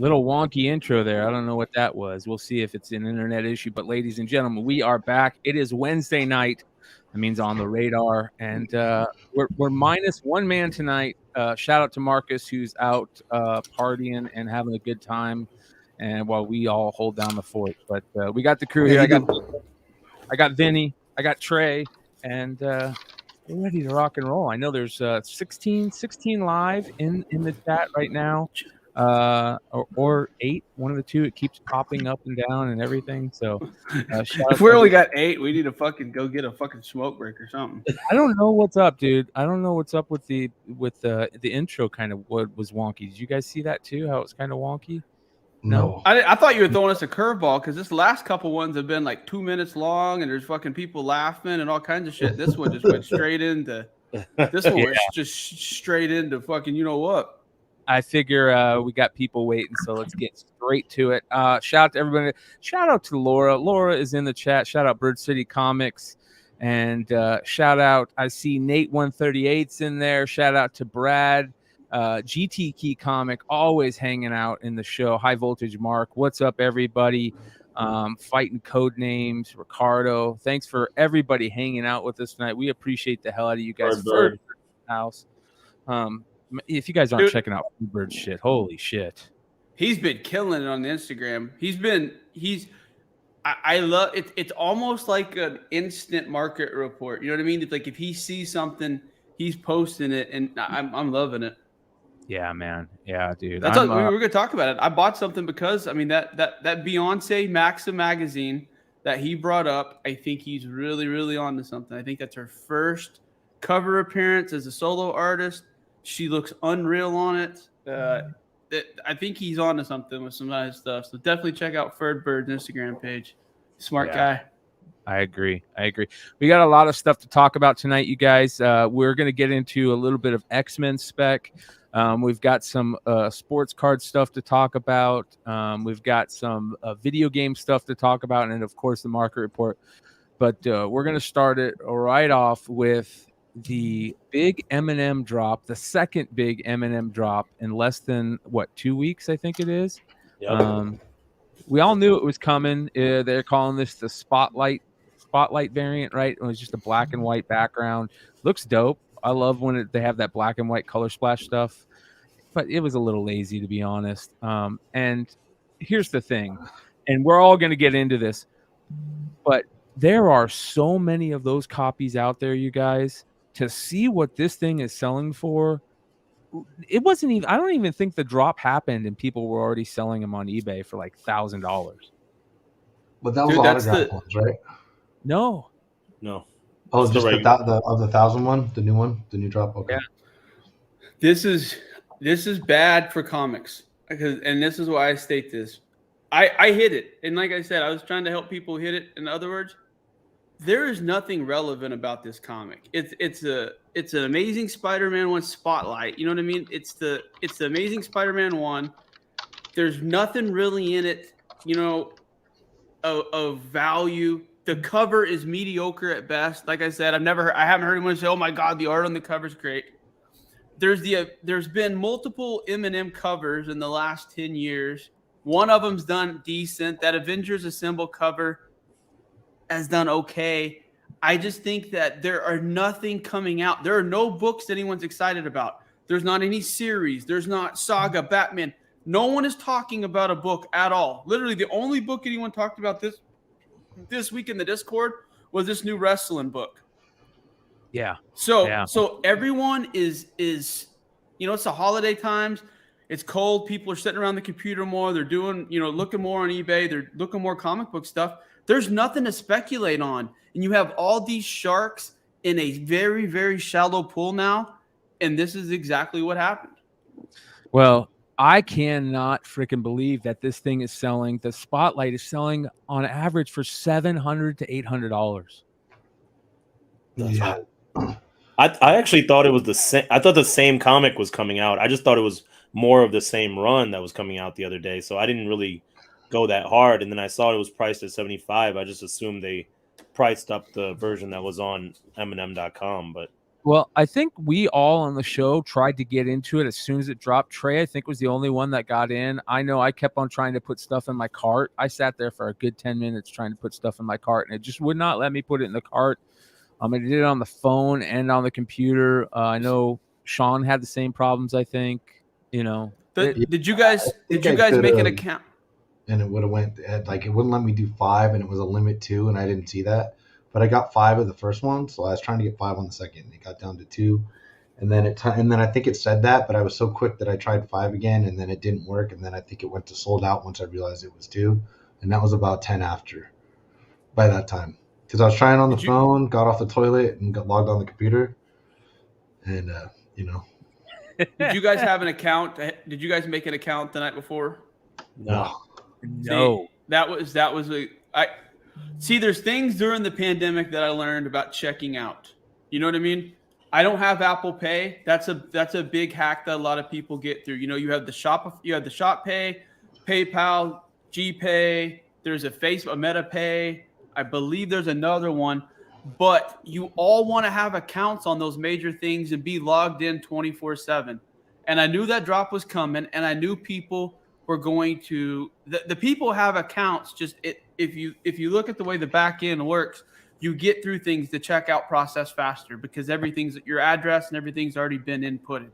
Little wonky intro there. I don't know what that was. We'll see if it's an internet issue. But ladies and gentlemen, we are back. It is Wednesday night. That means on the radar, and we're minus one man tonight. Shout out to Marcus, who's out partying and having a good time, and while we all hold down the fort. But we got the crew here. I got Vinny, I got Trey, and we're ready to rock and roll. I know there's 16 live in the chat right now. Or 8, one of the two. It keeps popping up and down and everything. So if we only got 8, we need to fucking go get a fucking smoke break or something. I don't know what's up, dude. I don't know what's up with the intro. Kind of what was wonky. Did you guys see that too? How it's kind of wonky? No. I thought you were throwing us a curveball because this last couple ones have been like 2 minutes long and there's fucking people laughing and all kinds of shit. This one just went straight into. This one was just straight into fucking. You know what? I figure we got people waiting, so let's get straight to it. Shout out to everybody. Shout out to Laura. Laura is in the chat. Shout out Bird City Comics. And shout out, I see Nate 138's in there. Shout out to Brad. GT Key Comic, always hanging out in the show. High Voltage Mark. What's up, everybody? Fighting Code Names. Ricardo. Thanks for everybody hanging out with us tonight. We appreciate the hell out of you guys. Bird. House. If you guys aren't checking out Bird shit, holy shit. He's been killing it on the Instagram. I love it. It's almost like an instant market report. You know what I mean? It's like if he sees something, he's posting it, and I'm loving it. Yeah, man. Yeah, dude. That's what we're gonna talk about it. I bought something because that Beyonce Maxim magazine that he brought up, I think he's really, really onto something. I think that's her first cover appearance as a solo artist. She looks unreal on it. I think he's on to something with some nice stuff. So definitely check out Ferd Bird's Instagram page. Smart guy. I agree. We got a lot of stuff to talk about tonight, you guys. We're going to get into a little bit of X-Men spec. We've got some sports card stuff to talk about. We've got some video game stuff to talk about. And, of course, the market report. But we're going to start it right off with the big Eminem drop, the second big Eminem drop in less than 2 weeks, I think it is. Yep. We all knew it was coming. They're calling this the spotlight variant, right? It was just a black and white background. Looks dope. I love when they have that black and white color splash stuff, but it was a little lazy, to be honest. And here's the thing, and we're all going to get into this, but there are so many of those copies out there, you guys. To see what this thing is selling for, it wasn't even. I don't even think the drop happened, and people were already selling them on eBay for like $1,000. But that was the autograph ones, right? No. Oh, just the 1,000 one, the new one, the new drop. Okay. Yeah. This is bad for comics and this is why I state this. I hit it, and like I said, I was trying to help people hit it. In other words, there is nothing relevant about this comic. It's an Amazing Spider-Man 1 spotlight. You know what I mean? It's the Amazing Spider-Man 1. There's nothing really in it, of value. The cover is mediocre at best. Like I said, I haven't heard anyone say, "Oh my God, the art on the cover is great." There's been multiple Eminem covers in the last 10 years. One of them's done decent. That Avengers Assemble cover has done okay. I just think that there are nothing coming out. There are no books that anyone's excited about. There's not any series. There's not Saga, Batman. No one is talking about a book at all. Literally, the only book anyone talked about this week in the Discord was this new wrestling book. Yeah. So everyone is it's the holiday times. It's cold. People are sitting around the computer more. They're doing, looking more on eBay. They're looking more comic book stuff. There's nothing to speculate on. And you have all these sharks in a very, very shallow pool now. And this is exactly what happened. Well, I cannot freaking believe that this thing is selling. The Spotlight is selling on average for $700 to $800. Yeah. I actually thought it was the same. I thought the same comic was coming out. I just thought it was more of the same run that was coming out the other day. So I didn't really go that hard. And then I saw it was priced at $75. I just assumed they priced up the version that was on Eminem.com. But Well, I think we all on the show tried to get into it as soon as it dropped. Trey, I think, was the only one that got in. I know I kept on trying to put stuff in my cart. I sat there for a good 10 minutes trying to put stuff in my cart, and it just would not let me put it in the cart. I did it on the phone and on the computer. I know Sean had the same problems, I think. You know, Did you guys make an account? And it would have went like, it wouldn't let me do 5, and it was a limit 2, and I didn't see that. But I got 5 of the first one, so I was trying to get 5 on the second. It got down to 2, and then I think it said that, but I was so quick that I tried 5 again, and then it didn't work, and then I think it went to sold out once I realized it was 2, and that was about 10 after by that time, because I was trying on the phone, got off the toilet, and got logged on the computer, and you know. Did you guys have an account? Did you guys make an account the night before? No. No. See, that was see, there's things during the pandemic that I learned about checking out. You know what I mean? I don't have Apple Pay. That's a big hack that a lot of people get through. You know, you have the Shop Pay, PayPal, GPay. There's a Meta Pay. I believe there's another one. But you all want to have accounts on those major things and be logged in 24/7. And I knew that drop was coming, and I knew people were going to the people have accounts. Just if you look at the way the back end works, you get through things, the checkout process faster because everything's your address and everything's already been inputted.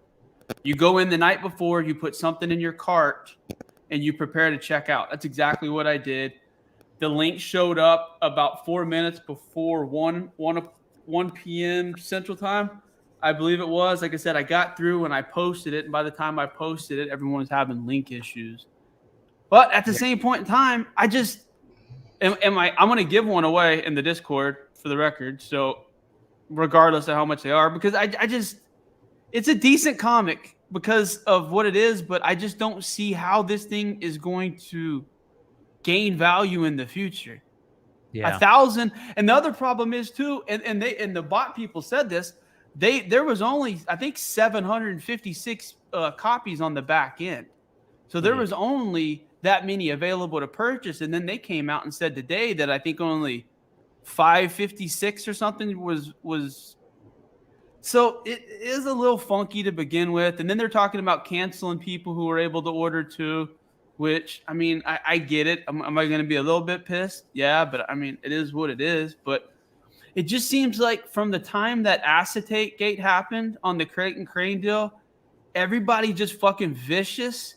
You go in the night before, you put something in your cart, and you prepare to check out. That's exactly what I did. The link showed up about 4 minutes before 1 p.m. Central Time, I believe it was. Like I said, I got through and I posted it. And by the time I posted it, everyone was having link issues. But at the same point in time, I just I'm going to give one away in the Discord for the record. So regardless of how much they are, because I just it's a decent comic because of what it is. But I just don't see how this thing is going to gain value in the future. Yeah. 1,000. And the other problem is too, and the bot people said this, there was only, I think, 756 copies on the back end. So there was only that many available to purchase. And then they came out and said today that I think only 556 or something was. So it is a little funky to begin with. And then they're talking about canceling people who were able to order too. Which, I mean, I get it. Am I going to be a little bit pissed? Yeah, but I mean, it is what it is. But it just seems like from the time that acetate gate happened on the Crate and Crane deal, everybody just fucking vicious.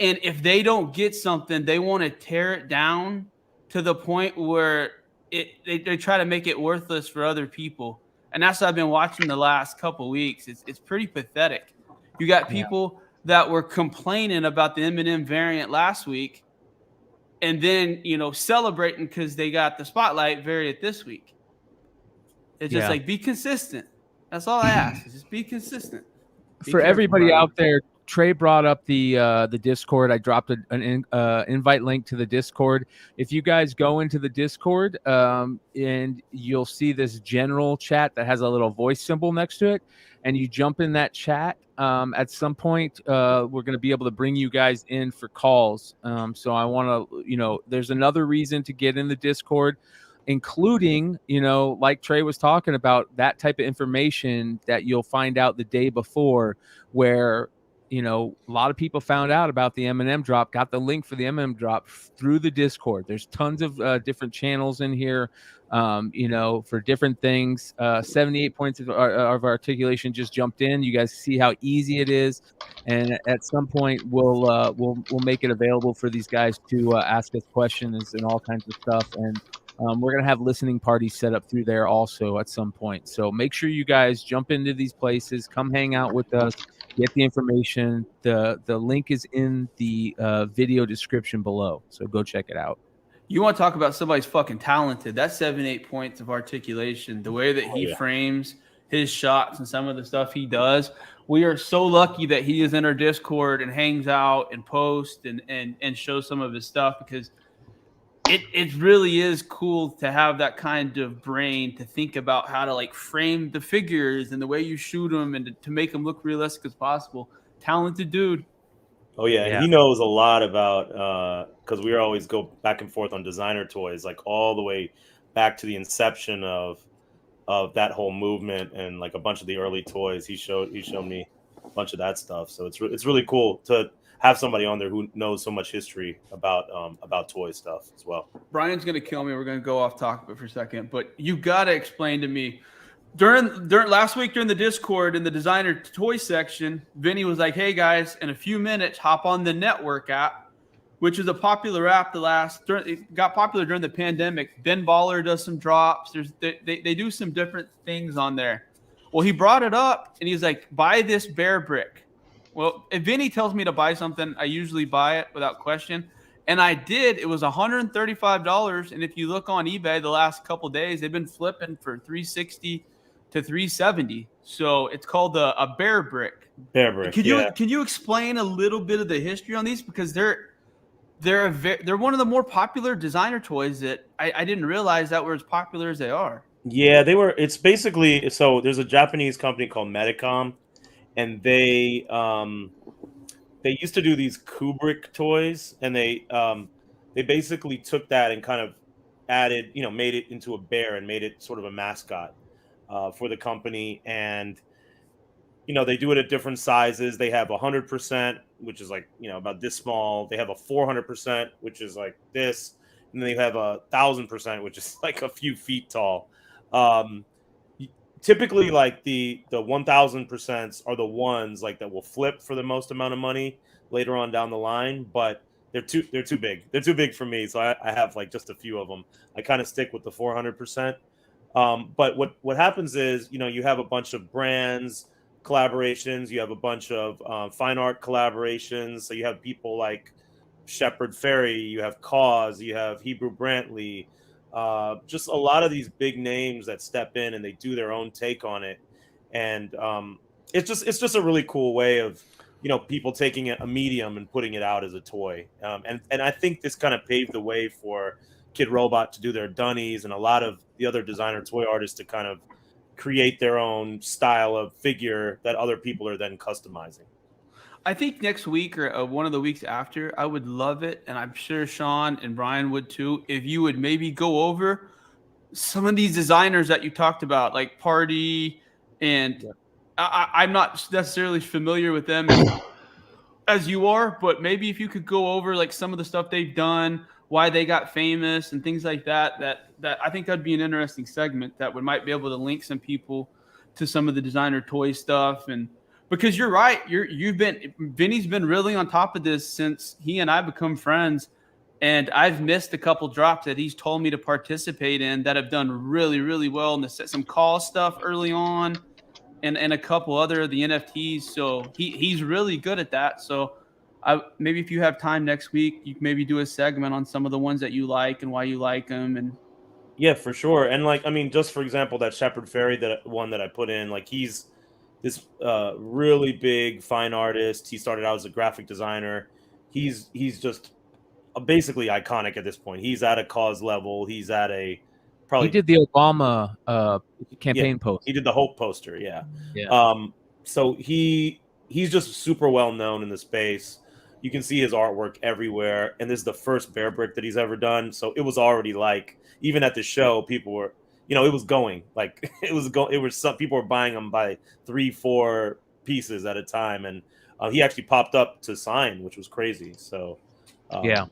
And if they don't get something, they want to tear it down to the point where they try to make it worthless for other people. And that's what I've been watching the last couple of weeks. It's pretty pathetic. You got people that were complaining about the Eminem variant last week and then, celebrating because they got the Spotlight variant this week. It's just like, be consistent. That's all I ask. Is just be consistent. For everybody out there, Trey brought up the Discord. I dropped an invite link to the Discord. If you guys go into the Discord and you'll see this general chat that has a little voice symbol next to it, and you jump in that chat, at some point we're going to be able to bring you guys in for calls. So I want to, there's another reason to get in the Discord, including, like Trey was talking about, that type of information that you'll find out the day before where, a lot of people found out about the Eminem drop, got the link for the Eminem drop through the Discord. There's tons of different channels in here, for different things. 78 points of articulation just jumped in. You guys see how easy it is. And at some point, we'll make it available for these guys to ask us questions and all kinds of stuff. And we're going to have listening parties set up through there also at some point. So make sure you guys jump into these places, come hang out with us, get the information. The link is in the video description below. So go check it out. You want to talk about somebody's fucking talented. That's 7-8 points of articulation. The way that he frames his shots and some of the stuff he does. We are so lucky that he is in our Discord and hangs out and posts and shows some of his stuff because it really is cool to have that kind of brain to think about how to frame the figures and the way you shoot them and to make them look realistic as possible. Talented dude. Oh yeah. He knows a lot about because we always go back and forth on designer toys, all the way back to the inception of that whole movement and like a bunch of the early toys. He showed me a bunch of that stuff. So it's really cool to have somebody on there who knows so much history about toy stuff as well. Brian's gonna kill me. We're gonna go off topic for a second, but you gotta explain to me. During last week during the Discord in the designer toy section, Vinny was like, "Hey guys, in a few minutes, hop on the Network app, which is a popular app. It got popular during the pandemic. Ben Baller does some drops. They do some different things on there. Well, he brought it up and he's like, buy this bear brick. Well, if Vinny tells me to buy something, I usually buy it without question. And I did. It was $135. And if you look on eBay the last couple of days, they've been flipping for $360 to $370. So it's called a bear brick. Bear brick. Can you explain a little bit of the history on these? Because they're one of the more popular designer toys that I didn't realize that were as popular as they are. Yeah, they were. It's basically, so there's a Japanese company called Medicom, and they used to do these Kubrick toys, and they basically took that and kind of added, made it into a bear and made it sort of a mascot for the company. And they do it at different sizes. They have 100%, which is like about this small. They have a 400%, which is like this, and then they have 1,000%, which is like a few feet tall. Typically, like the 1,000% are the ones like that will flip for the most amount of money later on down the line, but they're too big. They're too big for me, so I have like just a few of them. I kind of stick with the 400%. But what happens is you have a bunch of brands collaborations, you have a bunch of fine art collaborations. So you have people like Shepard Fairey, you have Cause, you have Hebrew Brantley. Just a lot of these big names that step in and they do their own take on it, and it's just a really cool way of people taking a medium and putting it out as a toy, and I think this kind of paved the way for Kid Robot to do their Dunnies and a lot of the other designer toy artists to kind of create their own style of figure that other people are then customizing. I think next week or one of the weeks after, I would love it, and I'm sure Sean and Brian would too, if you would maybe go over some of these designers that you talked about, like Party, and I'm not necessarily familiar with them as you are, but maybe if you could go over like some of the stuff they've done, why they got famous, and things like that I think that'd be an interesting segment that might be able to link some people to some of the designer toy stuff. And because you're right, Vinny's been really on top of this since he and I become friends, and I've missed a couple drops that he's told me to participate in that have done really, really well, and some call stuff early on, and a couple other of the NFTs. So he's really good at that. So maybe if you have time next week, you can maybe do a segment on some of the ones that you like and why you like them. And yeah, for sure. And like, I mean, just for example, that Shepard Fairey, that one that I put in, like he's this really big fine artist. He started out as a graphic designer. He's just basically iconic at this point. He's at a Cause level. He's at a probably. He did the Obama campaign post. He did the Hope poster. Yeah. So he's just super well known in the space. You can see his artwork everywhere, and this is the first bear brick that he's ever done. So it was already like, even at the show, people were, it was going like some people were buying them by 3-4 pieces at a time, and he actually popped up to sign, which was crazy. So yeah.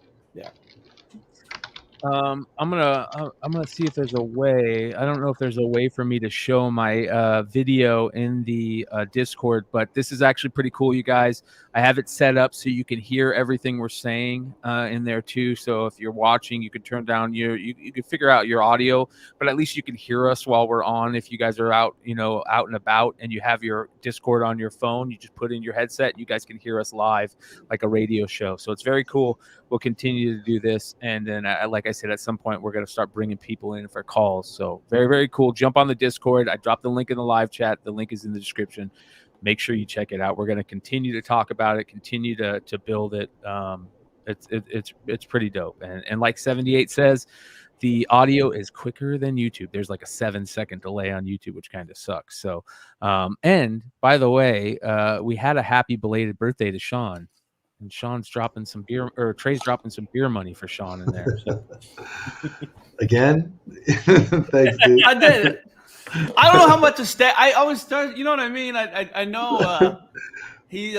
I'm gonna see if there's a way. I don't know if there's a way for me to show my video in the Discord, but this is actually pretty cool, you guys. I have it set up so you can hear everything we're saying in there too. So if you're watching, you could turn down you can figure out your audio, but at least you can hear us while we're on. If you guys are out and about and you have your Discord on your phone, you just put in your headset. You guys can hear us live like a radio show. So it's very cool. We'll continue to do this, and then like I said, at some point we're going to start bringing people in for calls. So very, very cool. Jump on the Discord. I dropped the link in the live chat. The link is in the description. Make sure you check it out. We're going to continue to talk about it, continue to build it. It's pretty dope. And like 78 says, the audio is quicker than YouTube. There's like a 7-second delay on YouTube, which kind of sucks. So, and by the way, we had a happy belated birthday to Sean. And Sean's dropping some beer, or Trey's dropping some beer money for Sean in there. So. Again? Thanks, dude. I did it. I don't know how much a steak. I always start. You know what I mean? I know he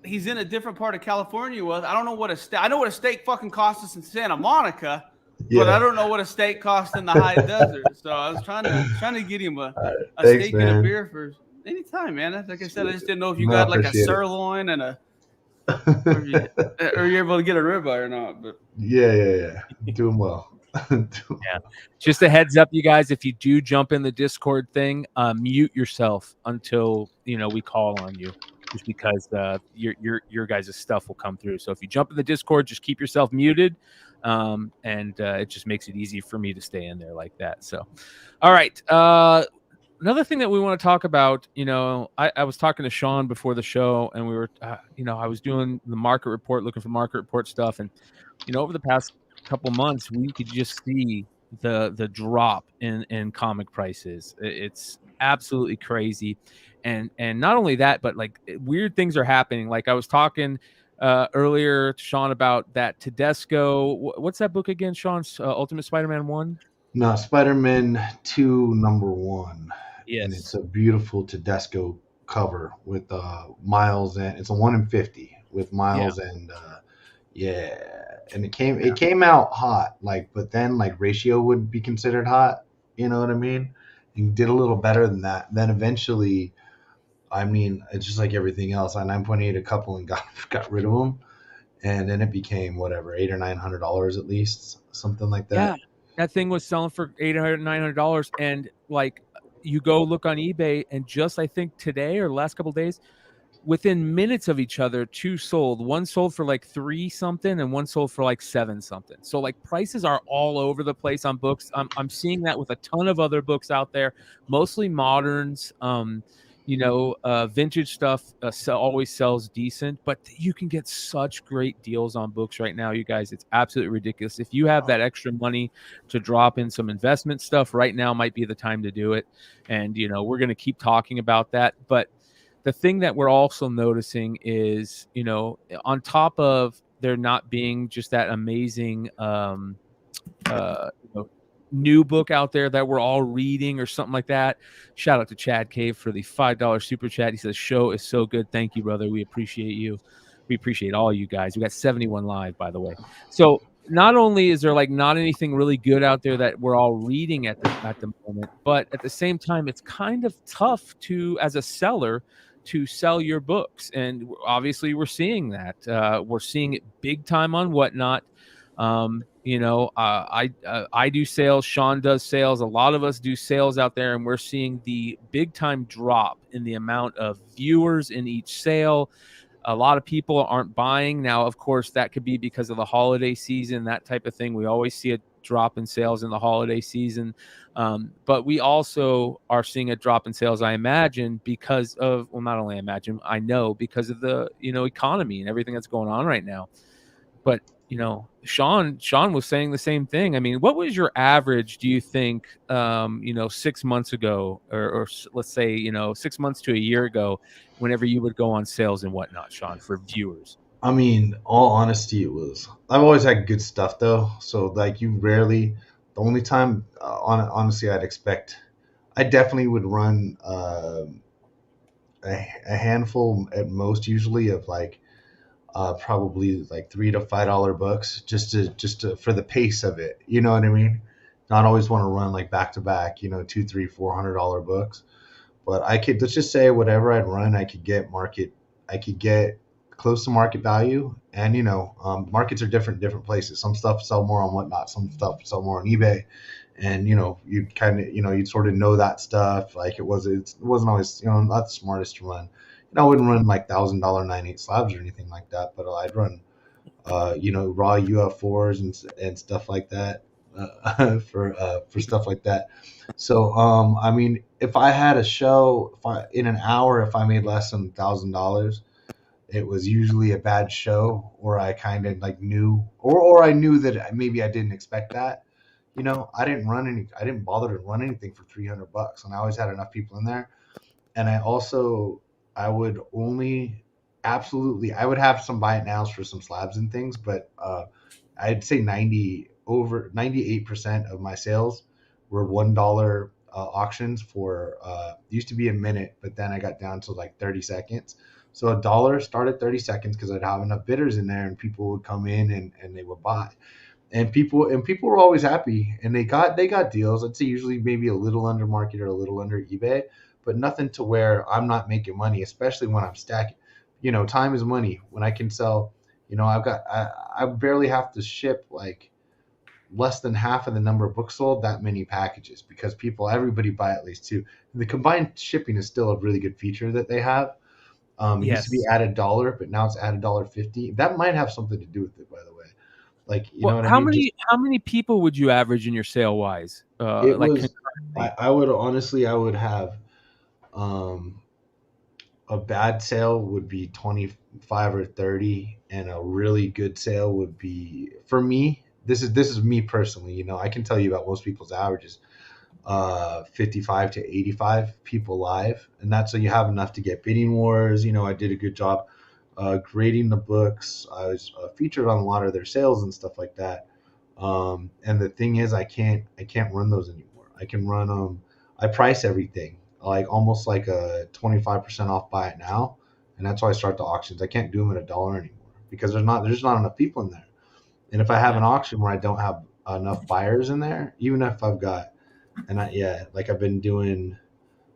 he's in a different part of California with. I don't know what a steak. I know what a steak fucking costs us in Santa Monica, but I don't know what a steak costs in the high desert. So I was trying to get him a Thanks, steak man. and a beer for anytime, man. Like I said, I just didn't know if you No, got like a appreciate it. sirloin and a or you're able to get a ribeye or not. But Yeah. Doing well. Yeah. Just a heads up, you guys, if you do jump in the Discord thing, mute yourself until we call on you, just because your guys' stuff will come through. So if you jump in the Discord, just keep yourself muted, and it just makes it easy for me to stay in there like that. So, all right. Another thing that we want to talk about, I was talking to Sean before the show, and we were, I was doing the market report, looking for market report stuff, and over the past couple months, we could just see the drop in comic prices. It's absolutely crazy, and not only that, but like weird things are happening. Like I was talking earlier to Sean about that Tedesco. What's that book again, Sean? Ultimate Spider-Man 1? No, Spider-Man 2 #1. Yes. And it's a beautiful Tedesco cover with Miles, and it's a 1 in 50 with Miles and and it came out hot, but then Ratio would be considered hot, you know what I mean? He did a little better than that. Then eventually, I mean, it's just like everything else. On 9.8 a couple and got rid of them, and then it became whatever $800 or $900 at least, something like that. Yeah, that thing was selling for $800, $900, and you go look on eBay, and just I think today or the last couple of days, within minutes of each other, two sold. One sold for like 3 something, and one sold for like 7 something. So prices are all over the place on books. I'm seeing that with a ton of other books out there, mostly moderns. Vintage stuff always sells decent, but you can get such great deals on books right now, you guys. It's absolutely ridiculous. If you have that extra money to drop in some investment stuff, right now might be the time to do it. And, we're going to keep talking about that. But the thing that we're also noticing is, on top of there not being just that amazing new book out there that we're all reading or something like that. Shout out to Chad Cave for the $5 super chat. He says, show is so good. Thank you, brother. We appreciate you. We appreciate all you guys. We got 71 live, by the way. So not only is there not anything really good out there that we're all reading at the moment, but at the same time, it's kind of tough as a seller to sell your books. And obviously we're seeing that. We're seeing it big time on Whatnot. I do sales. Sean does sales. A lot of us do sales out there, and we're seeing the big time drop in the amount of viewers in each sale. A lot of people aren't buying now. Of course, that could be because of the holiday season, that type of thing. We always see a drop in sales in the holiday season. But we also are seeing a drop in sales, I imagine, because of, well, not only imagine, I know, because of the, economy and everything that's going on right now. But Sean was saying the same thing. I mean, what was your average, do you think, 6 months ago, or let's say, 6 months to a year ago, whenever you would go on sales and whatnot, Sean, for viewers? I mean, all honesty, I've always had good stuff though. So the only time, honestly, I definitely would run a handful at most, usually, of probably $3 to $5 books, just to for the pace of it. You know what I mean? Not always want to run back to back, $200, $300, $400 books. But let's just say whatever I'd run, I could get close to market value. And markets are different places. Some stuff sell more on Whatnot, some stuff sell more on eBay. And you'd kind of you'd sort of know that stuff. It wasn't always not the smartest to run. I wouldn't run $1,000 9/8 slabs or anything like that, but I'd run, raw UF4s and stuff like that for stuff like that. So, I mean, if I had a show, in an hour, if I made less than $1,000, it was usually a bad show, or I kind of knew, or I knew that maybe I didn't expect that. I didn't bother to run anything for $300, and I always had enough people in there, and I would have some buy it nows for some slabs and things, but I'd say 98% of my sales were $1 auctions for used to be a minute, but then I got down to like 30 seconds. So a dollar started 30 seconds because I'd have enough bidders in there and people would come in and they would buy. And people were always happy and they got deals. I'd say usually maybe a little under market or a little under eBay, but nothing to where I'm not making money, especially when I'm stacking. You know, time is money. When I can sell, you know, I barely have to ship like less than half of the number of books sold, that many packages, because everybody buy at least two. The combined shipping is still a really good feature that they have. It used to be at $1, but now it's at $1.50. That might have something to do with it, by the way. Like, you know what I mean? How many people would you average in your sale wise? I would have a bad sale would be 25 or 30, and a really good sale would be, for me, this is me personally, you know, I can tell you about most people's averages, 55 to 85 people live, and that's so you have enough to get bidding wars. You know, I did a good job grading the books. I was featured on a lot of their sales and stuff like that. And the thing is, I can't run those anymore. I can run them. I price everything like almost like a 25% off buy it now, and that's why I start the auctions. I can't do them at $1 anymore because there's not enough people in there. And if I have an auction where I don't have enough buyers in there, even if I've got, like I've been doing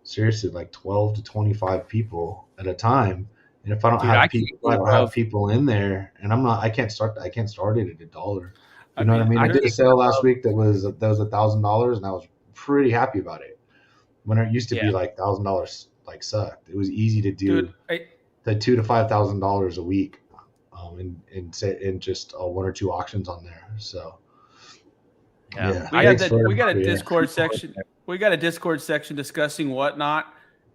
seriously like 12 to 25 people at a time. And if I don't have people in there, and I can't start it at $1. You know what I mean? I did a sale last week that was $1,000, and I was pretty happy about it. When it used to be like $1,000 like sucked. It was easy to do the $2,000 to $5,000 a week, and just one or two auctions on there. So we got a Discord section. We got a Discord section discussing Whatnot.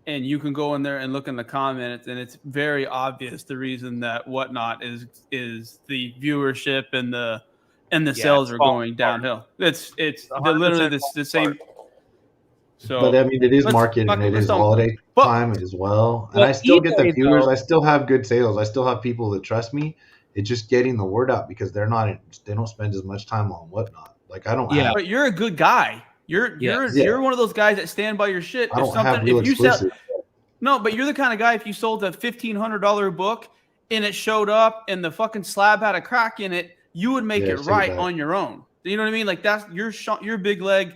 And you can go in there and look in the comments, and it's very obvious the reason that Whatnot is the viewership and the sales are going downhill. It's literally the same. So, but I mean, it is market and it is holiday time as well. And I still get the viewers. I still have good sales. I still have people that trust me. It's just getting the word out because they don't spend as much time on Whatnot. Like I don't. But you're a good guy. You're one of those guys that stand by your shit. I don't have real exclusive. But you're the kind of guy, if you sold a $1,500 book and it showed up and the fucking slab had a crack in it, you would make it right on your own. You know what I mean? Like that's your big leg.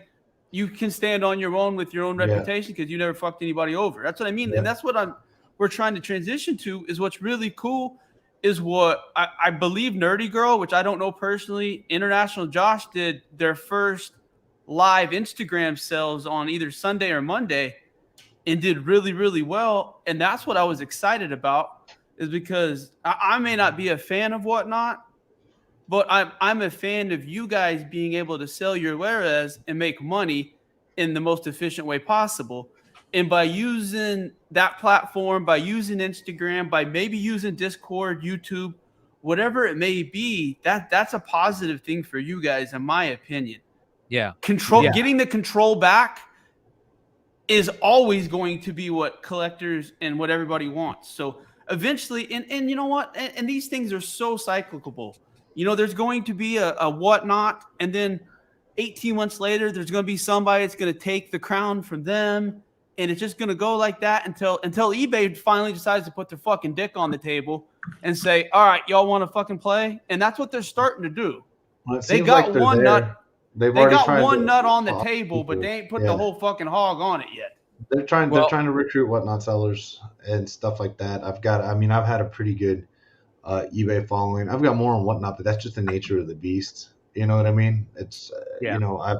You can stand on your own with your own reputation because you never fucked anybody over. That's what I mean. Yeah. And that's what we're trying to transition to is what's really cool is what I believe Nerdy Girl, which I don't know personally, International Josh did their first live Instagram sales on either Sunday or Monday and did really, really well. And that's what I was excited about is because I may not be a fan of Whatnot, but I'm a fan of you guys being able to sell your wares and make money in the most efficient way possible. And by using that platform, by using Instagram, by maybe using Discord, YouTube, whatever it may be, that's a positive thing for you guys, in my opinion. Yeah. Getting the control back is always going to be what collectors and what everybody wants. So eventually, and you know what? And these things are so cyclical. You know, there's going to be a Whatnot, and then 18 months later, there's going to be somebody that's going to take the crown from them, and it's just going to go like that until eBay finally decides to put their fucking dick on the table and say, all right, y'all want to fucking play? And that's what they're starting to do. Well, they got like one nut. They got one nut on the people. table, but they ain't put the whole fucking hog on it yet. They're trying to recruit Whatnot sellers and stuff like that. I've had a pretty good eBay following. I've got more on Whatnot, but that's just the nature of the beast. You know what I mean? It's you know, I've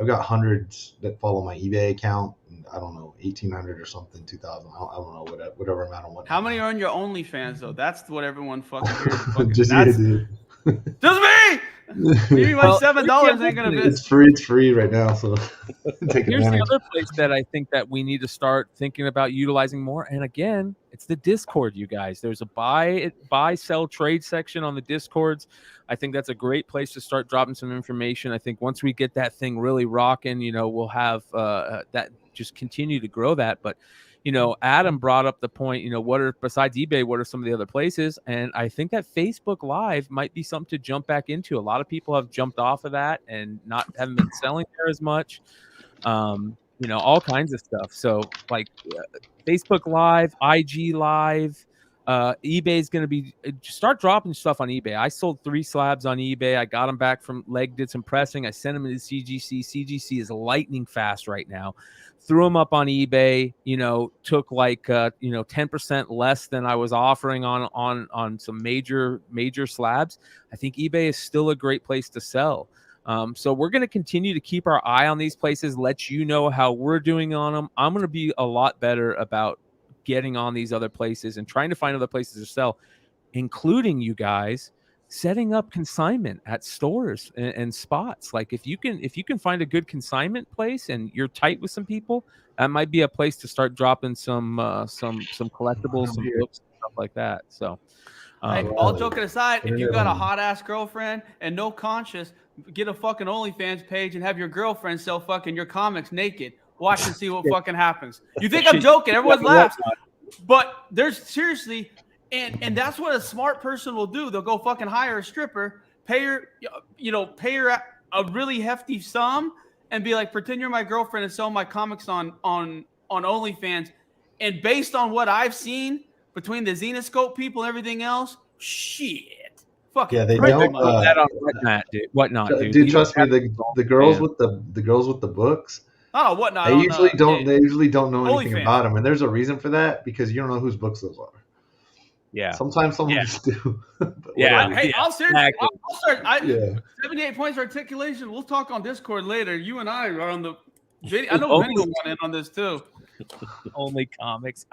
got hundreds that follow my eBay account. I don't know, 1,800 or something, 2,000. I don't know whatever amount of Whatnot. How many are on your OnlyFans though? That's what everyone fucking hears. Just you, dude. Just me. Maybe my $7 ain't gonna be. It's free right now. So here's the other place that I think that we need to start thinking about utilizing more. And again, it's the Discord, you guys. There's a buy, sell, trade section on the Discords. I think that's a great place to start dropping some information. I think once we get that thing really rocking, you know, we'll have that just continue to grow that. But you know, Adam brought up the point, you know, besides eBay, what are some of the other places? And I think that Facebook Live might be something to jump back into. A lot of people have jumped off of that and haven't been selling there as much. all kinds of stuff. So like Facebook Live, IG Live, eBay is going to be start dropping stuff on eBay. I sold 3 slabs on eBay. I got them back from Leg, did some pressing. I sent them to CGC. CGC is lightning fast right now. Threw them up on eBay. Took like 10% less than I was offering on some major slabs. I think eBay is still a great place to sell. So we're going to continue to keep our eye on these places, let you know how we're doing on them. I'm going to be a lot better about getting on these other places and trying to find other places to sell, including you guys setting up consignment at stores and spots. Like if you can find a good consignment place and you're tight with some people, that might be a place to start dropping some collectibles, some books, stuff like that. So hey, all joking aside, if you got a hot ass girlfriend and no conscience, get a fucking OnlyFans page and have your girlfriend sell fucking your comics naked. Watch and see what fucking happens. You think I'm joking? Everyone laughs, but there's seriously, and that's what a smart person will do. They'll go fucking hire a stripper, pay her a really hefty sum, and be like, pretend you're my girlfriend and sell my comics on OnlyFans. And based on what I've seen between the Xenoscope people and everything else, shit. Fucking yeah, they don't. Whatnot, dude. Dude, trust me, the girls with the books. Oh, whatnot. They usually don't. They usually don't know Only anything fans. about them, and there's a reason for that because you don't know whose books those are. Yeah. Sometimes someone just do. Yeah. Hey, I'll start. 78 points of articulation. We'll talk on Discord later. You and I are on the video. I know Vinny will want in on this too. Only comics.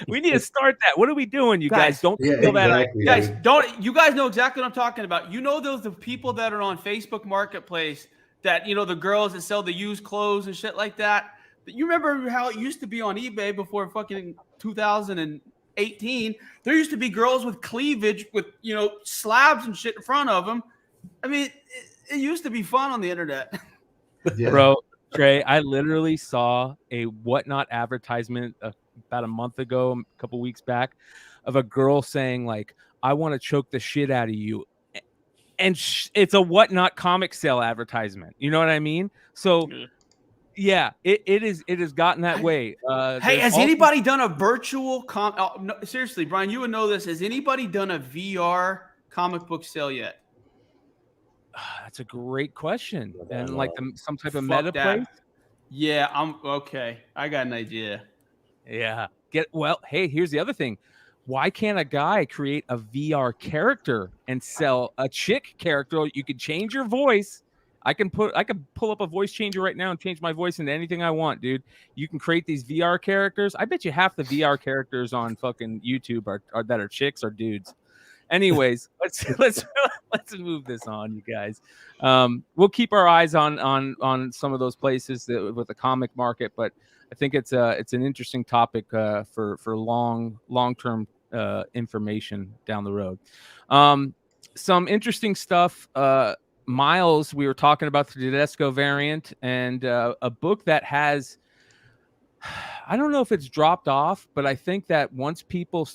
We need to start that. What are we doing, you guys? Don't feel exactly, that. Guys, don't. You guys know exactly what I'm talking about. You know those the people that are on Facebook Marketplace that the girls that sell the used clothes and shit like that. You remember how it used to be on eBay before fucking 2018? There used to be girls with cleavage with slabs and shit in front of them. I mean, it used to be fun on the internet. Yeah. Bro, Trey, I literally saw a Whatnot advertisement about a month ago, a couple weeks back, of a girl saying like, "I want to choke the shit out of you," and it's a Whatnot comic sale advertisement. You know what I mean? So, yeah, it has gotten that way. Hey, has anybody done a virtual no, seriously, Brian, you would know this. Has anybody done a VR comic book sale yet? That's a great question. And like some type of Fuck meta that. place. Yeah, I'm okay. I got an idea. Yeah. Hey, here's the other thing. Why can't a guy create a VR character and sell a chick character? You could change your voice. I can pull up a voice changer right now and change my voice into anything I want, dude. You can create these VR characters. I bet you half the VR characters on fucking YouTube are that are chicks or dudes. Anyways, let's move this on, you guys. We'll keep our eyes on some of those places with the comic market, but I think it's an interesting topic for long-term information down the road. Some interesting stuff. Miles, we were talking about the Tedesco variant and a book that has, I don't know if it's dropped off, but I think that once people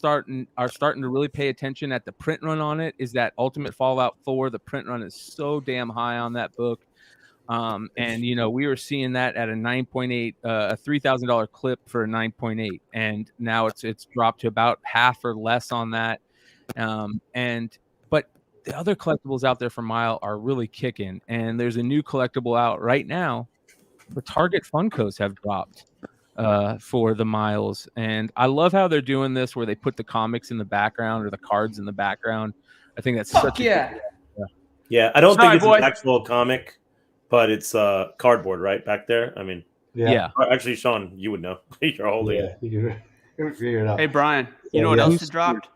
are starting to really pay attention at the print run on it, is that Ultimate Fallout 4. The print run is so damn high on that book. And we were seeing that at a 9.8, a $3,000 clip for a 9.8, and now it's dropped to about half or less on that. But the other collectibles out there from Mile are really kicking, and there's a new collectible out right now. The Target Funkos have dropped for the Miles, and I love how they're doing this, where they put the comics in the background or the cards in the background. I think that's such yeah. Yeah, I don't think it's an actual comic, but it's cardboard right back there. I mean, yeah. Actually, Sean, you would know. You're holding it. You can figure it out. Hey, Brian, you know what else has dropped?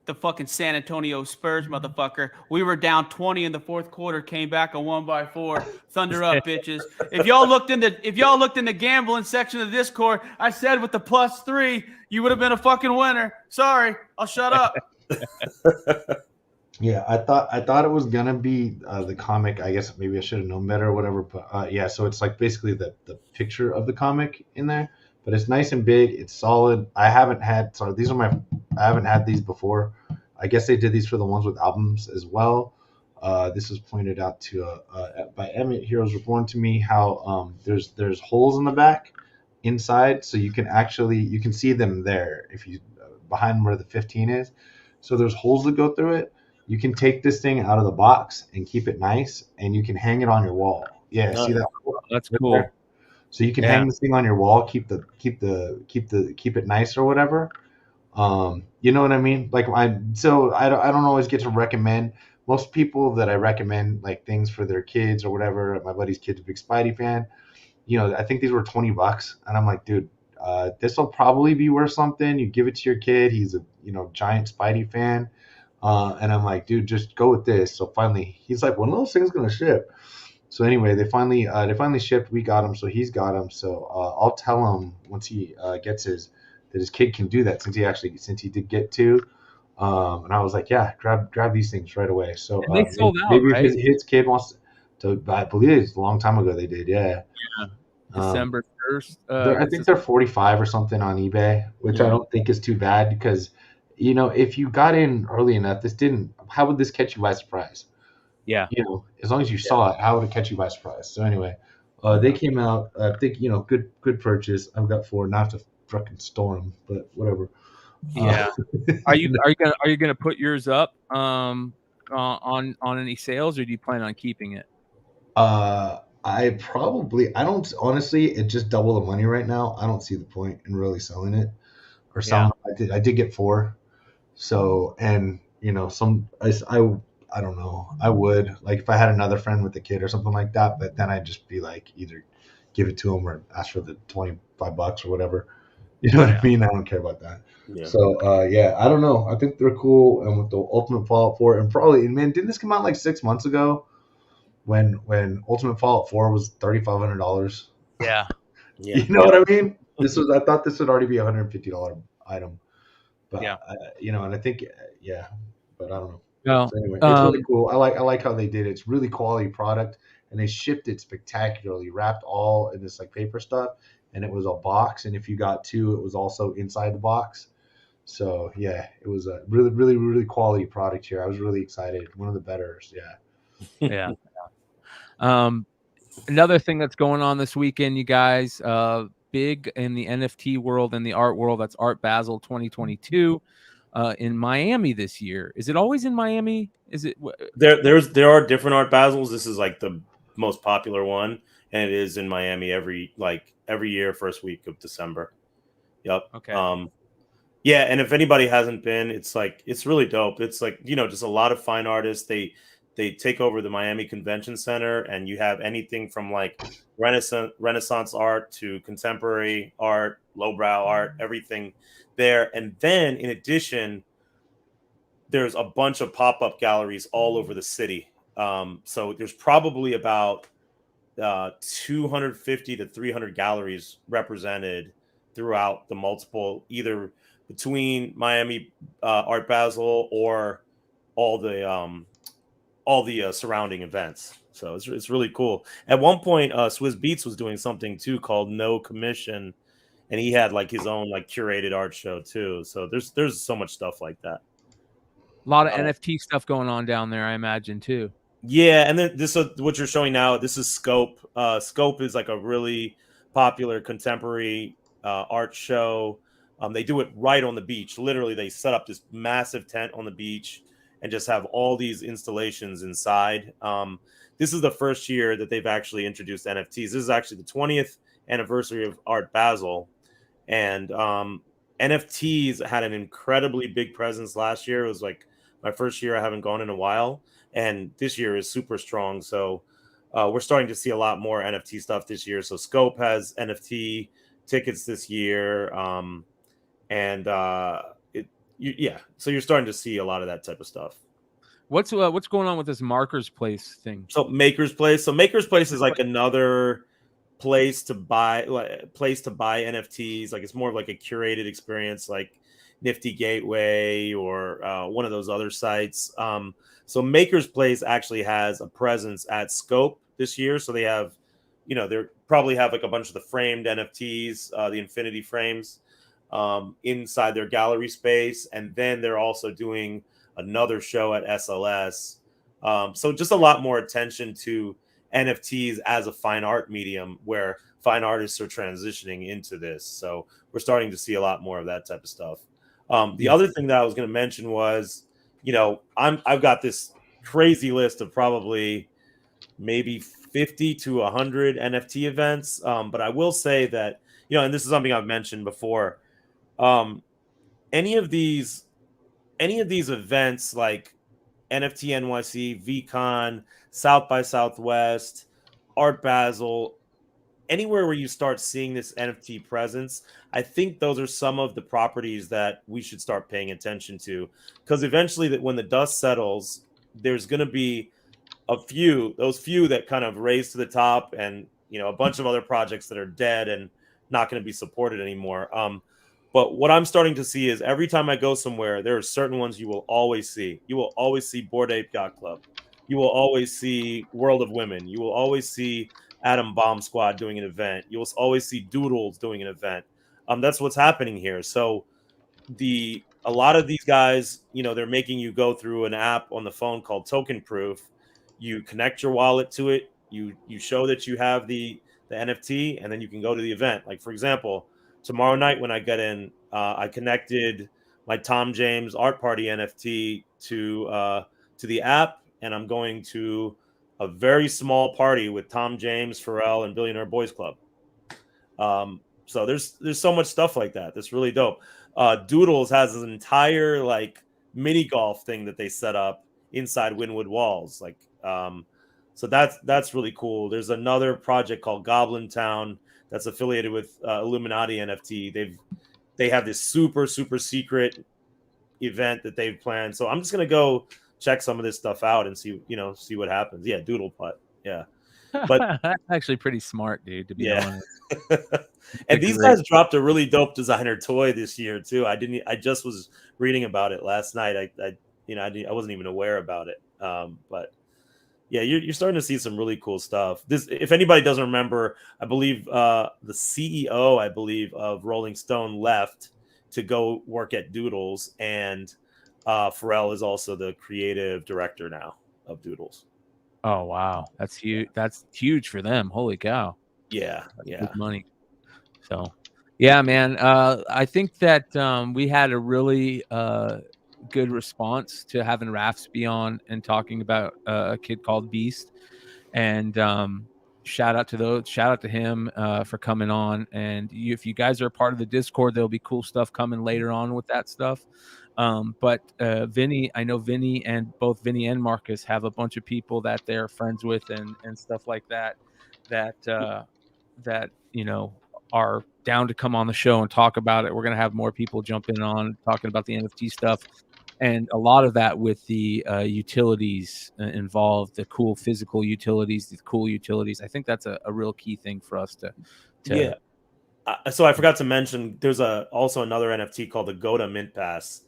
The fucking San Antonio Spurs, motherfucker. We were down 20 in the fourth quarter, came back a 1-by-4. Thunder up, bitches. If y'all looked in the gambling section of the Discord, I said with the +3, you would have been a fucking winner. Sorry, I'll shut up. Yeah, I thought it was gonna be the comic. I guess maybe I should have known better or whatever. But yeah, so it's like basically the picture of the comic in there, but it's nice and big. It's solid. I haven't had these before. I guess they did these for the ones with albums as well. This was pointed out to by Emmett. Heroes Were Born to me. How there's holes in the back, inside, so you can see them there if you behind where the 15 is. So there's holes that go through it. You can take this thing out of the box and keep it nice, and you can hang it on your wall. Yeah, see that? That's Right cool. there? So you can Yeah. hang this thing on your wall, keep it nice or whatever. You know what I mean? Like I don't always get to recommend. Most people that I recommend like things for their kids or whatever. My buddy's kid's a big Spidey fan. I think these were $20, and I'm like, dude, this will probably be worth something. You give it to your kid. He's a giant Spidey fan, and I'm like, dude, just go with this. So finally, he's like, when are those things gonna ship? So anyway, they finally shipped. We got them, so he's got them. So I'll tell him once he gets his kid can do that, since he did get two. And I was like, yeah, grab these things right away. So And they sold out, maybe right? if his kid wants to, I believe it's a long time ago they did, yeah. December 1st. I think they're 45 or something on eBay, which I don't think is too bad, because if you got in early enough, how would this catch you by surprise? Yeah. As long as you saw it, how would it catch you by surprise? So anyway, they came out. I think good purchase. I've got 4, not to fucking store them, but whatever. Yeah. Are you gonna put yours up on any sales, or do you plan on keeping it? I don't honestly. It just double the money right now. I don't see the point in really selling it or selling. I did get 4, so, and I don't know. I would, like, if I had another friend with a kid or something like that, but then I'd just be like, either give it to him or ask for the $25 or whatever. You know what I mean? I don't care about that. Yeah. So I don't know. I think they're cool, and with the Ultimate Fallout 4, and probably, man, didn't this come out like 6 months ago? When Ultimate Fallout 4 was $3,500. Yeah. You know what I mean? I thought this would already be $150 item, but and I think but I don't know. Well, so anyway, it's really cool. I like how they did it. It's really quality product, and they shipped it spectacularly, wrapped all in this like paper stuff, and it was a box. And if you got 2, it was also inside the box. So yeah, it was a really, really, really quality product here. I was really excited. One of the betters. Yeah. Another thing that's going on this weekend, you guys, big in the NFT world and the art world. That's Art Basel 2022 in Miami this year. Is it always in Miami? Is it? There are different Art Basels. This is like the most popular one, and it is in Miami every year, first week of December. Yep. Okay. Yeah, and if anybody hasn't been, it's really dope. It's like, just a lot of fine artists. They take over the Miami Convention Center, and you have anything from like Renaissance art to contemporary art, lowbrow art, everything there. And then in addition, there's a bunch of pop-up galleries all over the city. So there's probably about 250 to 300 galleries represented throughout the multiple, either between Miami Art Basel or all the surrounding events. So it's really cool. At one point, Swizz Beatz was doing something too called No Commission, and he had like his own like curated art show too. So there's so much stuff like that. A lot of NFT stuff going on down there, I imagine too. Yeah, and then what you're showing now. This is Scope. Scope is like a really popular contemporary art show. They do it right on the beach. Literally, they set up this massive tent on the beach and just have all these installations inside. This is the first year that they've actually introduced NFTs. This is actually the 20th anniversary of Art Basel. And NFTs had an incredibly big presence last year. It was like my first year. I haven't gone in a while. And this year is super strong. So we're starting to see a lot more NFT stuff this year. So Scope has NFT tickets this year. So you're starting to see a lot of that type of stuff. What's going on with this Markers Place thing? So Maker's Place. So Maker's Place is like another place to buy NFTs. Like it's more of like a curated experience, like Nifty Gateway or one of those other sites. So Maker's Place actually has a presence at Scope this year. So they have, they probably have like a bunch of the framed NFTs, the infinity frames, inside their gallery space. And then they're also doing another show at SLS So just a lot more attention to NFTs as a fine art medium, where fine artists are transitioning into this. So we're starting to see a lot more of that type of stuff. The other thing that I was going to mention was, I've got this crazy list of probably maybe 50 to 100 NFT events. But I will say that, and this is something I've mentioned before, any of these events like NFT NYC, VCon, South by Southwest, Art Basel, anywhere where you start seeing this NFT presence, I think those are some of the properties that we should start paying attention to, because eventually, that when the dust settles, there's going to be those few that kind of raise to the top, and a bunch of other projects that are dead and not going to be supported anymore. But what I'm starting to see is every time I go somewhere, there are certain ones you will always see. You will always see Bored Ape Yacht Club. You will always see World of Women. You will always see Atom Bomb Squad doing an event. You will always see Doodles doing an event. That's what's happening here. So a lot of these guys, they're making you go through an app on the phone called Token Proof. You connect your wallet to it. You show that you have the NFT, and then you can go to the event. Like, for example, tomorrow night when I get in, I connected my Tom James Art Party NFT to the app, and I'm going to a very small party with Tom James, Pharrell, and Billionaire Boys Club. So there's so much stuff like that that's really dope. Doodles has an entire like mini golf thing that they set up inside Wynwood Walls. Like, so that's really cool. There's another project called Goblin Town that's affiliated with Illuminati NFT. They have this super secret event that they've planned. So I'm just gonna go check some of this stuff out and see what happens. Yeah, Doodle Putt. Yeah, but that's actually pretty smart, dude. To be honest. And these guys dropped a really dope designer toy this year too. I just was reading about it last night. I wasn't even aware about it. But yeah, you're starting to see some really cool stuff. This, if anybody doesn't remember, I believe the CEO, of Rolling Stone left to go work at Doodles, and Pharrell is also the creative director now of Doodles. Oh wow, that's huge. That's huge for them. Holy cow! Yeah, good money. So, yeah, man. I think that we had a really good response to having Rafts be on and talking about a kid called Beast, and shout out to him for coming on. And if you guys are a part of the Discord, there'll be cool stuff coming later on with that stuff. But Vinny, I know Vinny, and both Vinny and Marcus have a bunch of people that they're friends with and stuff like that are down to come on the show and talk about it. We're going to have more people jumping on talking about the NFT stuff, and a lot of that with the utilities involved, the cool physical utilities, the cool utilities. I think that's a real key thing for us to yeah. So I forgot to mention, there's also another NFT called the Goda Mint Pass.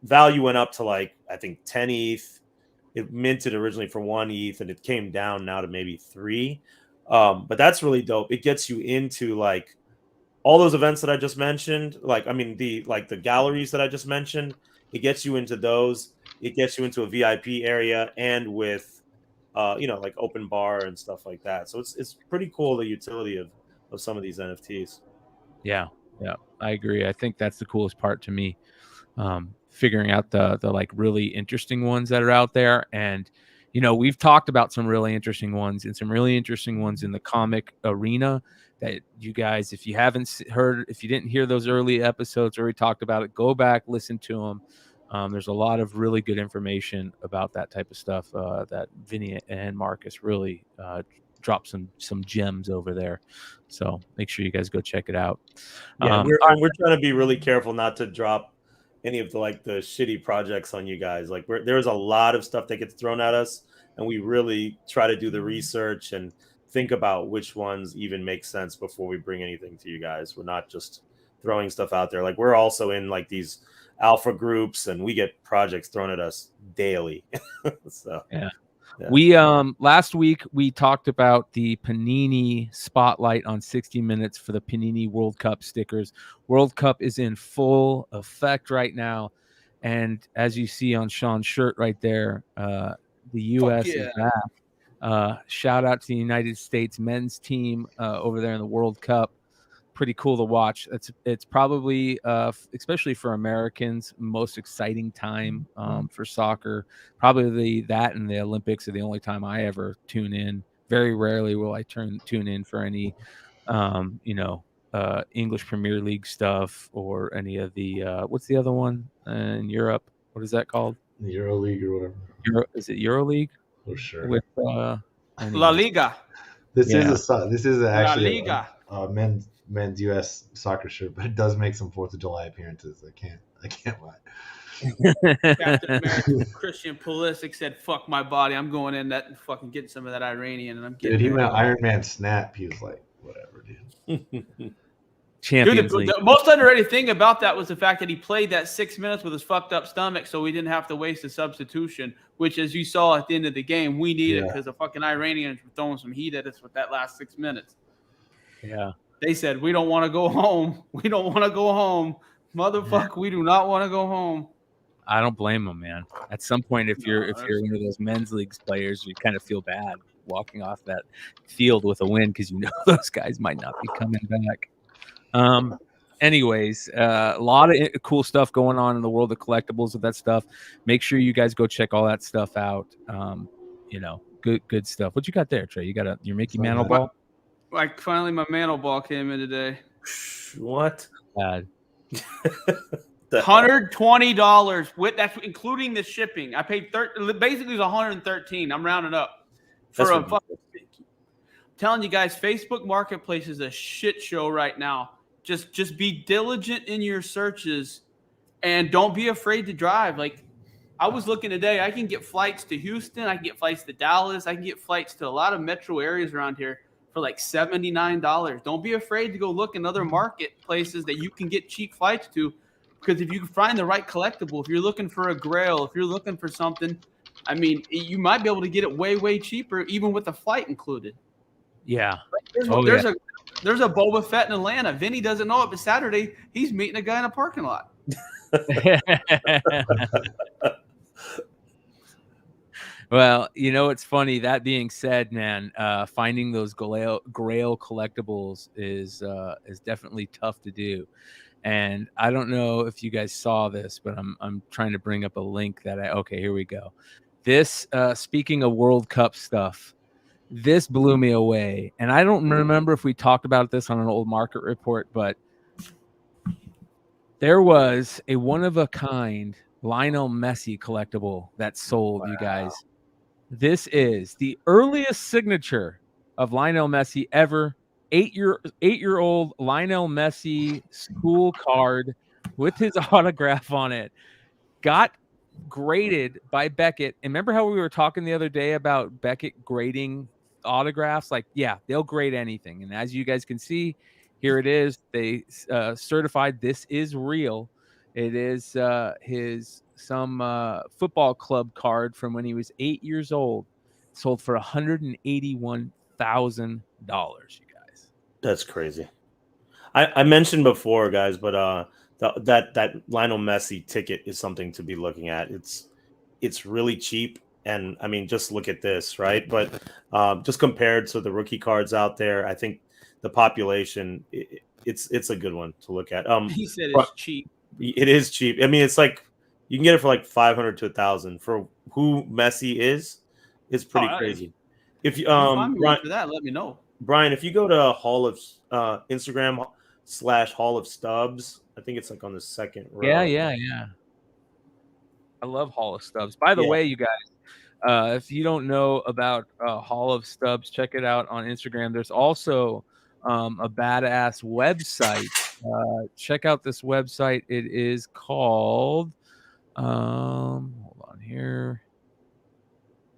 Value went up to like, I think 10 ETH. It minted originally for 1 ETH, and it came down now to maybe 3. But that's really dope. It gets you into like all those events that I just mentioned. Like, I mean, the galleries that I just mentioned, it gets you into those. It gets you into a VIP area, and with, like open bar and stuff like that. So it's pretty cool, the utility of some of these NFTs. Yeah, I agree. I think that's the coolest part to me. Figuring out the like really interesting ones that are out there. And we've talked about some really interesting ones and some really interesting ones in the comic arena that you guys, if you haven't heard, if you didn't hear those early episodes where we talked about it, go back, listen to them. There's a lot of really good information about that type of stuff that Vinny and Marcus really drop some gems over there. So make sure you guys go check it out. Yeah, we're trying to be really careful not to drop any of the shitty projects on you guys. Like, there's a lot of stuff that gets thrown at us, and we really try to do the research and think about which ones even make sense before we bring anything to you guys. We're not just throwing stuff out there. Like, we're also in like these alpha groups, and we get projects thrown at us daily. So yeah. We last week we talked about the Panini spotlight on 60 Minutes for the Panini World Cup stickers. World Cup is in full effect right now, and as you see on Sean's shirt right there, The U.S. yeah. is back. Shout out to the United States men's team over there in the World Cup. Pretty cool to watch. It's probably, especially for Americans, most exciting time for soccer. Probably that and the Olympics are the only time I ever tune in. Very rarely will I tune in for any, English Premier League stuff or any of the what's the other one in Europe? What is that called? The Euro League or whatever. Is it Euro League? For sure. With La anyways. Liga. This is actually Liga. a men's U.S. soccer shirt, but it does make some 4th of July appearances. I can't lie. Captain America Christian Pulisic said, "Fuck my body. I'm going in that and fucking getting some of that Iranian." And I'm getting. Dude, he went Iron Man snap. He was like, "Whatever, dude." Champions Dude, League. the most underrated thing about that was the fact that he played that 6 minutes with his fucked up stomach, so we didn't have to waste a substitution. Which, as you saw at the end of the game, we needed because the fucking Iranians were throwing some heat at us with that last 6 minutes. Yeah. They said, "We don't want to go home. We don't want to go home, motherfucker. We do not want to go home." I don't blame them, man. At some point, if you're one of those men's leagues players, you kind of feel bad walking off that field with a win because you know those guys might not be coming back. Anyways, a lot of cool stuff going on in the world of collectibles with that stuff. Make sure you guys go check all that stuff out. Good stuff. What you got there, Trey? You got your Mickey Mantle ball? Like finally, my Mantle ball came in today. What? $120 with that's including the shipping. I paid basically it was $113. I'm rounding up for a fucking. Telling you guys, Facebook Marketplace is a shit show right now. Just be diligent in your searches and don't be afraid to drive. Like I was looking today, I can get flights to Houston, I can get flights to Dallas, I can get flights to a lot of metro areas around here for like $79. Don't be afraid to go look in other marketplaces that you can get cheap flights to, because if you can find the right collectible, if you're looking for a grail, if you're looking for something, I mean, you might be able to get it way, way cheaper, even with the flight included. Yeah. There's a Boba Fett in Atlanta. Vinny doesn't know it, but Saturday he's meeting a guy in a parking lot. Well, it's funny. That being said, man, finding those grail collectibles is definitely tough to do. And I don't know if you guys saw this, but I'm trying to bring up a link here we go. This speaking of World Cup stuff. This blew me away, and I don't remember if we talked about this on an old market report, but there was a one-of-a-kind Lionel Messi collectible that sold, you guys. This is the earliest signature of Lionel Messi ever. 8-year-old Lionel Messi school card with his autograph on it. Got graded by Beckett. And remember how we were talking the other day about Beckett grading autographs? Like, yeah, they'll grade anything. And as you guys can see, here it is. They certified this is real. It is some football club card from when he was 8 years old. Sold for $181,000, you guys. That's crazy. I mentioned before, guys, but that Lionel Messi ticket is something to be looking at. It's really cheap. And I mean, just look at this, right? But just compared to the rookie cards out there, I think the population, it's a good one to look at. He said it's cheap. It is cheap. I mean, it's like you can get it for like $500 to $1,000 for who Messi is. It's pretty crazy. If you Brian, for that, let me know. Brian, if you go to Instagram /Hall of Stubs, I think it's like on the second row. Yeah. I love Hall of Stubs. By the way, you guys. If you don't know about Hall of Stubs, check it out on Instagram. There's also a badass website. Check out this website. It is called hold on here.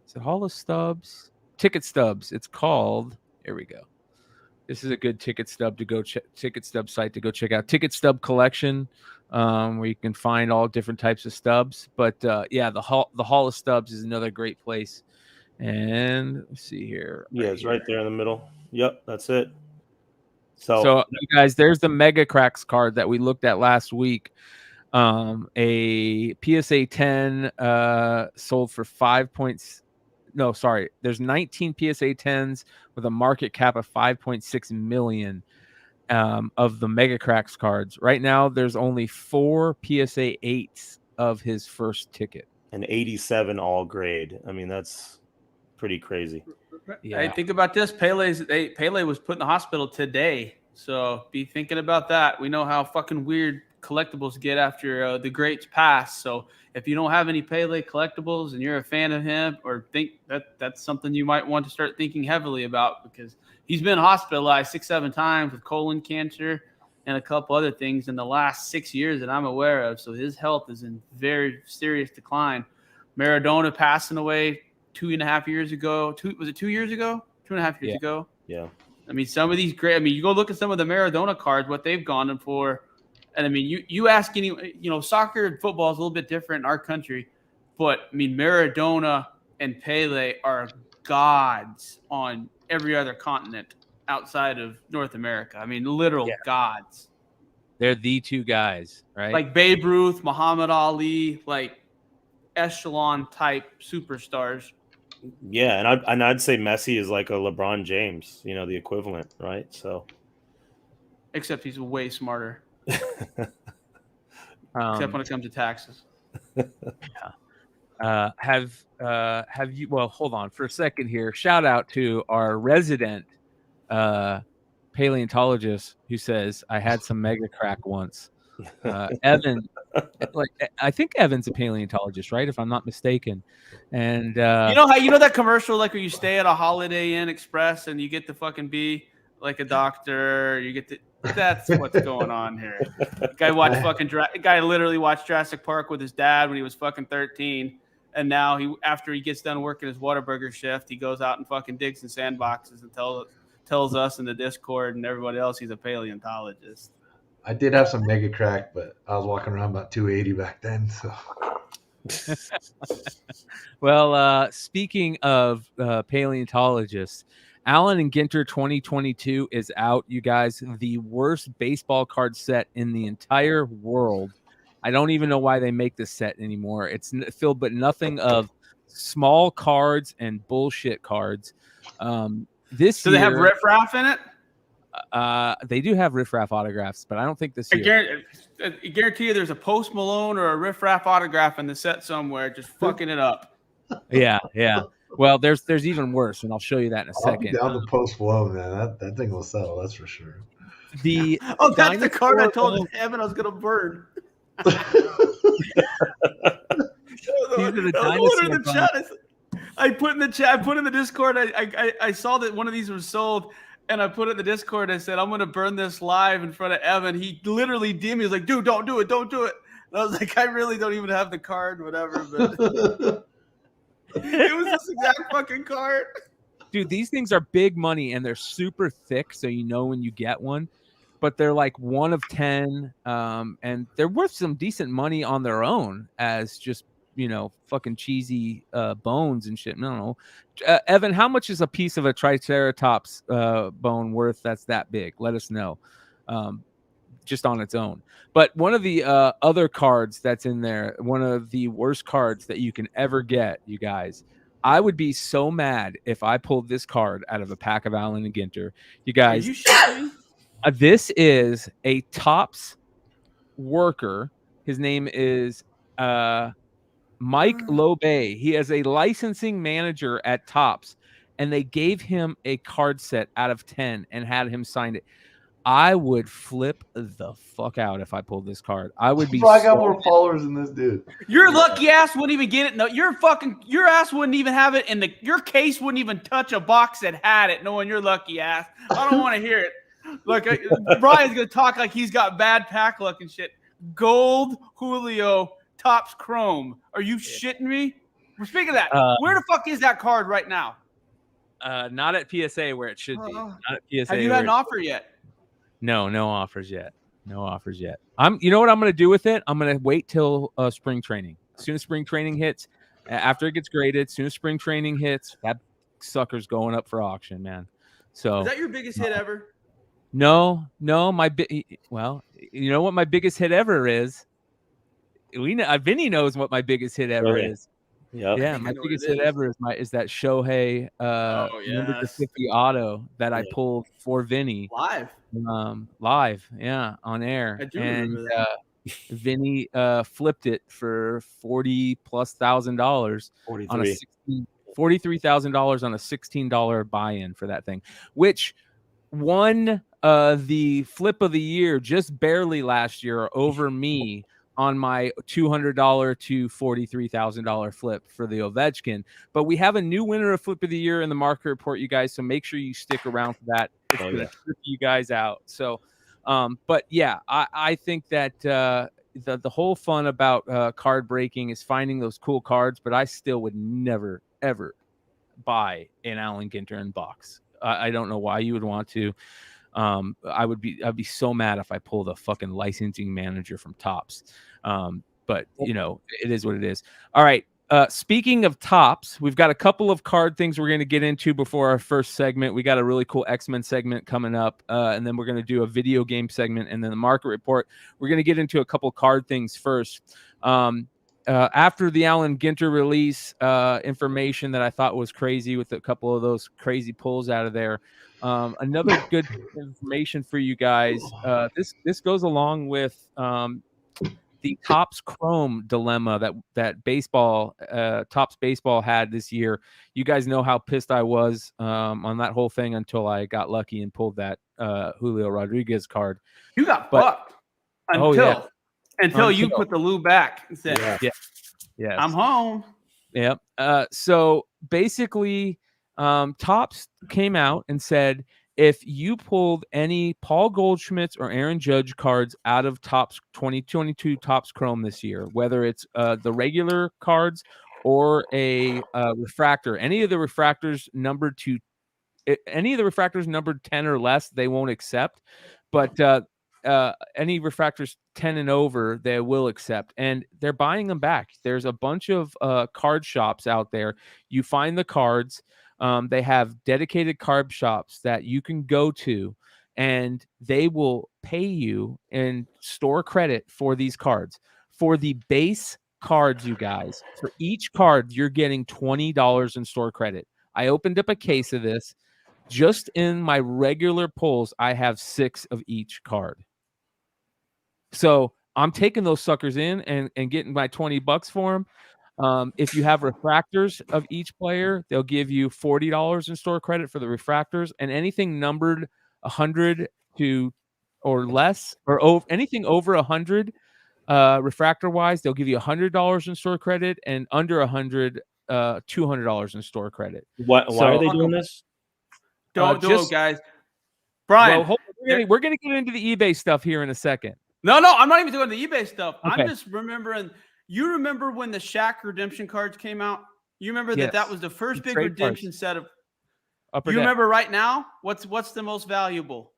Is it Hall of Stubs? Ticket Stubs. It's called. Here we go. This is a good ticket stub to go ticket stub site to go check out. Ticket Stub Collection. Where you can find all different types of stubs. But the Hall of Stubs is another great place. And let's see here. It's right there in the middle. Yep, that's it. So you guys, there's the Mega Cracks card that we looked at last week. A PSA 10 sold for no, sorry. There's 19 PSA 10s with a market cap of 5.6 million of the Mega Cracks cards. Right now, there's only 4 PSA 8s of his first ticket. An 87 all grade. I mean, that's pretty crazy. Yeah. Hey, think about this. Pele was put in the hospital today. So be thinking about that. We know how fucking weird collectibles get after the greats pass. So if you don't have any Pele collectibles and you're a fan of him, or think that's something you might want to start thinking heavily about, because he's been hospitalized 6-7 times with colon cancer and a couple other things in the last 6 years that I'm aware of. So his health is in very serious decline. Maradona passing away 2.5 years ago. Was it 2 years ago? 2.5 years ago. Yeah. I mean, some of these great. I mean, you go look at some of the Maradona cards, what they've gone for, and I mean, you ask any, soccer and football is a little bit different in our country, but I mean, Maradona and Pele are gods on every other continent outside of North America. I mean, literal gods. They're the two guys, right? Like Babe Ruth, Muhammad Ali, like echelon type superstars. Yeah, and I'd say Messi is like a LeBron James, the equivalent, right? So, except he's way smarter. Except when it comes to taxes. Have you? Well, hold on for a second here. Shout out to our resident paleontologist who says I had some mega crack once. Evan, I think Evan's a paleontologist, right? If I'm not mistaken. And you know that commercial, like where you stay at a Holiday Inn Express and you get to fucking be like a doctor. You get to. That's what's going on here. Guy literally watched Jurassic Park with his dad when he was fucking 13, and now after he gets done working his Whataburger shift, he goes out and fucking digs in sandboxes and tells us in the Discord and everybody else he's a paleontologist. I did have some mega crack, but I was walking around about 280 back then. So, well, speaking of paleontologists, Allen and Ginter 2022 is out, you guys. The worst baseball card set in the entire world. I don't even know why they make this set anymore. It's filled but nothing of small cards and bullshit cards. Do they have riffraff in it? They do have riffraff autographs, but I don't think this year. I guarantee you there's a Post Malone or a riffraff autograph in the set somewhere just fucking it up. Yeah. Well, there's even worse, and I'll show you that in a second. I'll be down to Post Malone, man. That thing will sell, that's for sure. That's the card I told Evan I was going to burn. I put in the chat. I put in the Discord. I saw that one of these was sold, and I put it in the Discord. I said I'm going to burn this live in front of Evan. He literally DM'd me. He was like, "Dude, don't do it, don't do it." And I was like, "I really don't even have the card, whatever." But it was this exact fucking card. Dude, these things are big money, and they're super thick, so you know when you get one. But they're like 1 of 10, and they're worth some decent money on their own as just, fucking cheesy bones and shit. No. Evan, how much is a piece of a Triceratops bone worth that's that big? Let us know. Just on its own. But one of the other cards that's in there, one of the worst cards that you can ever get, you guys. I would be so mad if I pulled this card out of a pack of Allen and Ginter. You guys. Are you shitting me? This is a Topps worker. His name is Mike Lobey. He is a licensing manager at Topps, and they gave him a card set out of 10 and had him sign it. I would flip the fuck out if I pulled this card. I would be. I got more followers than this dude. Your lucky ass wouldn't even get it. No, your ass wouldn't even have it, and your case wouldn't even touch a box that had it. Knowing your lucky ass, I don't want to hear it. Look, Brian's gonna talk like he's got bad pack luck and shit. Gold Julio Topps Chrome. Are you shitting me? Well, speaking of that, where the fuck is that card right now? Not at PSA where it should be. Not at PSA. Have you had an offer yet? No offers yet. No offers yet. You know what I'm gonna do with it? I'm gonna wait till spring training. As soon as spring training hits, after it gets graded, as soon as spring training hits, that sucker's going up for auction, man. So is that your biggest hit ever? No, well, you know what my biggest hit ever is? Vinny knows what my biggest hit ever is. Yep. Yeah, think I my know what biggest it hit is. ever is that Shohei Oh, number to yes. 50 auto that I Yeah. pulled for Vinny Live. live, yeah, on air. I do And remember that. Vinny flipped it for $40,000+ on a 43. $43,000 on a $16 buy-in for that thing, which won the flip of the year just barely last year over me on my $200 to $43,000 flip for the Ovechkin. But we have a new winner of flip of the year in the market report, you guys. So make sure you stick around for that. It's Oh, gonna yeah. trip you guys out. So, but yeah, I think that the whole fun about card breaking is finding those cool cards. But I still would never ever buy an Allen Ginter in box. I don't know why you would want to. I'd be so mad if I pulled a fucking licensing manager from Topps. But you know, it is what it is. All right. Speaking of Topps, we've got a couple of card things we're going to get into before our first segment. We got a really cool X-Men segment coming up, and then we're going to do a video game segment, and then the market report. We're going to get into a couple card things first. After the Allen Ginter release, information that I thought was crazy with a couple of those crazy pulls out of there. Another good information for you guys. This goes along with the Topps Chrome dilemma that baseball Topps baseball had this year. You guys know how pissed I was on that whole thing until I got lucky and pulled that Julio Rodriguez card. You got But fucked oh yeah, until you put the lube back and said, Yeah. yes, I'm home. Yep. So basically, Topps came out and said if you pulled any Paul Goldschmidt's or Aaron Judge cards out of Topps 2022 Topps Chrome this year, whether it's the regular cards or a refractor, any of the refractors numbered 10 or less, they won't accept. But any refractors 10 and over, they will accept, and they're buying them back. There's a bunch of card shops out there. You find the cards. They have dedicated card shops that you can go to, and they will pay you in store credit for these cards. For the base cards, you guys, for each card, you're getting $20 in store credit. I opened up a case of this. Just in my regular pulls, I have 6 of each card. So I'm taking those suckers in and getting my $20 for them. If you have refractors of each player, they'll give you $40 in store credit for the refractors, and anything numbered 100 to or less, or anything over 100 refractor wise, they'll give you $100 in store credit, and under 100, $200 in store credit. Why are they doing this? Don't do it, guys. Well, Brian, we're gonna get into the eBay stuff here in a second. No, I'm not even doing the eBay stuff. Okay. I'm just remembering. You remember when the Shaq redemption cards came out? You remember Yes. that was the first The big trade redemption cards. set of. Upper You deck. remember right now? What's the most valuable?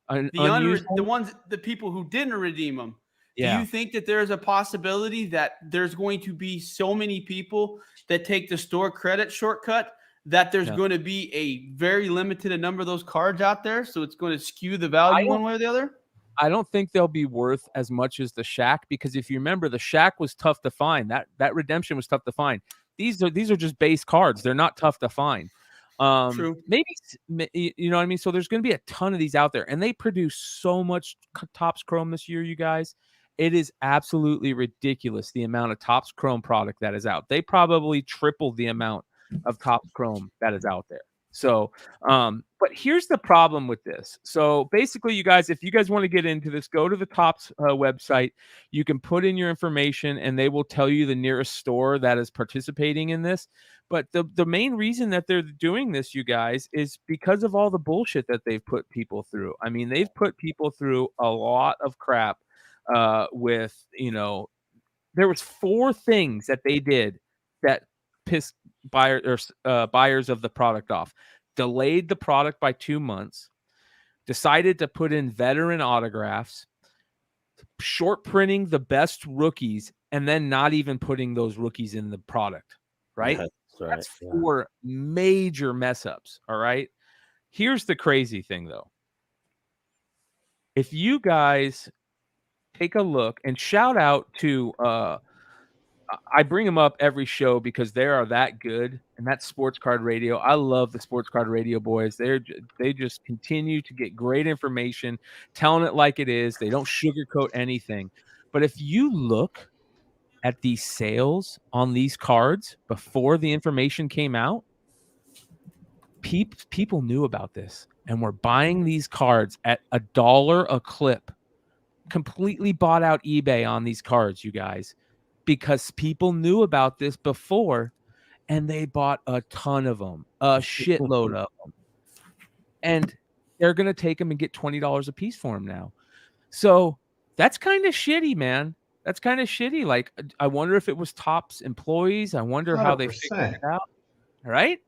The people who didn't redeem them. Yeah. Do you think that there's a possibility that there's going to be so many people that take the store credit shortcut that there's going to be a very limited number of those cards out there, so it's going to skew the value one way or the other? I don't think they'll be worth as much as the Shaq, because if you remember, the Shaq was tough to find. That redemption was tough to find. These are just base cards. They're not tough to find. True. Maybe, you know what I mean? So there's going to be a ton of these out there, and they produce so much Topps Chrome this year, you guys. It is absolutely ridiculous the amount of Topps Chrome product that is out. They probably tripled the amount of Topps Chrome that is out there. So, but here's the problem with this. So basically, you guys, if you guys want to get into this, go to the Topps website. You can put in your information, and they will tell you the nearest store that is participating in this. But the main reason that they're doing this, you guys, is because of all the bullshit that they've put people through. I mean, they've put people through a lot of crap with, there was 4 things that they did that pissed buyers of the product off. Delayed the product by 2 months, decided to put in veteran autographs, short printing the best rookies, and then not even putting those rookies in the product, right? That's 4 major mess ups. All right. Here's the crazy thing, though. If you guys take a look, and shout out to I bring them up every show because they are that good, and that's Sports Card Radio. I love the Sports Card Radio boys. They just continue to get great information, telling it like it is. They don't sugarcoat anything. But if you look at the sales on these cards before the information came out, people knew about this and were buying these cards at $1 a clip. Completely bought out eBay on these cards, you guys, because people knew about this before and they bought a ton of them, a shitload of them. And they're going to take them and get $20 a piece for them now. So that's kind of shitty, man. That's kind of shitty. Like, I wonder if it was Topps employees. I wonder how they figured it out. Right?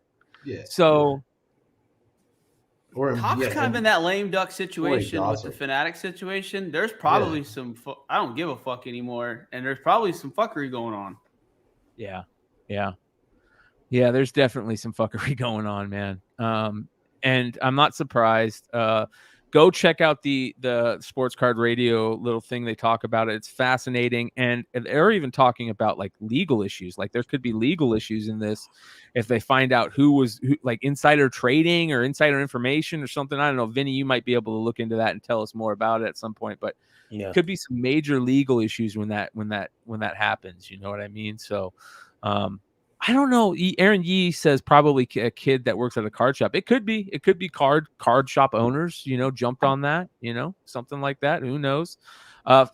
Yeah. So Top's kind of in that lame duck situation with the Fanatics situation. There's probably some I don't give a fuck anymore, and there's probably some fuckery going on. Yeah. There's definitely some fuckery going on, man. And I'm not surprised. Go check out the Sports Card Radio little thing they talk about it. It's fascinating, and they're even talking about like legal issues. Like there could be legal issues in this if they find out who like insider trading or insider information or something. I don't know, Vinny, you might be able to look into that and tell us more about it at some point. But it could be some major legal issues when that happens. You know what I mean? So, I don't know. Aaron Yee says probably a kid that works at a card shop. It could be card shop owners, jumped on that, something like that. Who knows?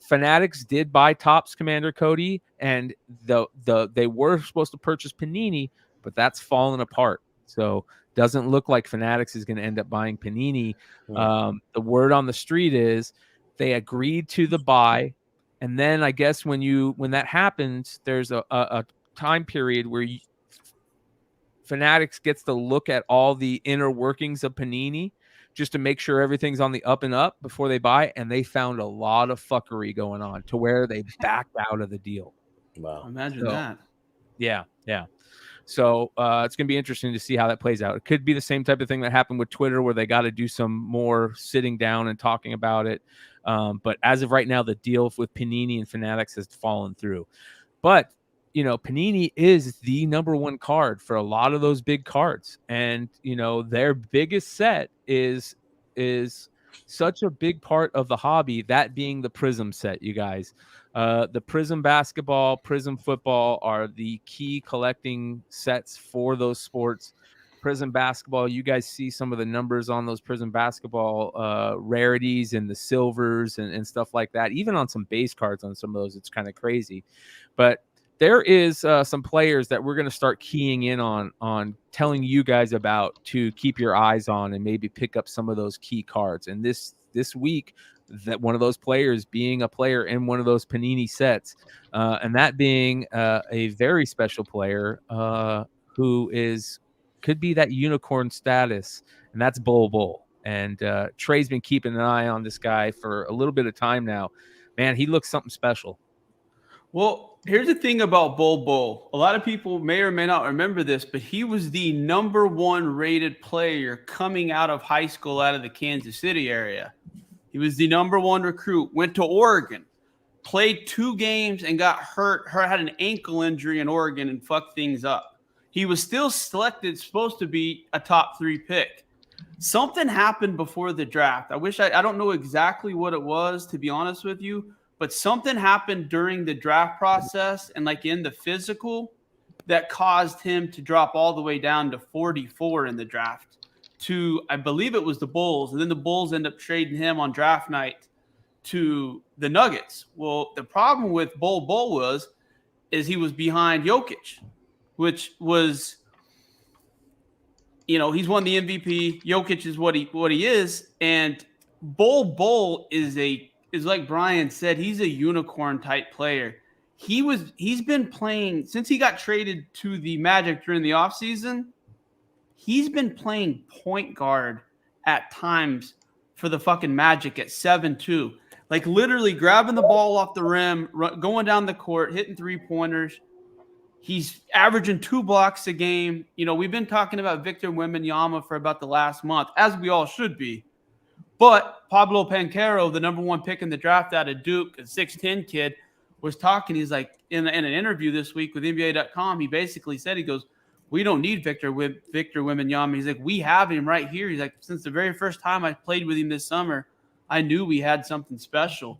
Fanatics did buy Topps Commander Cody, and they were supposed to purchase Panini, but that's fallen apart. So doesn't look like Fanatics is going to end up buying Panini. The word on the street is they agreed to the buy, and then I guess when that happens, there's a time period where Fanatics gets to look at all the inner workings of Panini just to make sure everything's on the up and up before they buy, and they found a lot of fuckery going on to where they backed out of the deal. Wow. Imagine that. Yeah. So it's going to be interesting to see how that plays out. It could be the same type of thing that happened with Twitter where they got to do some more sitting down and talking about it. But as of right now, the deal with Panini and Fanatics has fallen through. But Panini is the number one card for a lot of those big cards. And, their biggest set is such a big part of the hobby, that being the Prism set, you guys. The Prism basketball, Prism football are the key collecting sets for those sports. Prism basketball, you guys see some of the numbers on those Prism basketball rarities and the silvers and stuff like that. Even on some base cards on some of those, it's kind of crazy. But there is some players that we're going to start keying in on telling you guys about to keep your eyes on and maybe pick up some of those key cards. And this week, that one of those players being a player in one of those Panini sets, and that being a very special player who could be that unicorn status, and that's Bull. And Trey's been keeping an eye on this guy for a little bit of time now. Man, he looks something special. Well, here's the thing about Bull. A lot of people may or may not remember this, but he was the number one rated player coming out of high school out of the Kansas City area. He was the number one recruit, went to Oregon, played 2 games and got hurt, had an ankle injury in Oregon and fucked things up. He was still selected, supposed to be a top 3 pick. Something happened before the draft. I don't know exactly what it was, to be honest with you. But something happened during the draft process and like in the physical that caused him to drop all the way down to 44 in the draft to, I believe it was the Bulls. And then the Bulls end up trading him on draft night to the Nuggets. Well, the problem with Bull is he was behind Jokic, which was, he's won the MVP. Jokic is what he is. And Bull is like Bryan said, he's a unicorn type player. He's been playing since he got traded to the Magic during the offseason. He's been playing point guard at times for the fucking Magic at 7'2", like literally grabbing the ball off the rim, going down the court, hitting 3-pointers. He's averaging 2 blocks a game. We've been talking about Victor Wembanyama for about the last month, as we all should be. But Pablo Banchero, the number 1 pick in the draft out of Duke, a 6'10" kid, was talking. He's like, in an interview this week with NBA.com, he basically said, he goes, we don't need Victor Wembanyama. He's like, we have him right here. He's like, since the very first time I played with him this summer, I knew we had something special.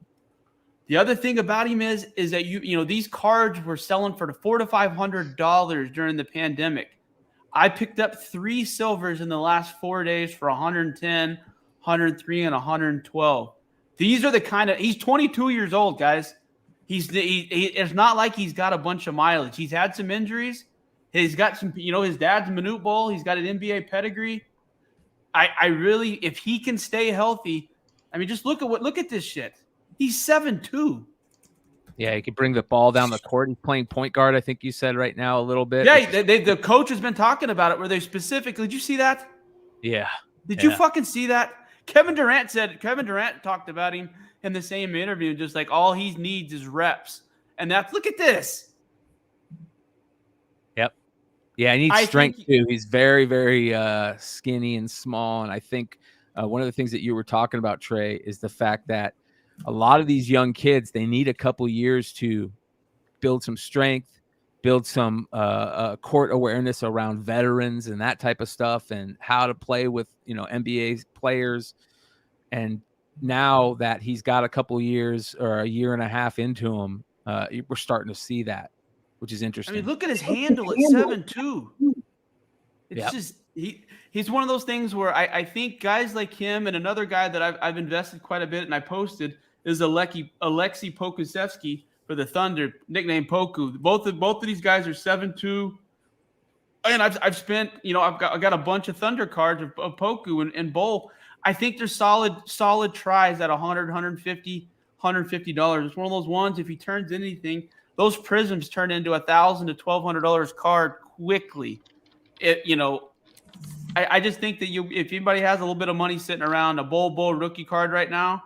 The other thing about him is that these cards were selling for $400 to $500 during the pandemic. I picked up 3 silvers in the last 4 days for 110, 103, and 112. These are the kind of, he's 22 years old, guys. It's not like he's got a bunch of mileage. He's had some injuries. He's got some, his dad's a Minute Bowl. He's got an NBA pedigree. I really, if he can stay healthy, I mean, just look at this shit. He's 7'2". Yeah, he could bring the ball down the court. He's playing point guard, I think you said right now a little bit. Yeah, the coach has been talking about it where they specifically, did you see that? Yeah. Did you fucking see that? Kevin Durant talked about him in the same interview, just like all he needs is reps. And look at this. Yep. Yeah, he needs strength too. He's very, very skinny and small. And I think one of the things that you were talking about, Trey, is the fact that a lot of these young kids, they need a couple years to build some strength, build some court awareness around veterans and that type of stuff, and how to play with NBA players. And now that he's got a couple years or a year and a half into him, we're starting to see that, which is interesting. I mean, look at his handle at 7'2". It's just he's one of those things where I think guys like him and another guy that I've invested quite a bit and I posted is Alexei Pokusevsky for the Thunder, nicknamed Poku. Both of these guys are 7'2". And I've spent, I've got a bunch of Thunder cards of Poku and Bowl. I think they're solid tries at $100, $150. It's one of those ones, if he turns anything, those prisms turn into $1,000 to $1,200 card quickly. I just think that if anybody has a little bit of money sitting around, a Bowl rookie card right now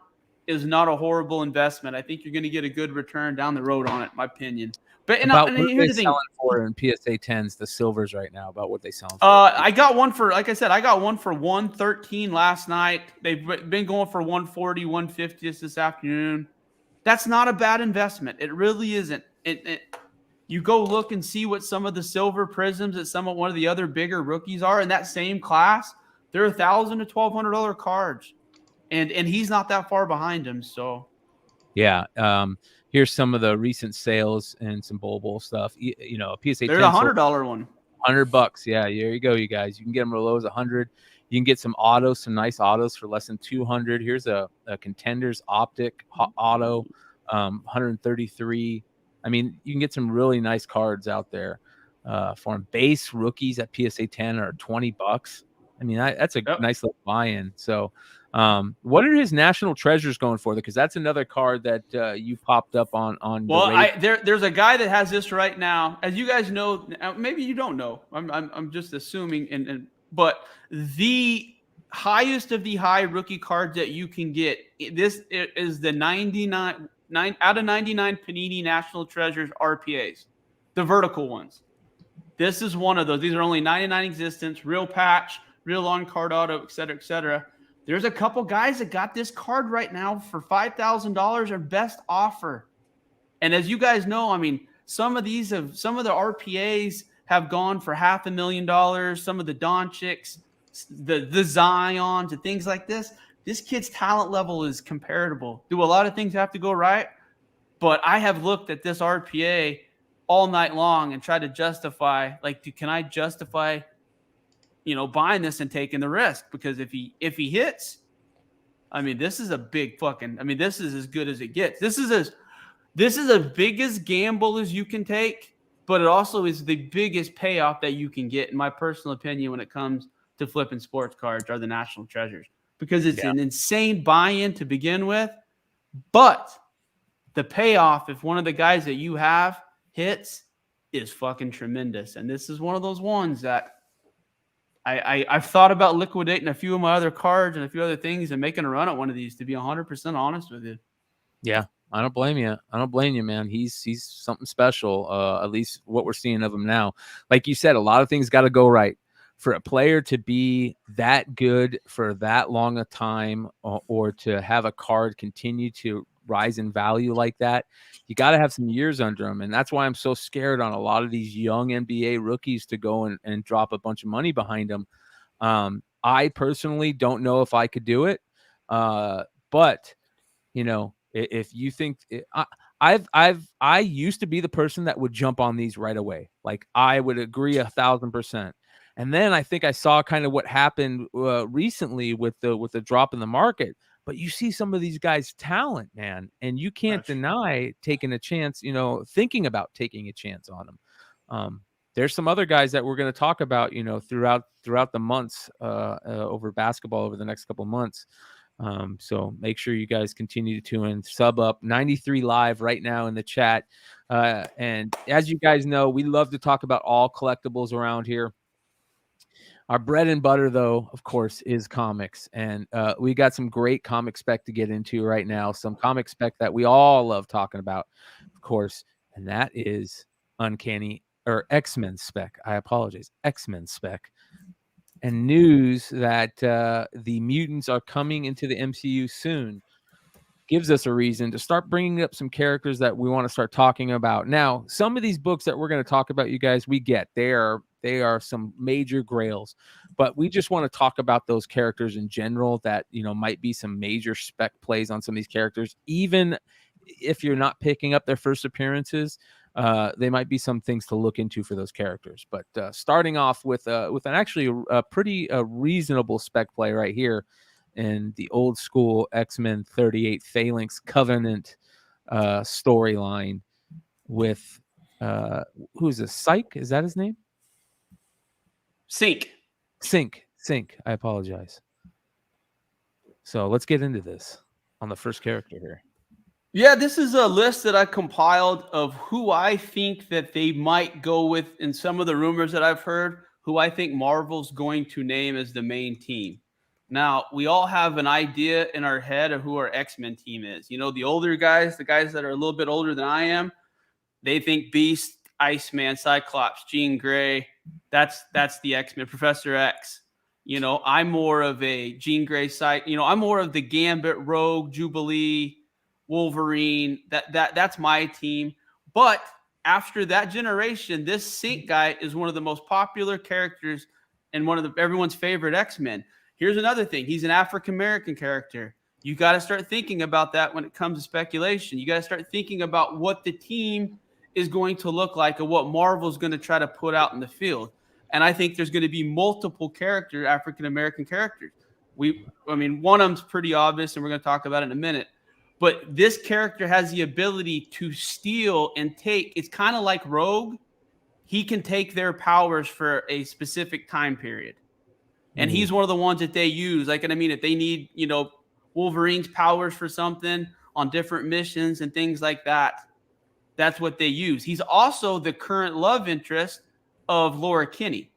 is not a horrible investment. I think you're going to get a good return down the road on it, in my opinion. But what are they selling for in PSA 10s, the silvers right now? About what they selling for? I got one for, like I said, I got one for $113 last night. They've been going for $140, $150 this afternoon. That's not a bad investment. It really isn't. You go look and see what some of the silver prisms that one of the other bigger rookies are in that same class. They're $1,000 to $1,200 cards, and he's not that far behind him. So, yeah. Here's some of the recent sales and some bowl stuff. A PSA 10. There's a $100 one. $100. Yeah, there you go, you guys. You can get them as low as $100. You can get some autos, some nice autos for less than $200. Here's a Contenders Optic auto, $133. I mean, you can get some really nice cards out there for them. Base rookies at PSA 10 are $20. I mean, that's a nice little buy-in. So, what are his national treasures going for? Because that's another card that you popped up on. Well, there's a guy that has this right now. As you guys know, maybe you don't know. I'm just assuming. But the highest of the high rookie cards that you can get, this is the 99 out of 99 Panini National Treasures RPAs, the vertical ones. This is one of those. These are only 99 existence, real patch, real on card auto, et cetera, et cetera. There's a couple guys that got this card right now for $5,000 or best offer. And as you guys know, I mean, some of the RPAs have gone for $500,000. Some of the Doncics, the Zions, and things like this. This kid's talent level is comparable. Do a lot of things have to go right? But I have looked at this RPA all night long and tried to justify, can I justify, buying this and taking the risk? Because if he hits, I mean, this is a big this is as good as it gets. This is as big as gamble as you can take, but it also is the biggest payoff that you can get, in my personal opinion, when it comes to flipping sports cards, are the national treasures. Because it's an insane buy-in to begin with, but the payoff, if one of the guys that you have hits, is fucking tremendous. And this is one of those ones that I've thought about liquidating a few of my other cards and a few other things and making a run at one of these, to be 100% honest with you. Yeah, I don't blame you. I don't blame you, man. He's something special, at least what we're seeing of him now. Like you said, a lot of things got to go right. For a player to be that good for that long a time, or to have a card continue to rise in value like that, you got to have some years under them. And that's why I'm so scared on a lot of these young NBA rookies to go and drop a bunch of money behind them. I personally don't know if I could do it. But you know, if you think I used to be the person that would jump on these right away. Like I would agree 1,000%. And then I think I saw kind of what happened recently with the drop in the market. But you see some of these guys' talent, man, and you can't deny taking a chance, you know, thinking about taking a chance on them. There's some other guys that we're going to talk about, you know, throughout the months over basketball over the next couple of months. So make sure you guys continue to tune in, sub up 93 live right now in the chat. And as you guys know, we love to talk about all collectibles around here. Our bread and butter, though, of course, is comics. And we got some great comic spec to get into right now. Some comic spec that we all love talking about, of course. And that is Uncanny or X-Men spec. I apologize. X-Men spec. And news that the mutants are coming into the MCU soon gives us a reason to start bringing up some characters that we want to start talking about. Now, some of these books that we're going to talk about, you guys, we get they are some major grails, but we just want to talk about those characters in general that, you know, might be some major spec plays on some of these characters. Even if you're not picking up their first appearances, they might be some things to look into for those characters. But starting off with an actually a pretty reasonable spec play right here in the old school X-Men 38 Phalanx Covenant storyline with who's this? Psych? Is that his name? Sync. I apologize. So let's get into this on the first character here. Yeah, this is a list that I compiled of who I think that they might go with in some of the rumors that I've heard, who I think Marvel's going to name as the main team. Now, we all have an idea in our head of who our X-Men team is. You know, the older guys, the guys that are a little bit older than I am, they think Beast, Iceman, Cyclops, Jean Grey. That's the X-Men, Professor X. You know, I'm more of a Jean Grey I'm more of the Gambit, Rogue, Jubilee, Wolverine. That's my team. But after that generation, this Sync guy is one of the most popular characters and one of everyone's favorite X-Men. Here's another thing. He's an African-American character. You got to start thinking about that when it comes to speculation. You got to start thinking about what the team is going to look like and what Marvel's going to try to put out in the field. And I think there's going to be multiple African-American characters. One of them's pretty obvious, and we're going to talk about it in a minute. But this character has the ability to steal and take. It's kind of like Rogue. He can take their powers for a specific time period. And he's one of the ones that they use. Like, and I mean, if they need, you know, Wolverine's powers for something on different missions and things like that, that's what they use. He's also the current love interest of Laura Kinney.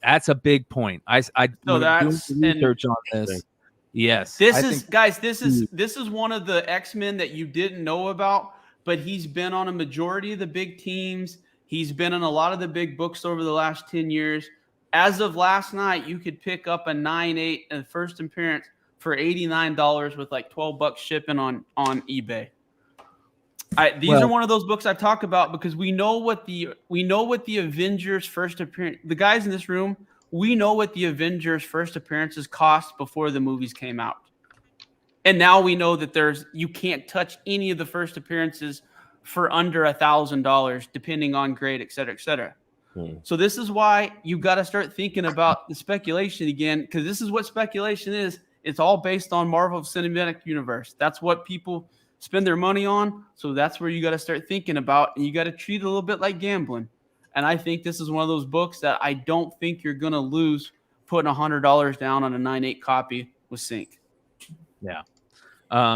That's a big point. I so that's research on this. Yes. This is one of the X-Men that you didn't know about, but he's been on a majority of the big teams. He's been in a lot of the big books over the last 10 years. As of last night, you could pick up a 9/8 and first appearance for $89 with like $12 shipping on eBay. These are one of those books I've talked about because we know what the Avengers first appearance. The guys in this room, we know what the Avengers first appearances cost before the movies came out, and now we know that you can't touch any of the first appearances for under $1,000, depending on grade, et cetera, et cetera. So this is why you got to start thinking about the speculation again, because this is what speculation is. It's all based on Marvel Cinematic Universe. That's what people spend their money on. So that's where you got to start thinking about, and you got to treat it a little bit like gambling. And I think this is one of those books that I don't think you're going to lose putting $100 down on a 9/8 copy with Sync. Yeah.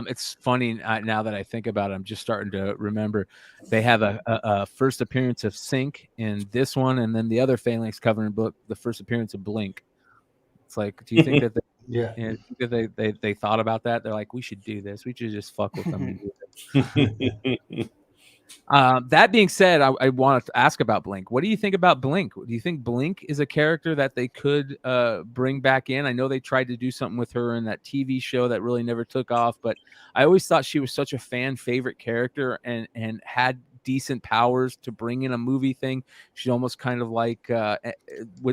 It's funny now that I think about it, I'm just starting to remember they have a first appearance of Sync in this one, and then the other Phalanx Covenant book, the first appearance of Blink. It's like, do you think that they thought about that? They're like, we should do this. We should just fuck with them. And do this. That being said, I wanted to ask about Blink. What do you think about Blink? Do you think Blink is a character that they could bring back in? I know they tried to do something with her in that TV show that really never took off, but I always thought she was such a fan favorite character and had decent powers to bring in a movie thing. She's almost kind of like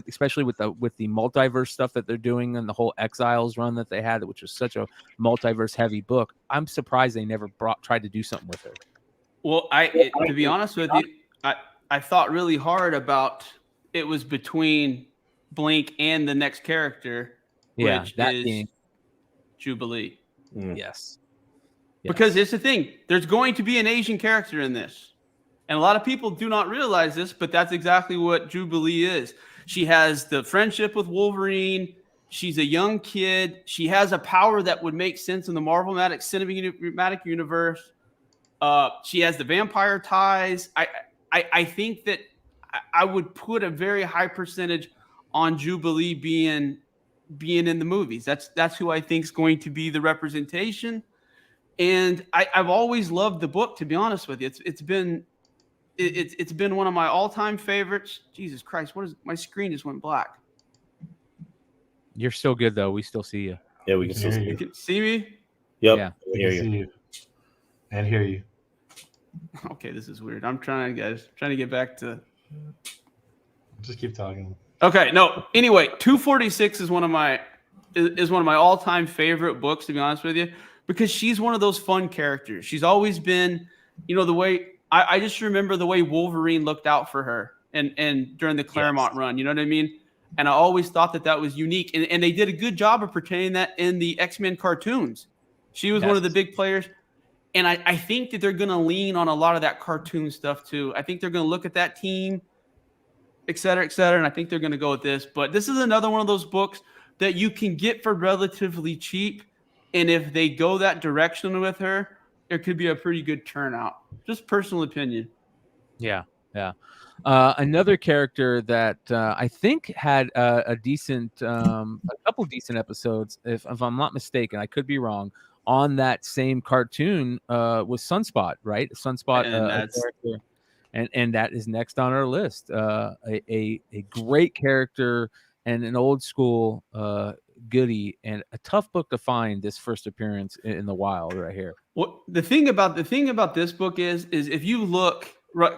especially with the multiverse stuff that they're doing and the whole Exiles run that they had, which was such a multiverse heavy book. I'm surprised they never tried to do something with her. Well, to be honest with you, I thought really hard about it was between Blink and the next character, which is being Jubilee. Yes. Because it's the thing. There's going to be an Asian character in this. And a lot of people do not realize this, but that's exactly what Jubilee is. She has the friendship with Wolverine. She's a young kid. She has a power that would make sense in the Marvel cinematic universe. She has the vampire ties. I think that I would put a very high percentage on Jubilee being in the movies. That's who I think is going to be the representation. And I've always loved the book, to be honest with you. It's been one of my all-time favorites. Jesus Christ, my screen just went black. You're still good though. We still see you. Yeah, we can still see you. You can see me? Yep. Yeah. We hear you. And hear you. Okay, this is weird. I'm trying to get back to. Just keep talking. Okay, no. Anyway, 246 is one of my all-time favorite books, to be honest with you, because she's one of those fun characters. She's always been, the way I just remember the way Wolverine looked out for her and during the Claremont run. You know what I mean? And I always thought that was unique, and they did a good job of portraying that in the X-Men cartoons. She was one of the big players. And I think that they're going to lean on a lot of that cartoon stuff, too. I think they're going to look at that team, et cetera, and I think they're going to go with this. But this is another one of those books that you can get for relatively cheap. And if they go that direction with her, there could be a pretty good turnout. Just personal opinion. Yeah. Another character that I think had a couple decent episodes, if I'm not mistaken. I could be wrong. On that same cartoon was Sunspot, right? Sunspot, character, and that is next on our list. A great character and an old school goodie, and a tough book to find. This first appearance in the wild, right here. Well, the thing about this book is if you look,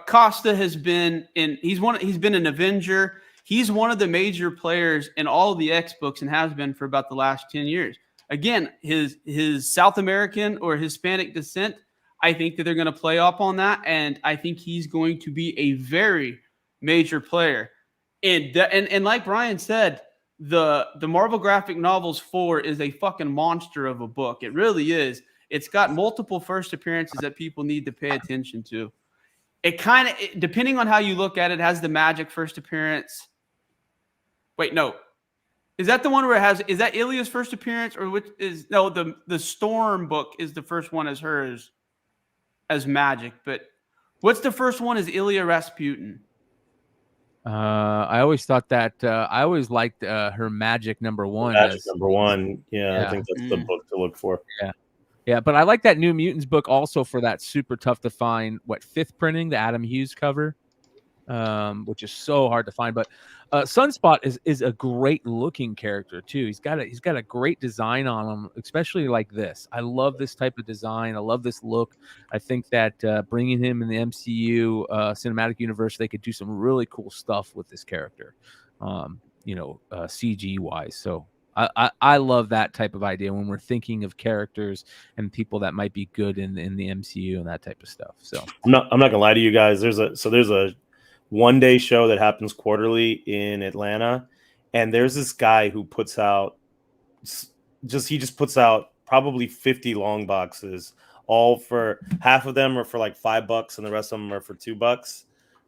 Costa has been in. He's been an Avenger. He's one of the major players in all of the X books and has been for about the last 10 years. Again, his South American or Hispanic descent, I think that they're going to play up on that, and I think he's going to be a very major player. And like Bryan said, the Marvel graphic novels 4 is a fucking monster of a book. It really is. It's got multiple first appearances that people need to pay attention to. It kind of, depending on how you look at it, has the Magic first appearance. Wait, no. Is that the one where is that Ilya's first appearance, or which is the Storm book is the first one as hers as Magic, but what's the first one is Ilya Rasputin? I always thought that I always liked her Magic #1. Magic #1, yeah, I think that's the book to look for. Yeah, but I like that New Mutants book also for that super tough to find 5th printing, the Adam Hughes cover, which is so hard to find, but. Sunspot is a great looking character too. He's got a great design on him, especially like this. I love this type of design. I love this look. I think that bringing him in the MCU cinematic universe, they could do some really cool stuff with this character, CG wise. So I love that type of idea when we're thinking of characters and people that might be good in the MCU and that type of stuff. So I'm not gonna lie to you guys. There's a one-day show that happens quarterly in Atlanta, and there's this guy who puts out puts out probably 50 long boxes, all for half of them are for like $5 and the rest of them are for $2.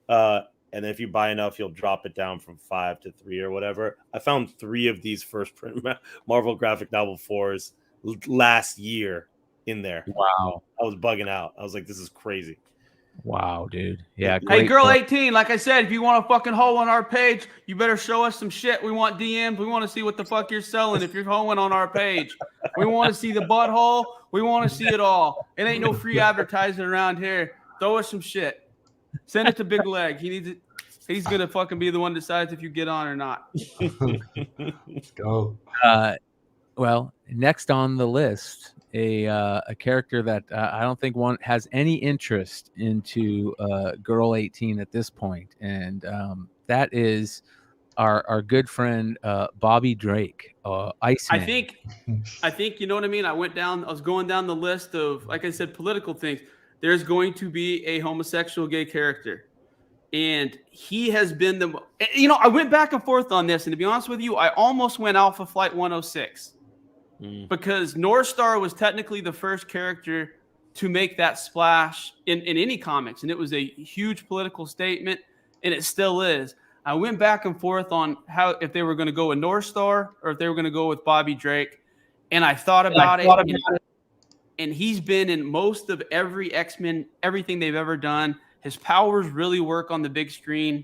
And then if you buy enough, you'll drop it down from 5 to 3 or whatever. I found 3 of these first print Marvel graphic novel 4s last year in there. Wow. I was bugging out. I was like, this is crazy. Wow, dude. Yeah. Hey, girl 18, like I said, if you want a fucking hoe on our page, you better show us some shit. We want DMs. We want to see what the fuck you're selling if you're hoeing on our page. We want to see the butthole. We want to see it all. It ain't no free advertising around here. Throw us some shit. Send it to Big Leg. He's gonna fucking be the one that decides if you get on or not. Let's go. Well, next on the list, a character that I don't think one has any interest into Girl 18 at this point, and that is our good friend Bobby Drake, Iceman. I think you know what I mean. I was going down the list of, like I said, political things. There's going to be a homosexual gay character. And he has been I went back and forth on this. And to be honest with you, I almost went Alpha Flight 106 because North Star was technically the first character to make that splash in any comics. And it was a huge political statement, and it still is. I went back and forth on if they were going to go with North Star or if they were going to go with Bobby Drake. And I thought about it. And he's been in most of every X-Men, everything they've ever done. His powers really work on the big screen.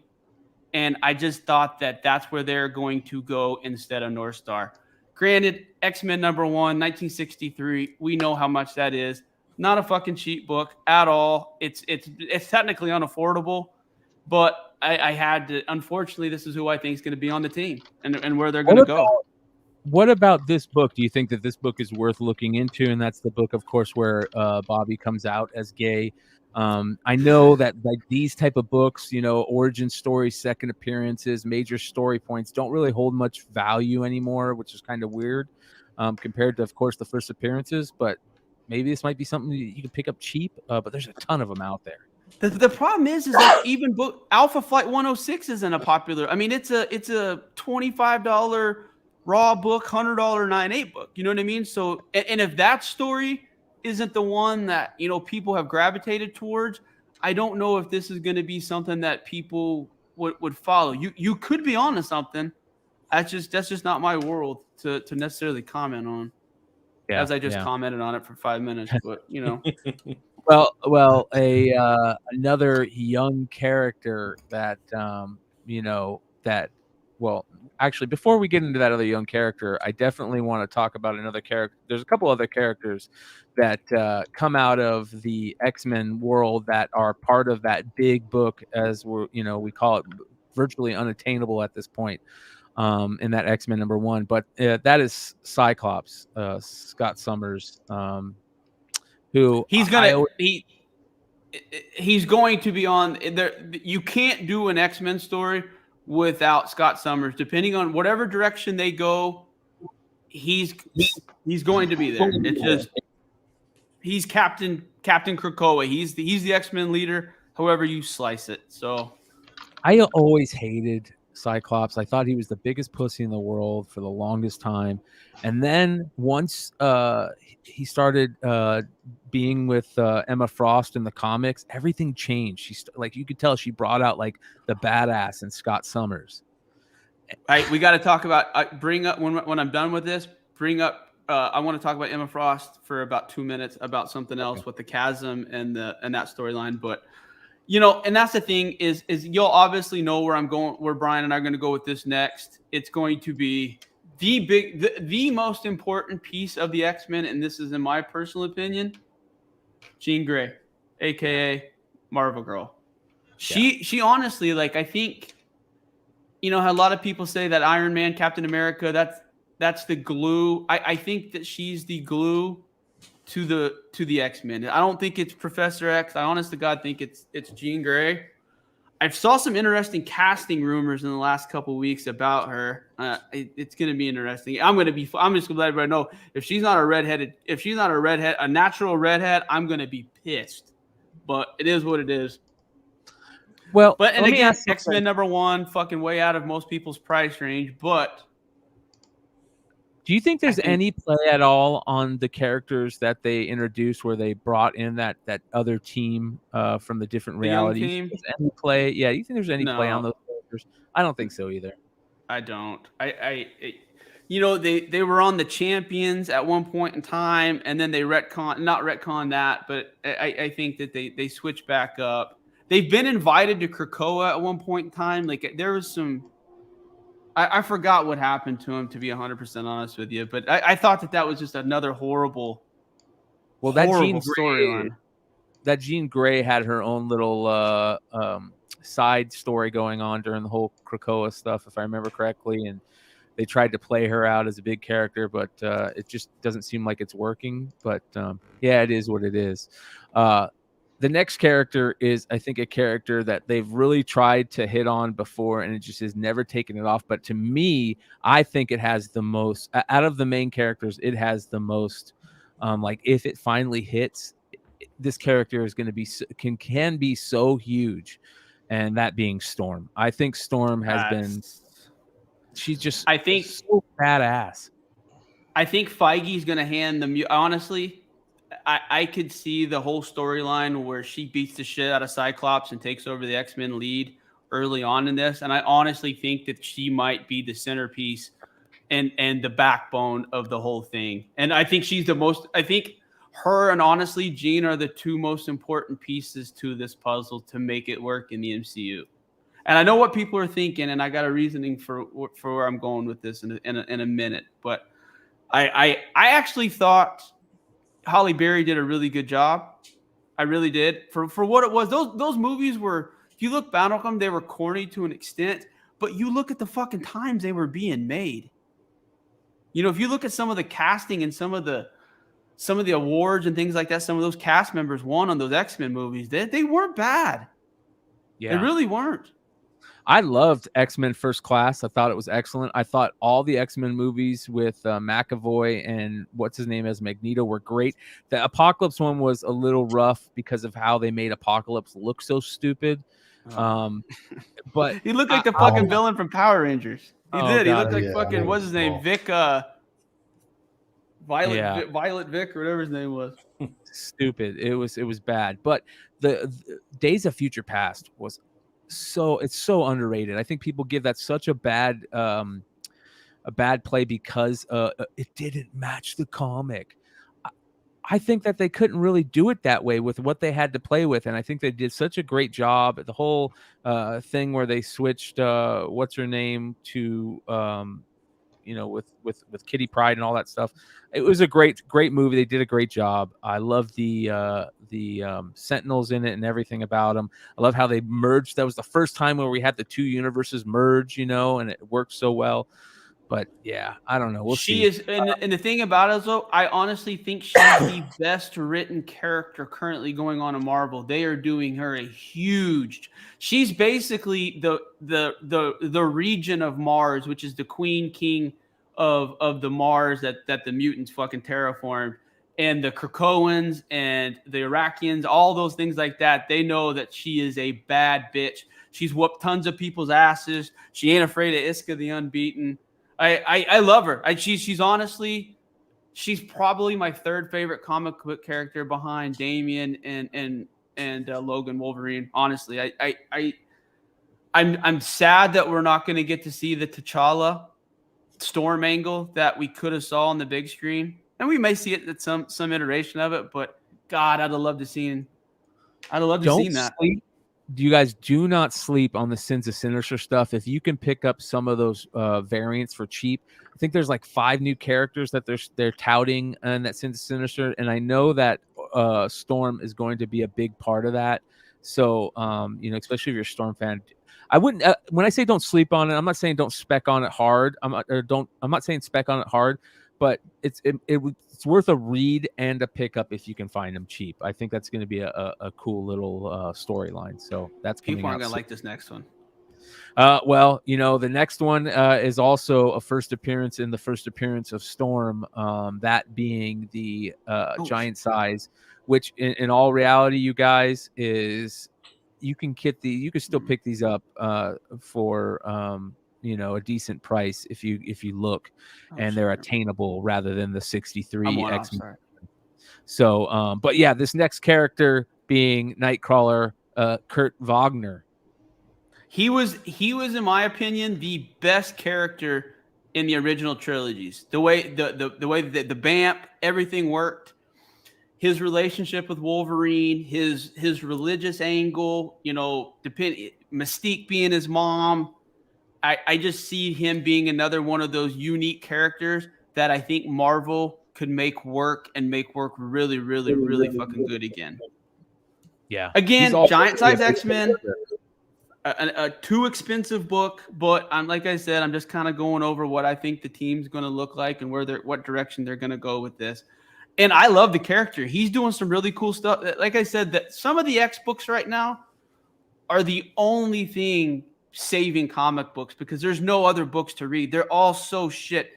And I just thought that that's where they're going to go instead of North Star. Granted, X-Men #1, 1963. We know how much that is. Not a fucking cheap book at all. It's technically unaffordable, but I had to. Unfortunately, this is who I think is going to be on the team and where they're going to go. What about this book? Do you think that this book is worth looking into? And that's the book, of course, where Bobby comes out as gay. I know that like these type of books, origin stories, second appearances, major story points don't really hold much value anymore, which is kind of weird compared to, of course, the first appearances. But maybe this might be something that you can pick up cheap. But there's a ton of them out there. The problem is that even book Alpha Flight 106 isn't a popular. I mean, it's a $25 raw book, $100 9/8 book. You know what I mean? So, and if that story isn't the one that people have gravitated towards, I don't know if this is going to be something that people would follow. You could be onto something. That's just not my world to necessarily comment on. Yeah, as I just commented on it for 5 minutes, but Well, another young character that actually, before we get into that other young character, I definitely want to talk about another character. There's a couple other characters that come out of the X-Men world that are part of that big book, as we call it, virtually unattainable at this point, in that X-Men #1. But that is Cyclops, Scott Summers, who he's going to be on there. You can't do an X-Men story without Scott Summers. Depending on whatever direction they go, he's going to be there. It's just he's Captain Krakoa. He's the X-Men leader, however you slice it. So I always hated Cyclops. I thought he was the biggest pussy in the world for the longest time. And then once he started being with Emma Frost in the comics, everything changed. You could tell she brought out like the badass in Scott Summers. We got to talk about bring up when I'm done with this. I want to talk about Emma Frost for about 2 minutes about something else with the chasm and that storyline. But and that's the thing is you'll obviously know where I'm going, where Bryan and I are going to go with this next. It's going to be the most important piece of the X-Men, and this is in my personal opinion, Jean Grey, aka Marvel Girl. She honestly, I think, how a lot of people say that Iron Man, Captain America, that's the glue. I think that she's the glue to the X-Men. I don't think it's Professor X. I honest to God think it's Jean Grey. I saw some interesting casting rumors in the last couple of weeks about her. It's going to be interesting. I'm just going to let everybody know if she's not a natural redhead, I'm going to be pissed. But it is what it is. Well, and again, X-Men #1, fucking way out of most people's price range. But do you think there's any play at all on the characters that they introduced where they brought in that other team from the different realities? Team? Any play? Yeah, do you think there's any play on those characters? I don't think so either. I don't. They were on the Champions at one point in time, and then they not retcon that, but I think that they switched back up. They've been invited to Krakoa at one point in time. There was some. I forgot what happened to him, to be 100% honest with you. But I thought that was just another horrible. Well, that Jean storyline. that Jean Grey had her own little side story going on during the whole Krakoa stuff, if I remember correctly, and they tried to play her out as a big character, but it just doesn't seem like it's working. But yeah, it is what it is. The next character is, I think, a character that they've really tried to hit on before, and it just has never taken it off. But to me, I think it has the most, out of the main characters, it has the most, like, if it finally hits, this character is going to be, can be so huge. And that being Storm. I think Storm has been, she's just, I think, so badass. I think Feige's going to hand the, honestly, I could see the whole storyline where she beats the shit out of Cyclops and takes over the X-Men lead early on in this. And I honestly think that she might be the centerpiece and the backbone of the whole thing. And I think she's the most, I think her and honestly Jean are the two most important pieces to this puzzle to make it work in the MCU. And I know what people are thinking, and I got a reasoning for where I'm going with this in a minute. But I actually thought Halle Berry did a really good job. I really did. For what it was, those movies were, if you look back on them, they were corny to an extent, but you look at the fucking times they were being made. You know, if you look at some of the casting and some of the awards and things like that, some of those cast members won on those X-Men movies, they weren't bad. Yeah. They really weren't. I loved X-Men First Class. I thought it was excellent. I thought all the X-Men movies with McAvoy and what's his name as Magneto were great. The Apocalypse one was a little rough because of how they made Apocalypse look so stupid. But he looked like the fucking villain from Power Rangers. He did. He looked like fucking, what's his name? Vic, Violet Vic, or whatever his name was. Stupid. It was bad. But the Days of Future Past was it's so underrated. I think people give that such a bad play because it didn't match the comic. I think that they couldn't really do it that way with what they had to play with, and I think they did such a great job at the whole thing where they switched what's her name to with Kitty Pryde and all that stuff. It was a great movie. They did a great job. I love the Sentinels in it and everything about them. I love how they merged. That was the first time where we had the two universes merge, and it worked so well. But yeah, I don't know. We'll see. She is, and the thing about it is, though, I honestly think she's the best written character currently going on in Marvel. They are doing her a huge. She's basically the region of Mars, which is the queen king of the Mars that the mutants fucking terraformed, and the Krakoans and the Iraqians, all those things like that. They know that she is a bad bitch. She's whooped tons of people's asses. She ain't afraid of Iska the Unbeaten. I love her. She's honestly, she's probably my third favorite comic book character behind Damian and Logan Wolverine. Honestly, I'm sad that we're not going to get to see the T'Challa Storm angle that we could have saw on the big screen, and we may see it at some iteration of it. But God, I'd have loved to see that. You guys do not sleep on the Sins of Sinister stuff. If you can pick up some of those variants for cheap, I think there's like 5 new characters that they're touting in that Sins of Sinister, and I know that Storm is going to be a big part of that. So, especially if you're a Storm fan, I wouldn't. When I say don't sleep on it, I'm not saying don't spec on it hard. I'm not saying spec on it hard, but it's worth a read and a pickup if you can find them cheap. I think that's going to be a cool little storyline. So that's people aren't going to like this next one. Well, the next one is also a first appearance of Storm. That being the giant size, which in all reality, you guys, is you can still pick these up for a decent price if you look, and they're attainable rather than the 63 X-Men. So, but yeah, this next character being Nightcrawler, Kurt Wagner. He was in my opinion the best character in the original trilogies. The way the way that the BAMP, everything worked. His relationship with Wolverine, his religious angle, Mystique being his mom. I just see him being another one of those unique characters that I think Marvel could make work really, really, really fucking good again. Yeah. Again, He's giant size already a big X-Men. character. A too expensive book, but like I said, I'm just kind of going over what I think the team's going to look like and what direction they're going to go with this. And I love the character. He's doing some really cool stuff. Like I said, that some of the X books right now are the only thing saving comic books because there's no other books to read. They're all so shit.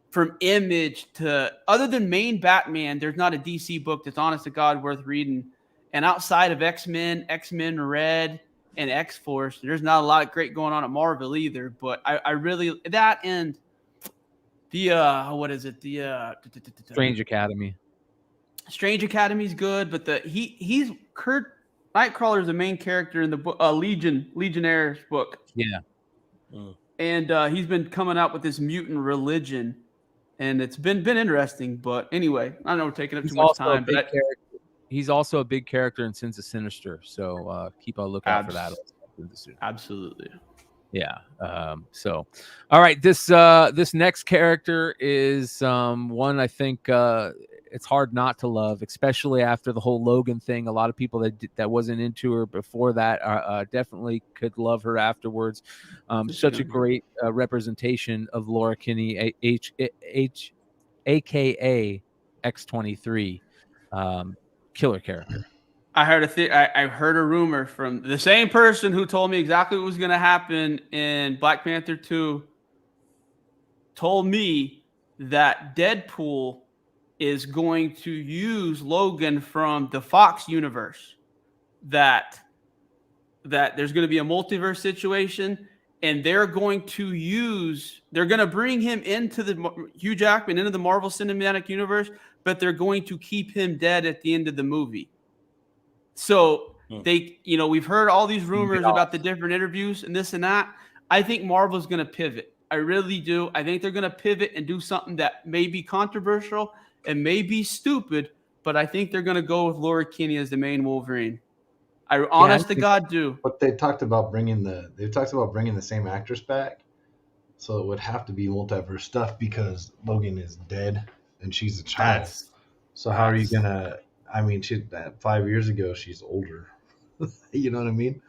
From Image to, other than main Batman, there's not a DC book that's honest to God worth reading. And outside of X-Men, X-Men Red, and X-Force, there's not a lot great going on at Marvel either. But I really, that and the what is it? The Strange Academy. Strange Academy's good, but he's Kurt Nightcrawler is the main character in the book, Legionnaire's book. Yeah. And he's been coming out with this mutant religion, and it's been interesting. But anyway, I know we're taking up too much time. But he's also a big character in Sins of Sinister, so keep a lookout for that. Absolutely. Yeah. So, all right. This next character is one I think it's hard not to love, especially after the whole Logan thing. A lot of people that wasn't into her before that definitely could love her afterwards. Such a great representation of Laura Kinney, aka X-23. Killer character. I heard a rumor from the same person who told me exactly what was going to happen in Black Panther 2. Told me that Deadpool is going to use Logan from the Fox universe. That there's going to be a multiverse situation, and they're going to bring him into Hugh Jackman into the Marvel Cinematic Universe, but they're going to keep him dead at the end of the movie. So we've heard all these rumors about the different interviews and this and that. I think Marvel's going to pivot. I really do. I think they're going to pivot and do something that may be controversial and may be stupid, but I think they're going to go with Laura Kinney as the main Wolverine. Honest to God, do. But they talked about bringing the same actress back, so it would have to be multiverse stuff because Logan is dead and she's a child. So how are you gonna? I mean, 5 years ago she's older. You know what I mean?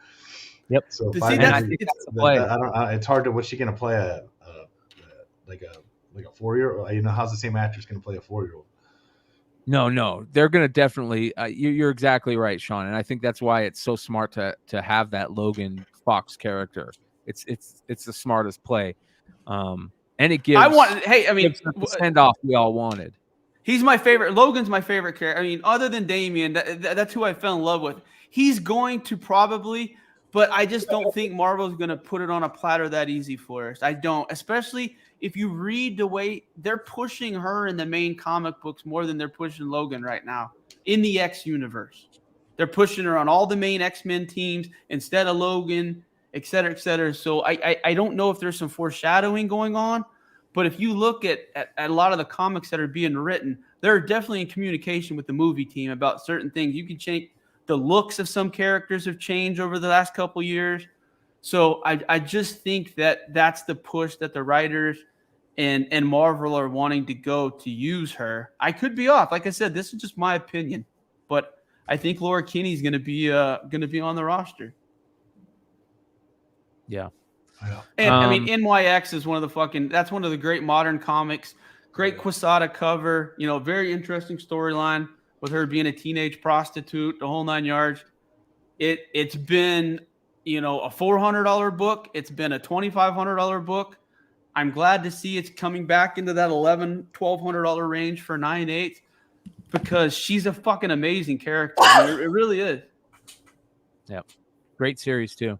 Yep. So I think that's the play. I don't. It's hard to. What's she gonna play like a 4-year-old? You know, how's the same actress gonna play a 4-year-old? No, they're going to definitely. You're exactly right, Sean, and I think that's why it's so smart to have that Logan Fox character. It's the smartest play, and it gives. The send off we all wanted. He's my favorite. Logan's my favorite character. I mean, other than Damian, that's who I fell in love with. He's going to probably, but I just don't think Marvel's going to put it on a platter that easy for us. I don't, especially if you read the way they're pushing her in the main comic books more than they're pushing Logan right now in the X universe. They're pushing her on all the main X-Men teams instead of Logan, et cetera, et cetera. So I don't know if there's some foreshadowing going on, but if you look at a lot of the comics that are being written, they're definitely in communication with the movie team about certain things. You can change the looks of some characters have changed over the last couple of years. So I just think that's the push that the writers and Marvel are wanting to go to use her. I could be off. Like I said, this is just my opinion, but I think Laura Kinney's going to be on the roster. Yeah. And I mean, NYX is one of the great modern comics. Great Quesada cover, very interesting storyline with her being a teenage prostitute, the whole 9 yards. It's been, a $400 book. It's been a $2,500 book. I'm glad to see it's coming back into that $1,100, $1,200 range for 9/8 because she's a fucking amazing character. I mean, it really is. Yeah. Great series too.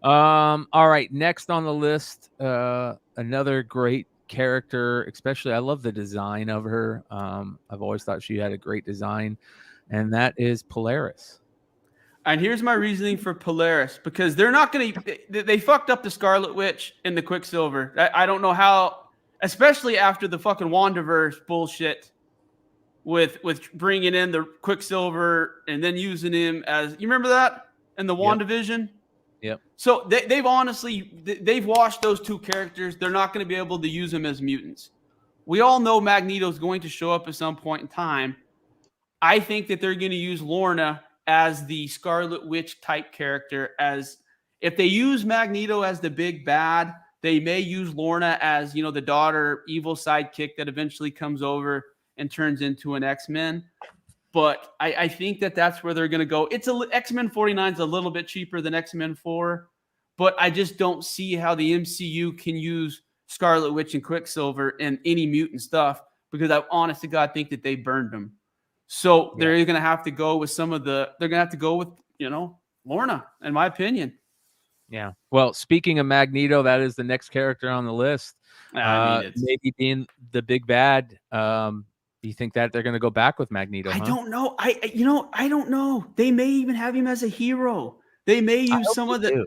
All right. Next on the list, another great character, especially I love the design of her. I've always thought she had a great design, and that is Polaris. And here's my reasoning for Polaris, because they're not going to – they fucked up the Scarlet Witch and the Quicksilver. I don't know how – especially after the fucking Wandaverse bullshit with bringing in the Quicksilver and then using him as – you remember that in the WandaVision? Yep. So they've honestly – they've washed those two characters. They're not going to be able to use them as mutants. We all know Magneto's going to show up at some point in time. I think that they're going to use Lorna as the Scarlet Witch type character. As if they use Magneto as the big bad, they may use Lorna as, you know, the daughter evil sidekick that eventually comes over and turns into an X-Men. But I think that that's where they're going to go. It's X-Men 49 is a little bit cheaper than X-Men 4, but I just don't see how the MCU can use Scarlet Witch and Quicksilver and any mutant stuff, because I honest to God think that they burned them. So they're going to have to go with they're going to have to go with, you know, Lorna, in my opinion. Yeah. Well, speaking of Magneto, that is the next character on the list. I mean, maybe being the big bad. Do you think that they're going to go back with Magneto? I don't know. I don't know. They may even have him as a hero. They may use some of the.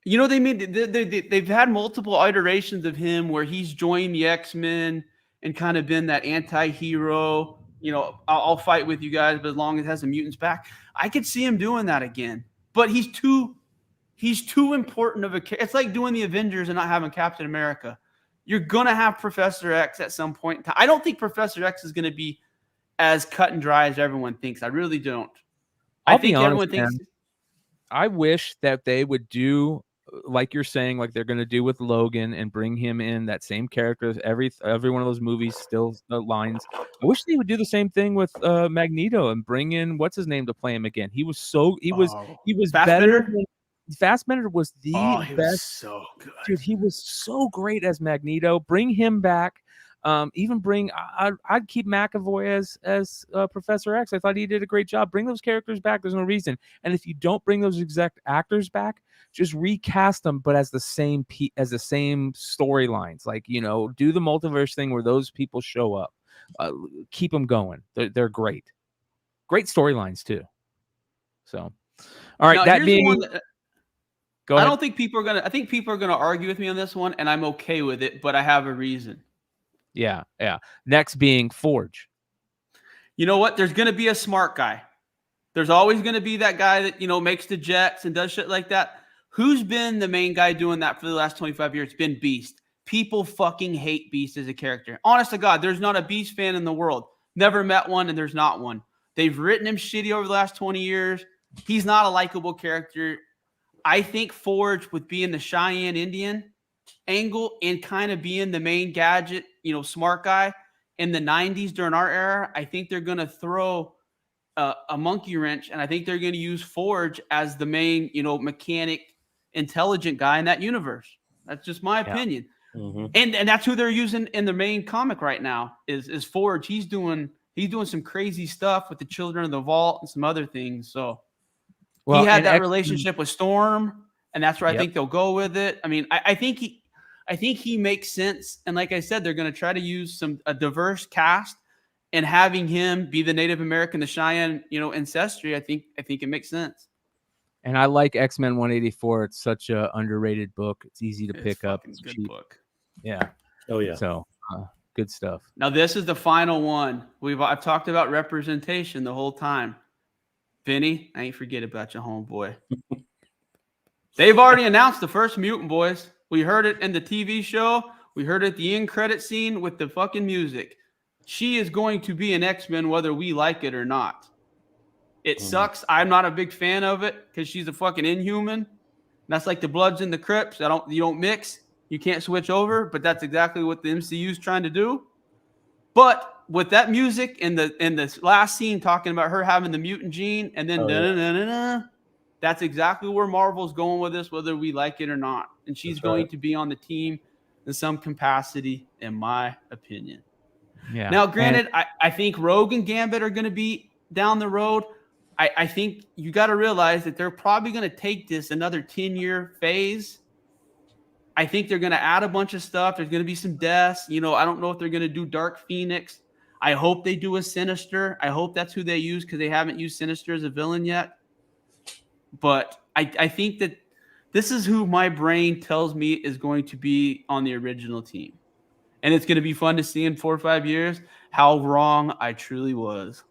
You know, they've had multiple iterations of him where he's joined the X-Men and kind of been that anti-hero. You know, I'll fight with you guys, but as long as it has the mutants back, I could see him doing that again. But he's too important of a. It's like doing the Avengers and not having Captain America. You're going to have Professor X at some point in time. I don't think Professor X is going to be as cut and dry as everyone thinks. I really don't. I think everyone thinks. I wish that they would do, like you're saying, like they're going to do with Logan, and bring him in that same character. Every one of those movies still lines. I wish they would do the same thing with Magneto and bring in what's his name to play him again. He was better than Fassbender was the best. Was so good. Dude, he was so great as Magneto. Bring him back. Even bring. I'd keep McAvoy as Professor X. I thought he did a great job. Bring those characters back. There's no reason. And if you don't bring those exact actors back, just recast them, but as the same storylines. Like, you know, do the multiverse thing where those people show up. Keep them going. They're great. Great storylines too. So, all right. Now, that being. Go ahead. I think people are gonna argue with me on this one, and I'm okay with it, but I have a reason. Yeah. Next being Forge. You know what? There's gonna be a smart guy. There's always gonna be that guy that, you know, makes the jets and does shit like that. Who's been the main guy doing that for the last 25 years? It's been Beast. People fucking hate Beast as a character. Honest to God, there's not a Beast fan in the world. Never met one, and there's not one. They've written him shitty over the last 20 years. He's not a likable character. I think Forge, with being the Cheyenne Indian angle and kind of being the main gadget, you know, smart guy in the 90s during our era, I think they're going to throw a monkey wrench, and I think they're going to use Forge as the main, you know, mechanic, intelligent guy in that universe. That's just my opinion. Mm-hmm. And that's who they're using in the main comic right now is Forge. He's doing some crazy stuff with the Children of the Vault and some other things. So he had that relationship with Storm, and that's where I think they'll go with it. I mean, I think he makes sense. And like I said, they're going to try to use a diverse cast, and having him be the Native American, the Cheyenne, you know, ancestry. I think it makes sense. And I like X-Men 184. It's such a underrated book. It's easy to pick up. It's good cheap. Book. Yeah. Oh yeah. So good stuff. Now this is the final one. I've talked about representation the whole time. Vinny, I ain't forget about your homeboy. They've already announced the first mutant, boys. We heard it in the TV show. We heard it at the end credit scene with the fucking music. She is going to be an X-Men whether we like it or not. It sucks. I'm not a big fan of it because she's a fucking Inhuman. That's like the Bloods and the Crips. You don't mix. You can't switch over, but that's exactly what the MCU is trying to do. But with that music and the last scene talking about her having the mutant gene, and then that's exactly where Marvel's going with this, whether we like it or not. And she's going to be on the team in some capacity, in my opinion. Yeah. Now, granted, I think Rogue and Gambit are going to be down the road. I think you got to realize that they're probably going to take this another 10-year phase. I think they're going to add a bunch of stuff. There's going to be some deaths. You know, I don't know if they're going to do Dark Phoenix. I hope they do a Sinister. I hope that's who they use because they haven't used Sinister as a villain yet. But I think that this is who my brain tells me is going to be on the original team. And it's going to be fun to see in 4 or 5 years how wrong I truly was.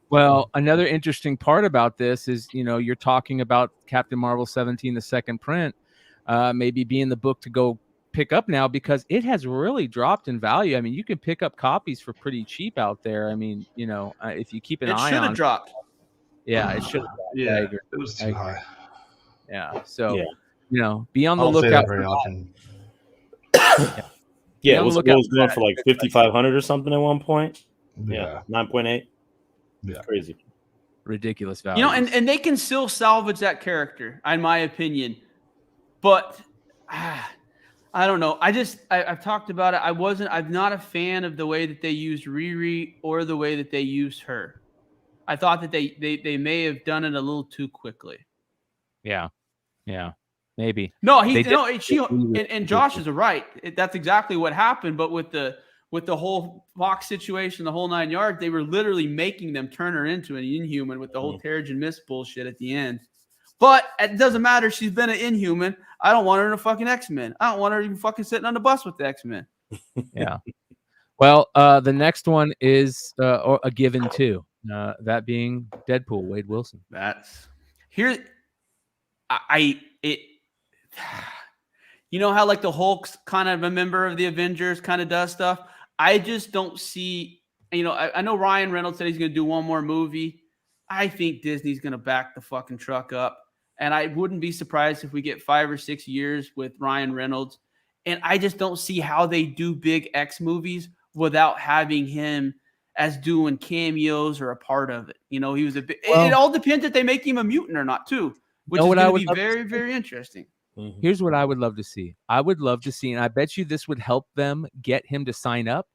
Well, another interesting part about this is, you know, you're talking about Captain Marvel 17, the second print, maybe being the book to go pick up now because it has really dropped in value. I mean, you can pick up copies for pretty cheap out there. I mean, you know, if you keep an eye on it. Should have dropped. Yeah, it should have. Yeah, I agree. it was too high. Yeah. So, Yeah. be on I the don't say lookout that very for often. Be Yeah, on it the was lookout for going that. for like 5,500 or something at one point. Yeah. 9.8. Yeah. Crazy. Ridiculous value. And they can still salvage that character, in my opinion. But I don't know. I've talked about it. I'm not a fan of the way that they used Riri or the way that they used her. I thought that they may have done it a little too quickly. Yeah, maybe. No, They and Josh is right. That's exactly what happened. But with the whole Fox situation, the whole 9 yards, they were literally making them turn her into an Inhuman with the whole Terrigen Mist bullshit at the end. But it doesn't matter. She's been an Inhuman. I don't want her in a fucking X-Men. I don't want her even fucking sitting on the bus with the X-Men. Yeah. Well, the next one is a given too. That being Deadpool, Wade Wilson. That's here. You know how like the Hulk's kind of a member of the Avengers, kind of does stuff. I just don't see. I know Ryan Reynolds said he's going to do one more movie. I think Disney's going to back the fucking truck up. And I wouldn't be surprised if we get 5 or 6 years with Ryan Reynolds. And I just don't see how they do big X movies without having him as doing cameos or a part of it. He was a bit. It all depends if they make him a mutant or not, too, which is going to be very, very interesting. Here's what I would love to see. I would love to see, and I bet you this would help them get him to sign up.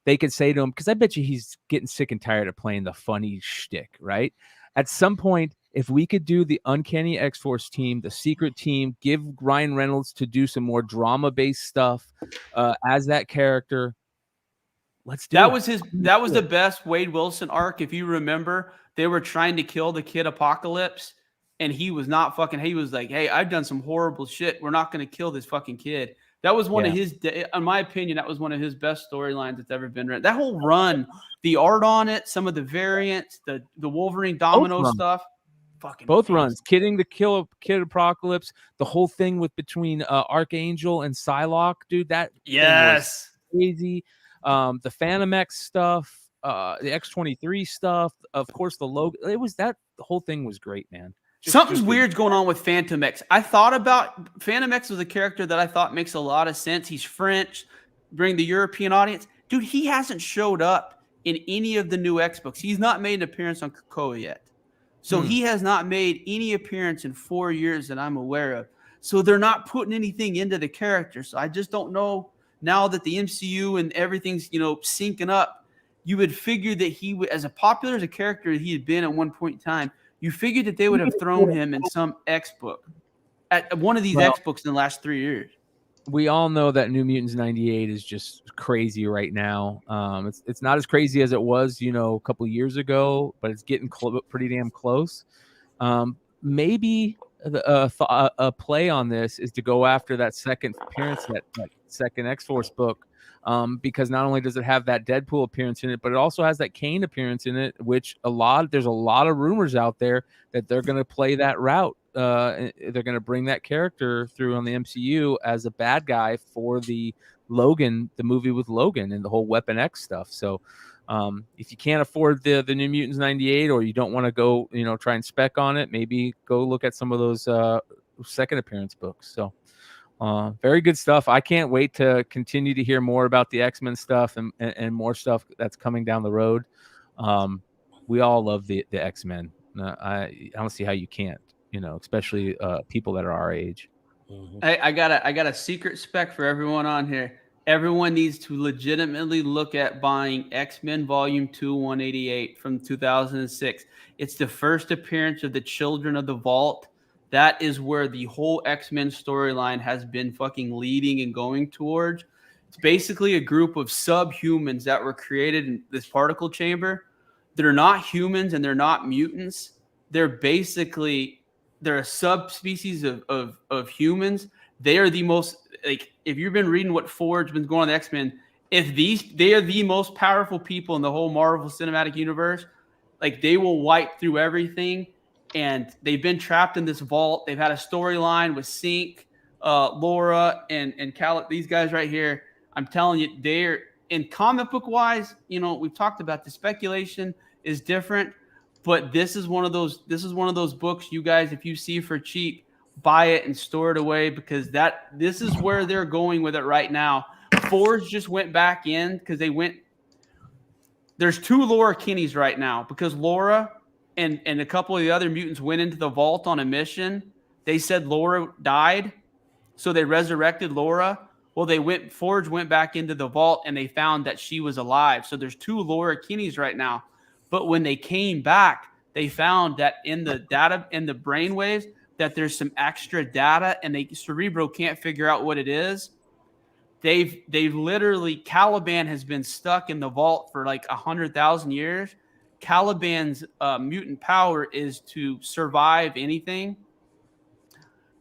They could say to him, because I bet you he's getting sick and tired of playing the funny shtick, right? At some point, if we could do the Uncanny X-Force team, the secret team, give Ryan Reynolds to do some more drama-based stuff as that character, let's do it. That was the best Wade Wilson arc. If you remember, they were trying to kill the kid Apocalypse, and he was not fucking. He was like, "Hey, I've done some horrible shit. We're not going to kill this fucking kid." That was one of his, in my opinion, that was one of his best storylines that's ever been written. That whole run, the art on it, some of the variants, the Wolverine Domino stuff. Both runs, Kid Apocalypse, the whole thing between Archangel and Psylocke, dude. That thing was crazy. The Phantom X stuff, the X-23 stuff, of course the logo. The whole thing was great, man. Something's weird's going on with Phantom X. I thought about Phantom X was a character that I thought makes a lot of sense. He's French, bring the European audience. Dude, he hasn't showed up in any of the new X books. He's not made an appearance on Krakoa yet. So he has not made any appearance in 4 years that I'm aware of. So they're not putting anything into the character. So I just don't know now that the MCU and everything's, syncing up. You would figure that he would, as popular as a character he had been at one point in time, you figured that they would have thrown him in some X book, at one of these X books in the last 3 years. We all know that New Mutants 98 is just crazy right now. It's not as crazy as it was, a couple of years ago, but it's getting pretty damn close. Maybe a play on this is to go after that second appearance, that second X-Force book, because not only does it have that Deadpool appearance in it, but it also has that Kane appearance in it, which there's a lot of rumors out there that they're going to play that route. They're going to bring that character through on the MCU as a bad guy for the movie with Logan and the whole Weapon X stuff. So if you can't afford the New Mutants 98, or you don't want to go, try and spec on it, maybe go look at some of those second appearance books. So very good stuff. I can't wait to continue to hear more about the X-Men stuff and more stuff that's coming down the road. We all love the X-Men. I don't see how you can't, especially people that are our age. I got a secret spec for everyone on here. Everyone needs to legitimately look at buying X-Men Volume 2 188 from 2006. It's the first appearance of the Children of the Vault. That is where the whole X-Men storyline has been fucking leading and going towards. It's basically a group of subhumans that were created in this particle chamber. They're not humans and they're not mutants. They're a subspecies of humans. They are the most, if you've been reading what Forge's been going on the X-Men, they are the most powerful people in the whole Marvel Cinematic Universe. They will wipe through everything. And they've been trapped in this vault. They've had a storyline with Sync, Laura, and Cal. These guys right here, I'm telling you, they're in comic book wise. We've talked about the speculation is different, But this is one of those books, you guys, if you see for cheap, buy it and store it away, because this is where they're going with it right now. Forge just went back in because there's 2 Laura Kinneys right now, because Laura and a couple of the other mutants went into the vault on a mission. They said Laura died, so they resurrected Laura. Well, Forge went back into the vault and they found that she was alive. So there's 2 Laura Kinneys right now. But when they came back, they found that in the data, in the brainwaves, that there's some extra data, and Cerebro can't figure out what it is. They've literally, Caliban has been stuck in the vault for like 100,000 years. Caliban's mutant power is to survive anything.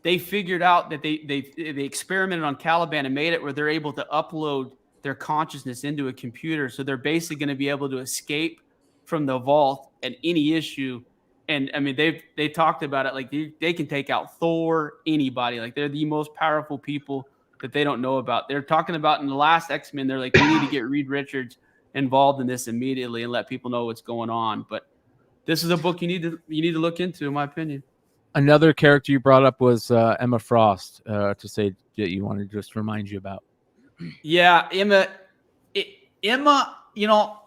They figured out that they experimented on Caliban and made it where they're able to upload their consciousness into a computer. So they're basically going to be able to escape from the vault at any issue. And I mean, they talked about it like they can take out Thor, anybody. Like, they're the most powerful people that they don't know about. They're talking about in the last X-Men, they're like, we need to get Reed Richards involved in this immediately and let people know what's going on. But this is a book you need to look into, in my opinion. Another character you brought up was Emma Frost, to say that you wanted to just remind you about. Yeah, Emma, you know,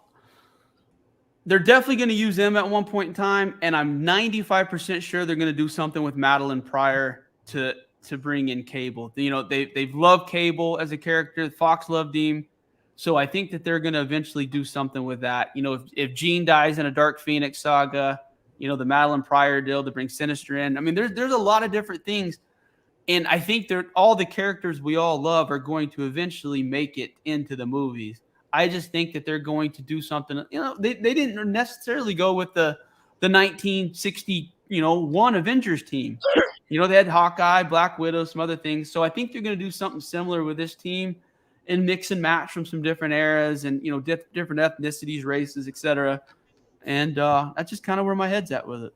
they're definitely going to use Emma at one point in time, and I'm 95% sure they're going to do something with Madeline Pryor to bring in Cable. You know, they've loved Cable as a character. Fox loved him. So I think that they're going to eventually do something with that. You know, if Jean dies in a Dark Phoenix saga, you know, the Madeline Pryor deal to bring Sinister in. I mean, there's a lot of different things. And I think all the characters we all love are going to eventually make it into the movies. I just think that they're going to do something. You know, they didn't necessarily go with the 1961 Avengers team. You know, they had Hawkeye, Black Widow, some other things. So I think they're going to do something similar with this team and mix and match from some different eras and, you know, different ethnicities, races, etc. And that's just kind of where my head's at with it.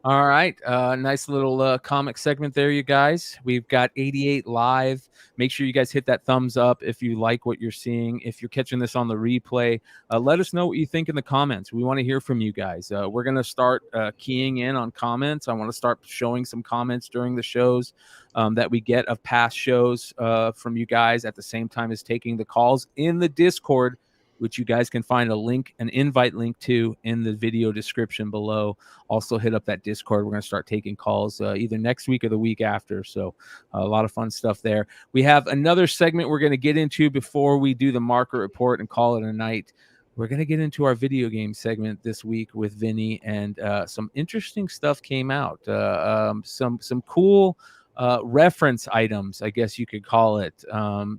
All right. Nice little comic segment there, you guys. We've got 88 live. Make sure you guys hit that thumbs up if you like what you're seeing. If you're catching this on the replay, let us know what you think in the comments. We want to hear from you guys. We're going to start keying in on comments. I want to start showing some comments during the shows that we get of past shows from you guys, at the same time as taking the calls in the Discord, which you guys can find an invite link to in the video description below. Also hit up that Discord. We're going to start taking calls either next week or the week after. So a lot of fun stuff there. We have another segment we're going to get into before we do the market report and call it a night. We're going to get into our video game segment this week with Vinny, and some interesting stuff came out. Some cool reference items, I guess you could call it,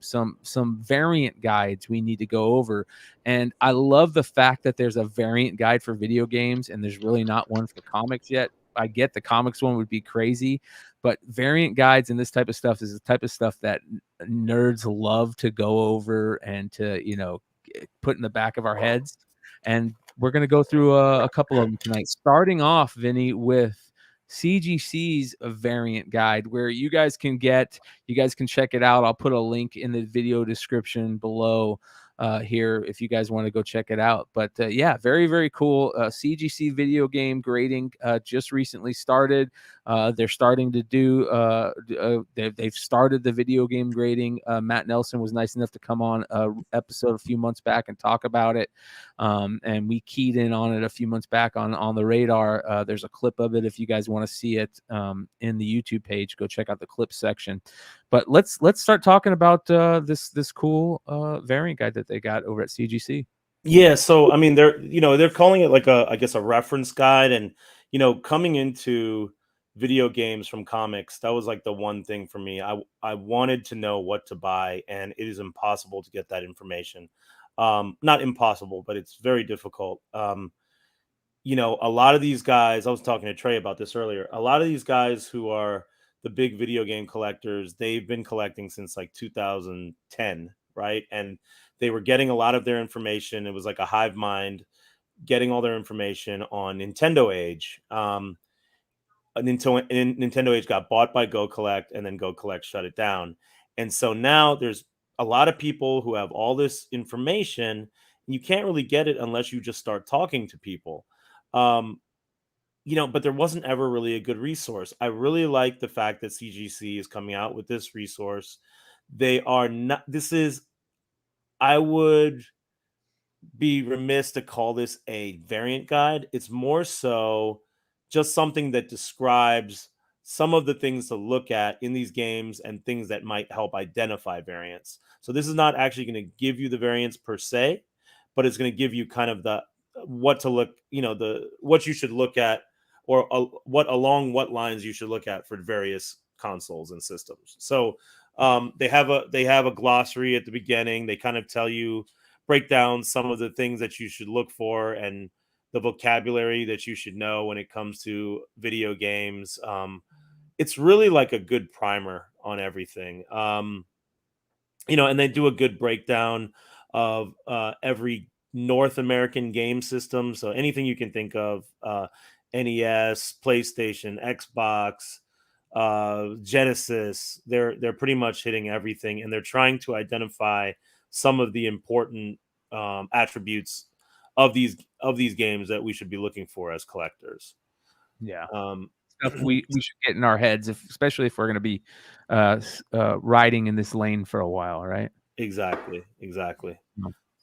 some variant guides we need to go over. And I love the fact that there's a variant guide for video games and there's really not one for comics yet. I get the comics one would be crazy, but variant guides and this type of stuff is the type of stuff that nerds love to go over and to, you know, put in the back of our heads. And we're going to go through a couple of them tonight, starting off, Vinny, with CGC's variant guide, where you guys can check it out. I'll put a link in the video description below here if you guys want to go check it out. But yeah, very, very cool. CGC video game grading just recently started. They're starting to do they've started the video game grading. Matt Nelson was nice enough to come on an episode a few months back and talk about it. And we keyed in on it a few months back on the radar. There's a clip of it if you guys want to see it in the YouTube page. Go check out the clip section. But let's start talking about this cool variant guide that they got over at CGC. Yeah, so I mean, they're calling it like I guess a reference guide, and you know, coming into video games from comics, that was like the one thing for me. I wanted to know what to buy, and it is impossible to get that information. Not impossible, but it's very difficult. You know, a lot of these guys, I was talking to Trey about this earlier. A lot of these guys who are the big video game collectors, they've been collecting since like 2010, right? And they were getting a lot of their information. It was like a hive mind, getting all their information on Nintendo Age. Nintendo Age got bought by Go Collect, and then Go Collect shut it down. And so now there's a lot of people who have all this information, and you can't really get it unless you just start talking to people. but there wasn't ever really a good resource. I really like the fact that CGC is coming out with this resource. They are not, I would be remiss to call this a variant guide. It's more so just something that describes some of the things to look at in these games and things that might help identify variants. So this is not actually going to give you the variants per se, but it's going to give you kind of the what to look, the what you should look at, or what along what lines you should look at for various consoles and systems. So they have a glossary at the beginning. They kind of tell you, break down some of the things that you should look for and the vocabulary that you should know when it comes to video games. It's really like a good primer on everything. And they do a good breakdown of every North American game system. So anything you can think of, NES, PlayStation, Xbox, Genesis, they're pretty much hitting everything, and they're trying to identify some of the important attributes of these games that we should be looking for as collectors. Yeah. Stuff we should get in our heads, especially if we're going to be riding in this lane for a while, right? Exactly.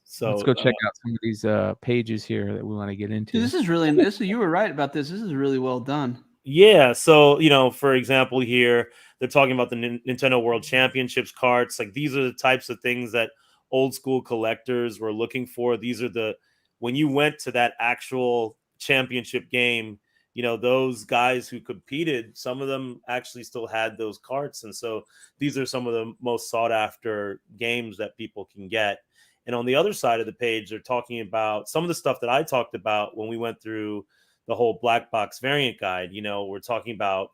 So let's go check out some of these pages here that we want to get into. Dude, this is really you were right about this. This is really well done. Yeah. So, for example, here they're talking about the Nintendo World Championships carts. Like, these are the types of things that old school collectors were looking for. These are when you went to that actual championship game, those guys who competed, some of them actually still had those carts. And so these are some of the most sought after games that people can get. And on the other side of the page, they're talking about some of the stuff that I talked about when we went through the whole black box variant guide. We're talking about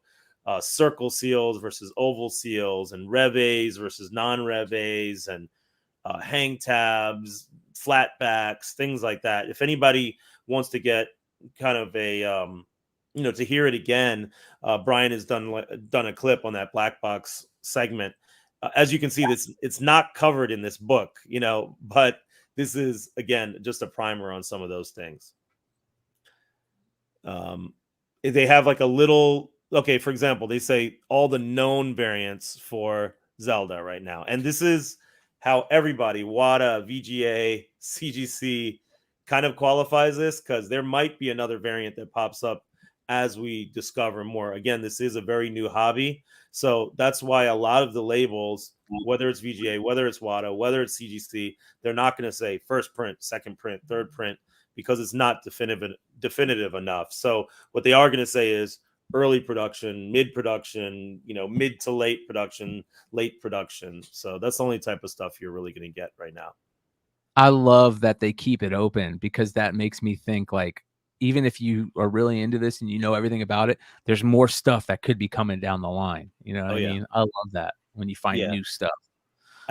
circle seals versus oval seals, and Rev A's versus non-Rev A's, and hang tabs, flat backs, things like that. If anybody wants to get kind of a, to hear it again, Bryan has done a clip on that black box segment. As you can see, it's not covered in this book, but this is, again, just a primer on some of those things. They have like a little, okay, for example, they say all the known variants for Zelda right now. And this is how everybody, WATA, VGA, CGC, kind of qualifies this, because there might be another variant that pops up as we discover more. Again, this is a very new hobby. So that's why a lot of the labels, whether it's VGA, whether it's WATA, whether it's CGC, they're not going to say first print, second print, third print, because it's not definitive enough. So what they are going to say is early production, mid production, mid to late production, late production. So that's the only type of stuff you're really going to get right now. I love that they keep it open, because that makes me think, like, even if you are really into this and you know everything about it, there's more stuff that could be coming down the line. You know what I mean? I love that when you find new stuff.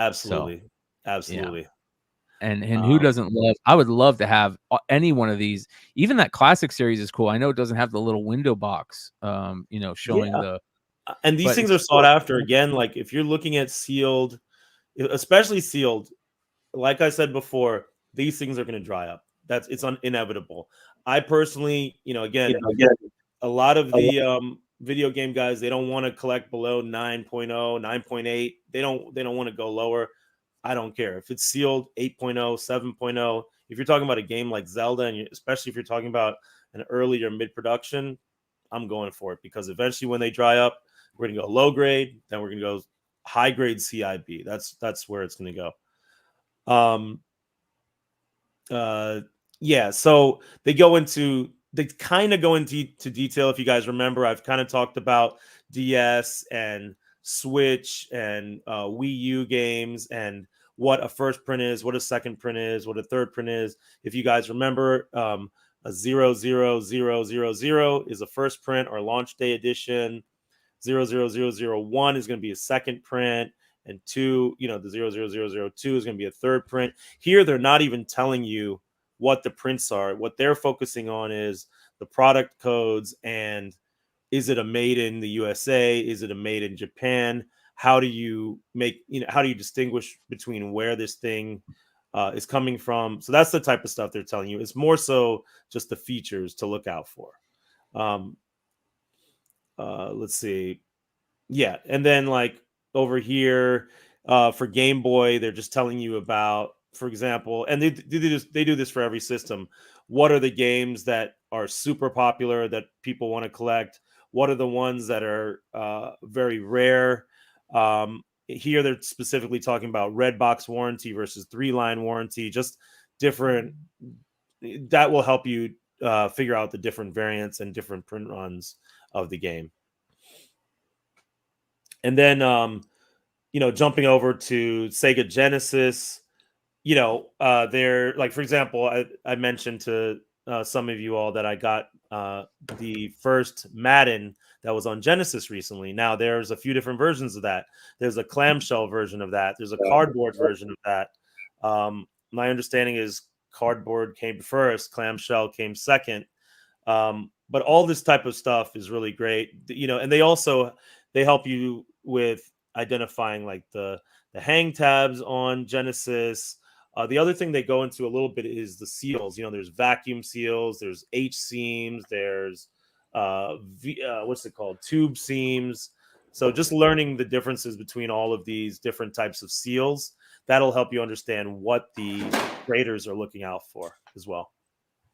Absolutely. So, Absolutely. Yeah. And who doesn't love? I would love to have any one of these. Even that classic series is cool. I know it doesn't have the little window box, showing the. And these things are sought after. Again, like, if you're looking at sealed, especially sealed, like I said before, these things are going to dry up. It's inevitable. I personally, again, a lot of the video game guys, they don't want to collect below 9.0, 9.8. They don't want to go lower. I don't care if it's sealed 8.0, 7.0. If you're talking about a game like Zelda, and especially if you're talking about an early or mid production, I'm going for it, because eventually when they dry up, we're gonna go low grade, then we're gonna go high grade CIB. That's where it's gonna go. So they kind of go into detail. If you guys remember, I've kind of talked about DS and Switch and Wii U games, and what a first print is, what a second print is, what a third print is. If you guys remember, a 00000 is a first print or launch day edition. 00001 is going to be a second print, and the 00002 is going to be a third print. Here, they're not even telling you what the prints are. What they're focusing on is the product codes, and is it a made in the USA? Is it a made in Japan? How do you distinguish between where this thing is coming from? So that's the type of stuff they're telling you. It's more so just the features to look out for. Um, let's see. Yeah, and then like over here for Game Boy, they're just telling you about, for example, and they do this for every system. What are the games that are super popular that people want to collect? What are the ones that are very rare? Here they're specifically talking about red box warranty versus 3-line warranty, just different. That will help you figure out the different variants and different print runs of the game. And then jumping over to Sega Genesis, they're like, for example, I mentioned to some of you all that I got the first Madden that was on Genesis recently. Now there's a few different versions of that. There's a clamshell version of that. There's a cardboard version of that. My understanding is cardboard came first, clamshell came second. But all this type of stuff is really great, and they help you with identifying like the hang tabs on Genesis. The other thing they go into a little bit is the seals. There's vacuum seals, there's H seams, there's what's it called, tube seams. So just learning the differences between all of these different types of seals, that'll help you understand what the graders are looking out for as well.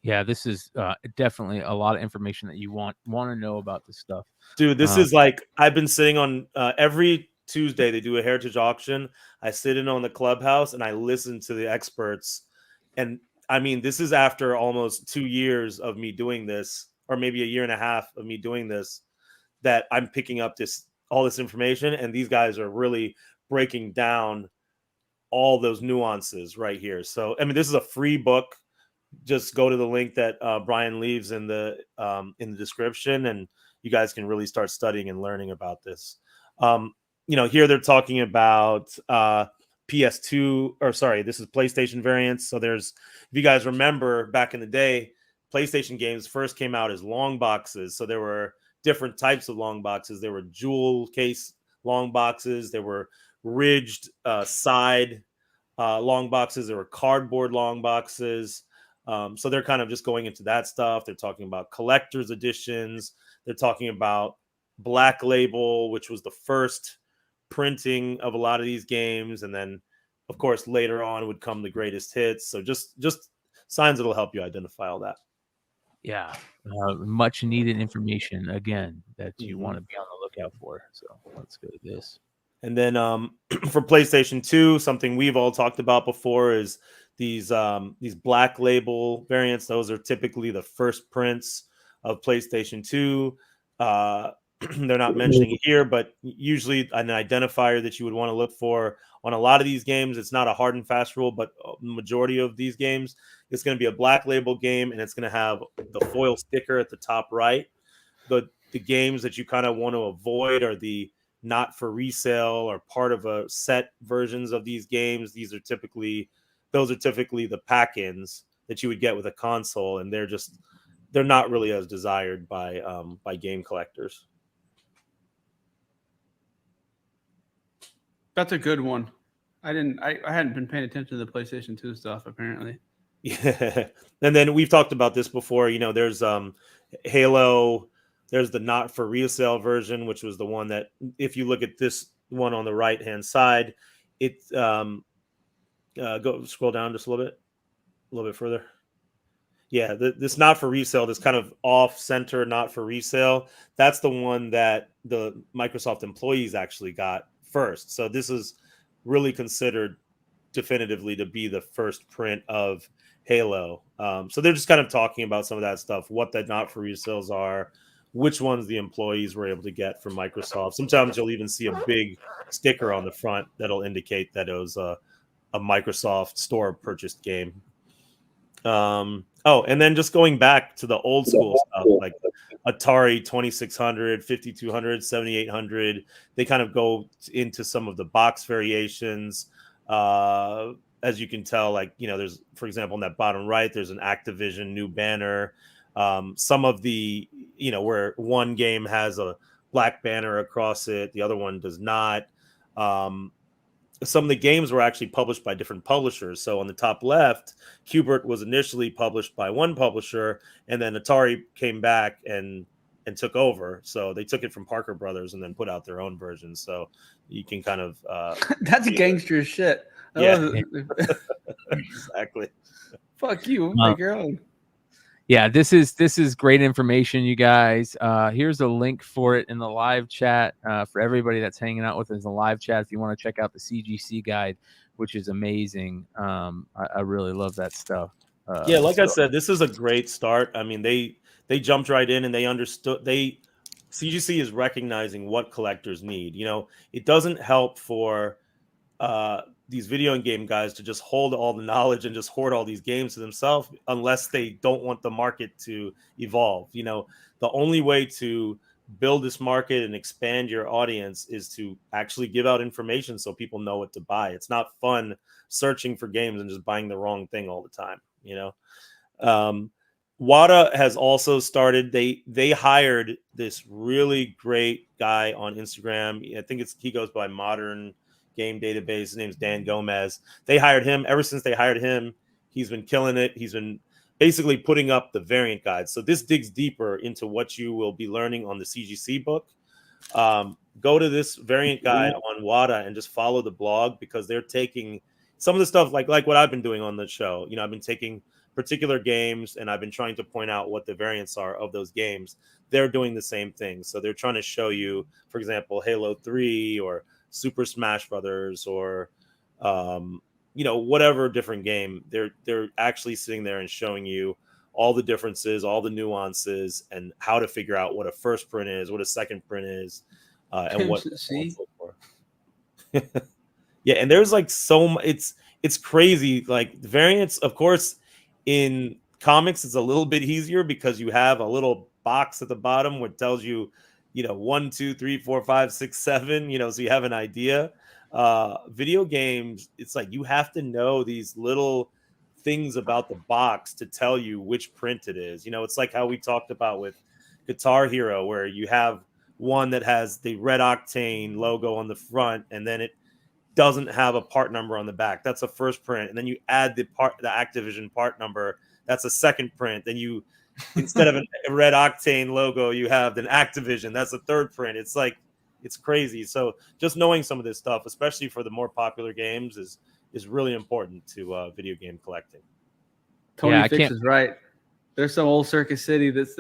Yeah, this is definitely a lot of information that you want to know about this stuff. Dude, this is like, I've been sitting on every Tuesday they do a heritage auction. I sit in on the clubhouse and I listen to the experts. And I mean, this is after almost 2 years of me doing this, or maybe a year and a half of me doing this, that I'm picking up all this information, and these guys are really breaking down all those nuances right here. So, I mean, this is a free book. Just go to the link that Bryan leaves in the description, and you guys can really start studying and learning about this. Here they're talking about PS2, or sorry, this is PlayStation variants. So if you guys remember back in the day, PlayStation games first came out as long boxes. So there were different types of long boxes. There were jewel case long boxes. There were ridged side long boxes. There were cardboard long boxes. So they're kind of just going into that stuff. They're talking about collector's editions. They're talking about Black Label, which was the first printing of a lot of these games. And then, of course, later on would come the greatest hits. So just signs that'll help you identify all that. Yeah, much needed information, again, that you want to be on the lookout for. So let's go to this. And then for PlayStation 2, something we've all talked about before is these Black Label variants. Those are typically the first prints of PlayStation 2. They're not mentioning it here, but usually an identifier that you would want to look for on a lot of these games. It's not a hard and fast rule, but the majority of these games, it's going to be a Black Label game, and it's going to have the foil sticker at the top right. The games that you kind of want to avoid are the not for resale or part of a set versions of these games. Those are typically the pack-ins that you would get with a console, and they're not really as desired by game collectors. That's a good one. I hadn't been paying attention to the PlayStation 2 stuff, apparently. Yeah. And then we've talked about this before. There's Halo. There's the not for resale version, which was the one that, if you look at this one on the right-hand side, it scroll down just a little bit further. Yeah, this not for resale, this kind of off-center not for resale, that's the one that the Microsoft employees actually got first. So this is really considered definitively to be the first print of Halo. So they're just kind of talking about some of that stuff, what the not for resales are, which ones the employees were able to get from Microsoft. Sometimes you'll even see a big sticker on the front that'll indicate that it was a Microsoft store purchased game. And then just going back to the old school stuff, like Atari 2600, 5200, 7800, they kind of go into some of the box variations. As you can tell, like, there's, for example, in that bottom right, there's an Activision new banner. Some of the, where one game has a black banner across it, the other one does not. Some of the games were actually published by different publishers. So on the top left, Qbert was initially published by one publisher, and then Atari came back and and took over. So they took it from Parker Brothers and then put out their own version. So you can kind of that's gangster as shit. Yeah, exactly. Fuck you, make your own. Yeah, this is great information, you guys. Here's a link for it in the live chat for everybody that's hanging out with us in the live chat. If you want to check out the CGC guide, which is amazing, I really love that stuff. Yeah, like I said, this is a great start. I mean, they jumped right in and they understood. CGC is recognizing what collectors need. You know, it doesn't help for these video game guys to just hold all the knowledge and just hoard all these games to themselves unless they don't want the market to evolve. You know, the only way to build this market and expand your audience is to actually give out information so people know what to buy. It's not fun searching for games and just buying the wrong thing all the time, you know. WADA has also started, they hired this really great guy on Instagram. I think he goes by Modern Game Database. His name's Dan Gomez. They hired him. Ever since they hired him, he's been killing it. He's been basically putting up the variant guide. So this digs deeper into what you will be learning on the CGC book. Go to this variant guide on WADA and just follow the blog, because they're taking some of the stuff like what I've been doing on the show. You know, I've been taking particular games and I've been trying to point out what the variants are of those games. They're doing the same thing. So they're trying to show you, for example, Halo 3 or Super Smash Brothers or you know, whatever different game. They're actually sitting there and showing you all the differences, all the nuances, and how to figure out what a first print is, what a second print is, and what. See? Yeah, and there's like it's crazy. Like the variants, of course, in comics, it's a little bit easier because you have a little box at the bottom where it tells you, you know, 1, 2, 3, 4, 5, 6, 7, you know, so you have an idea. Video games, it's like you have to know these little things about the box to tell you which print it is. You know, it's like how we talked about with Guitar Hero, where you have one that has the Red Octane logo on the front and then it doesn't have a part number on the back. That's a first print. And then you add the Activision part number. That's a second print. Then you, instead of a Red Octane logo, you have an Activision. That's a third print. It's like, it's crazy. So just knowing some of this stuff, especially for the more popular games, is really important to video game collecting. Tony Fix is right. There's some old Circus City there's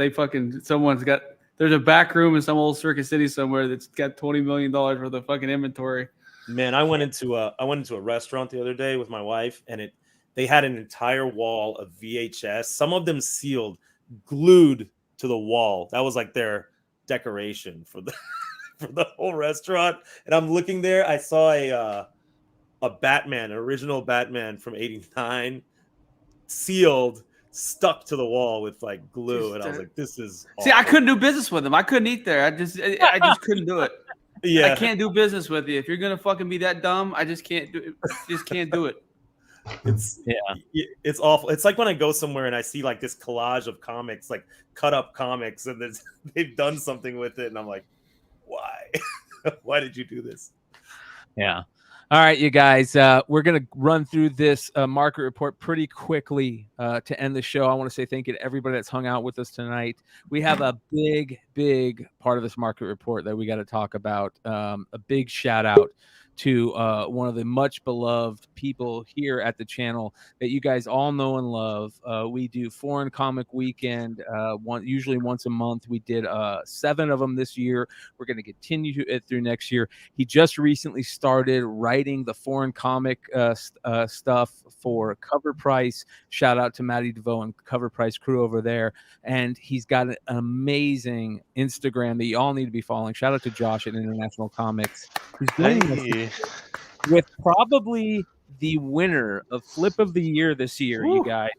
a back room in some old Circus City somewhere that's got $20 million worth of fucking inventory. Man, I went into a restaurant the other day with my wife, and they had an entire wall of VHS, some of them sealed, glued to the wall. That was like their decoration for the for the whole restaurant. And I'm looking there, I saw a Batman, an original Batman from '89, sealed, stuck to the wall with like glue, and I was like, "This is awful." See, I couldn't do business with him. I couldn't eat there. I just couldn't do it. Yeah, I can't do business with you if you're gonna fucking be that dumb. I just can't do it. Just can't do it. It's awful. It's like when I go somewhere and I see like this collage of comics, like cut up comics, and they've done something with it, and I'm like, why? Why did you do this? Yeah. All right, you guys, we're going to run through this market report pretty quickly to end the show. I want to say thank you to everybody that's hung out with us tonight. We have a big part of this market report that we got to talk about. A big shout out to one of the much beloved people here at the channel that you guys all know and love. We do Foreign Comic Weekend usually once a month. We did 7 of them this year. We're going to continue it through next year. He just recently started writing the foreign comic stuff for Cover Price. Shout out to Matty DeVoe and Cover Price crew over there. And he's got an amazing Instagram that you all need to be following. Shout out to Josh at International Comics. He's doing this with probably the winner of Flip of the Year this year, you guys.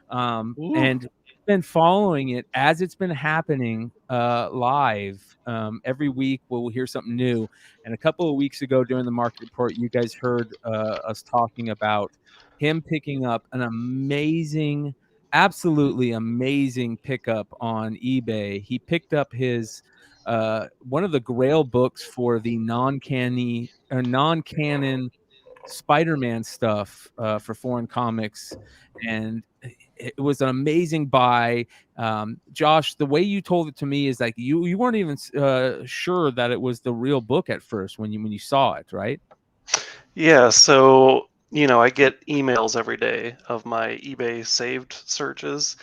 And been following it as it's been happening live. Every week we'll hear something new. And a couple of weeks ago during the market report, you guys heard us talking about him picking up an absolutely amazing pickup on eBay. He picked up his one of the Grail books for the non-canon Spider-Man stuff for Foreign Comics, and it was an amazing buy. Josh, the way you told it to me is like you weren't even sure that it was the real book at first when you saw it, right? Yeah, so I get emails every day of my eBay saved searches,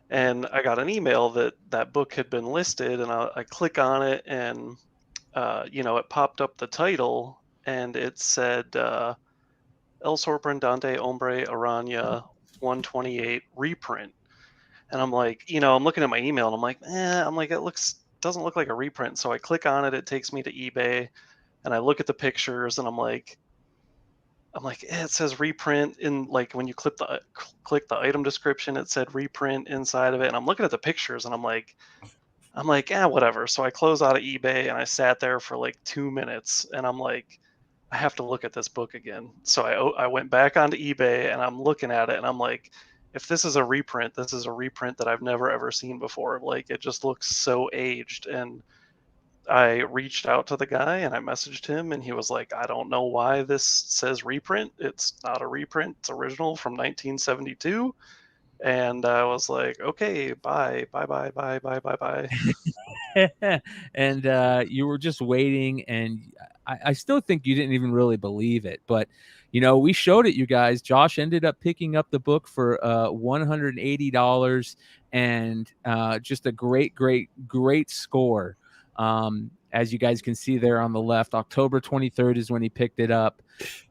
and I got an email that book had been listed, and I click on it, and it popped up the title, and it said El Sorprendente Hombre Araña 128 reprint. And I'm like, I'm looking at my email and I'm like, it doesn't look like a reprint. So I click on it, it takes me to eBay, and I look at the pictures, and I'm like, it says reprint in, like, when you click the item description, it said reprint inside of it. And I'm looking at the pictures, and I'm like, whatever. So I close out of eBay, and I sat there for like 2 minutes, and I'm like, I have to look at this book again. So I went back onto eBay, and I'm looking at it, and I'm like, if this is a reprint, this is a reprint that I've never ever seen before. Like, it just looks so aged. And I reached out to the guy, and I messaged him, and he was like, I don't know why this says reprint. It's not a reprint. It's original from 1972. And I was like, okay, bye. And you were just waiting, and I still think you didn't even really believe it, but we showed it, you guys. Josh ended up picking up the book for $180, and just a great score. As you guys can see there on the left, October 23rd is when he picked it up.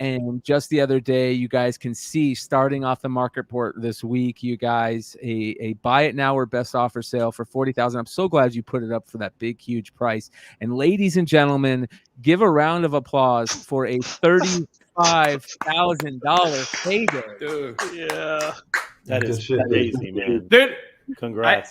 And just the other day, you guys can see, starting off the market report this week, you guys, a buy it now or best offer sale for $40,000. I'm so glad you put it up for that big, huge price. And ladies and gentlemen, give a round of applause for a $35,000 payday. Dude. Yeah. That is crazy, man. Dude, Congrats.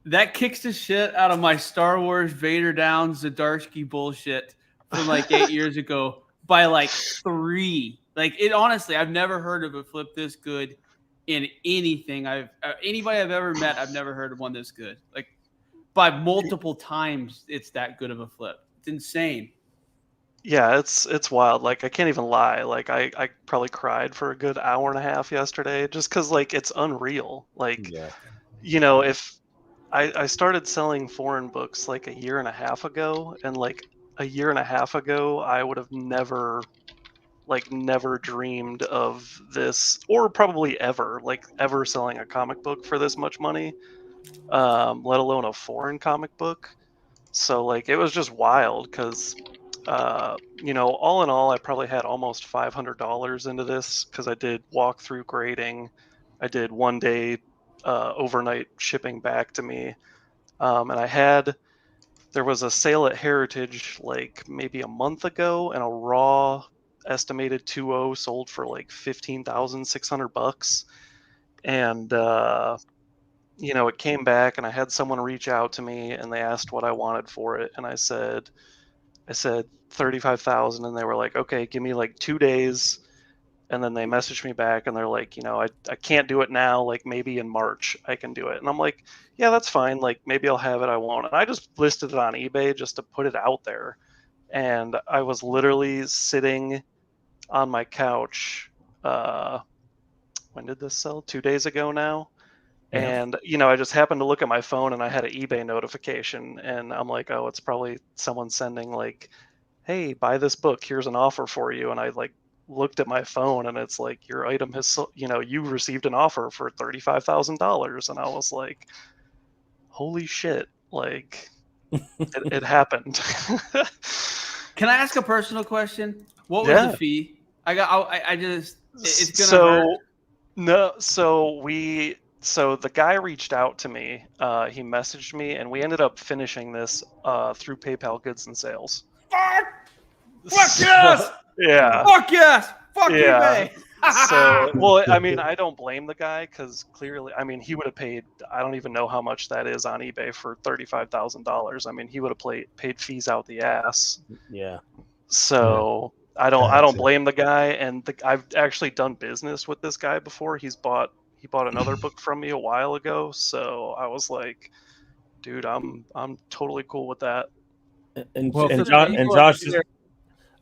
That kicks the shit out of my Star Wars Vader down Zdarsky bullshit from like 8 years ago by like 3. Like, it honestly, I've never heard of a flip this good in anything. Anybody I've ever met, I've never heard of one this good. Like, by multiple times, it's that good of a flip. It's insane. Yeah, it's wild. Like, I can't even lie. Like, I probably cried for a good hour and a half yesterday, just because, like, it's unreal. Like, if I started selling foreign books like a year and a half ago, and like a year and a half ago, I would have never dreamed of this, or probably ever selling a comic book for this much money, let alone a foreign comic book. So, like, it was just wild because, all in all, I probably had almost $500 into this, because I did walkthrough grading. I did 1 day overnight shipping back to me. And there was a sale at Heritage like maybe a month ago, and a raw estimated 2.0 sold for like $15,600. And, it came back, and I had someone reach out to me, and they asked what I wanted for it. And I said 35,000, and they were like, okay, give me like 2 days. And then they messaged me back, and they're like, I can't do it now. Like, maybe in March I can do it. And I'm like, yeah, that's fine. Like, maybe I'll have it. I won't. And I just listed it on eBay just to put it out there. And I was literally sitting on my couch. When did this sell? 2 days ago now. Yeah. And, I just happened to look at my phone, and I had an eBay notification, and I'm like, oh, it's probably someone sending like, hey, buy this book. Here's an offer for you. And I like looked at my phone, and it's like, your item has, you received an offer for $35,000. And I was like, holy shit. Like, it happened. Can I ask a personal question? What was the fee? It's gonna hurt. No, so the guy reached out to me. He messaged me, and we ended up finishing this through PayPal Goods and Sales. Fuck yes! Yeah. Fuck yes! Fuck yeah. eBay! So, well, I mean, I don't blame the guy, because clearly, I mean, he would have paid, I don't even know how much that is on eBay for $35,000. I mean, he would have paid fees out the ass. Yeah. So I don't blame the guy. And I've actually done business with this guy before. He bought another book from me a while ago. So I was like, dude, I'm totally cool with that. And Josh,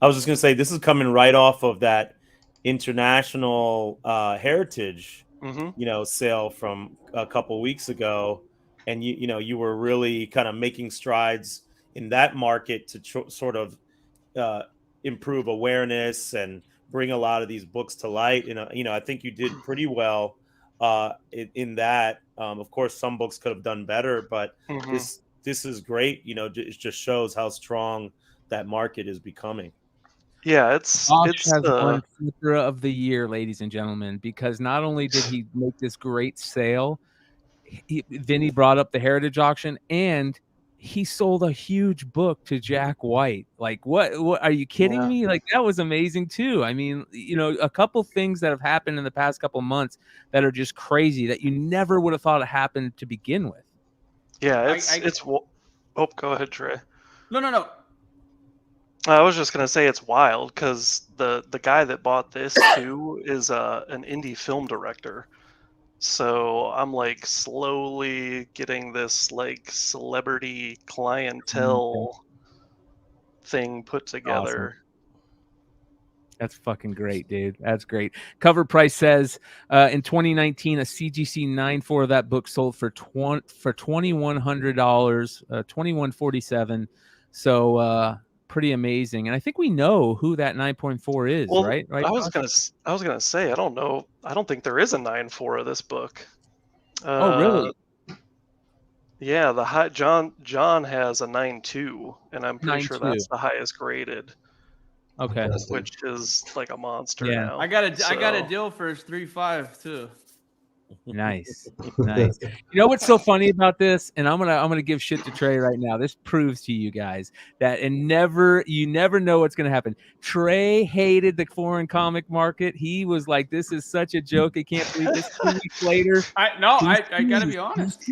I was just gonna say, this is coming right off of that international Heritage sale from a couple weeks ago, and you were really kind of making strides in that market to sort of improve awareness and bring a lot of these books to light. And I think you did pretty well in that. Of course, some books could have done better, but this is great. It just shows how strong that market is becoming. Yeah, it's has won Flipper of the Year, ladies and gentlemen, because not only did he make this great sale, Vinny brought up the Heritage Auction, and he sold a huge book to Jack White. Like, what are you kidding me? Like, that was amazing too. I mean, a couple things that have happened in the past couple months that are just crazy that you never would have thought it happened to begin with. Yeah, oh, go ahead, Trey. No. I was just gonna say it's wild because the guy that bought this too is an indie film director. So I'm like slowly getting this like celebrity clientele thing put together. Awesome. That's fucking great, dude. That's great. Cover price says in 2019, a CGC 9.4 of that book sold for $2,100, $2,147. So pretty amazing. And I think we know who that 9.4 is, right? I was gonna say I don't know. I don't think there is a 9.4 of this book. Oh, really? Yeah, John has a 9.2, and I'm pretty sure that's the highest graded. Okay, which is like a monster now. I got a deal for his 3.5 too. Nice. You know what's so funny about this? And I'm gonna give shit to Trey right now. This proves to you guys that you never know what's gonna happen. Trey hated the foreign comic market. He was like, "This is such a joke. I can't believe this." 2 weeks later, I gotta be honest.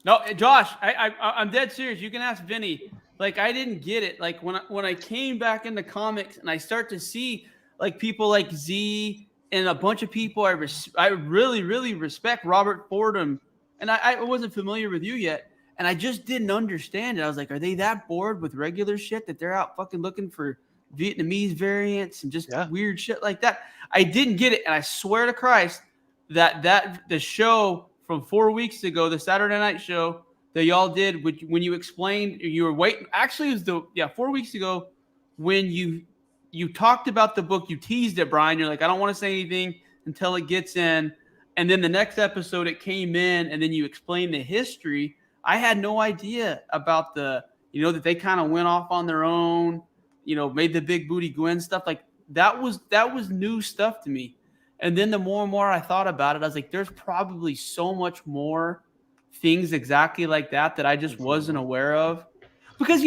No, Josh, I'm dead serious. You can ask Vinny. Like, I didn't get it. Like, when I came back into comics and I start to see like people like Z and a bunch of people I really, really respect, Robert Fordham, and I wasn't familiar with you yet, and I just didn't understand it. I was like, are they that bored with regular shit that they're out fucking looking for Vietnamese variants and just weird shit like that? I didn't get it, and I swear to Christ that the show from 4 weeks ago, the Saturday night show that y'all did, when you explained you were waiting. Actually, it was 4 weeks ago when you talked about the book. You teased it, Brian. You're like, I don't want to say anything until it gets in. And then the next episode, it came in, and then you explained the history. I had no idea about that they kind of went off on their own, made the Big Booty Gwen stuff. Like, that was new stuff to me. And then the more and more I thought about it, I was like, there's probably so much more things exactly like that I just wasn't aware of. Because,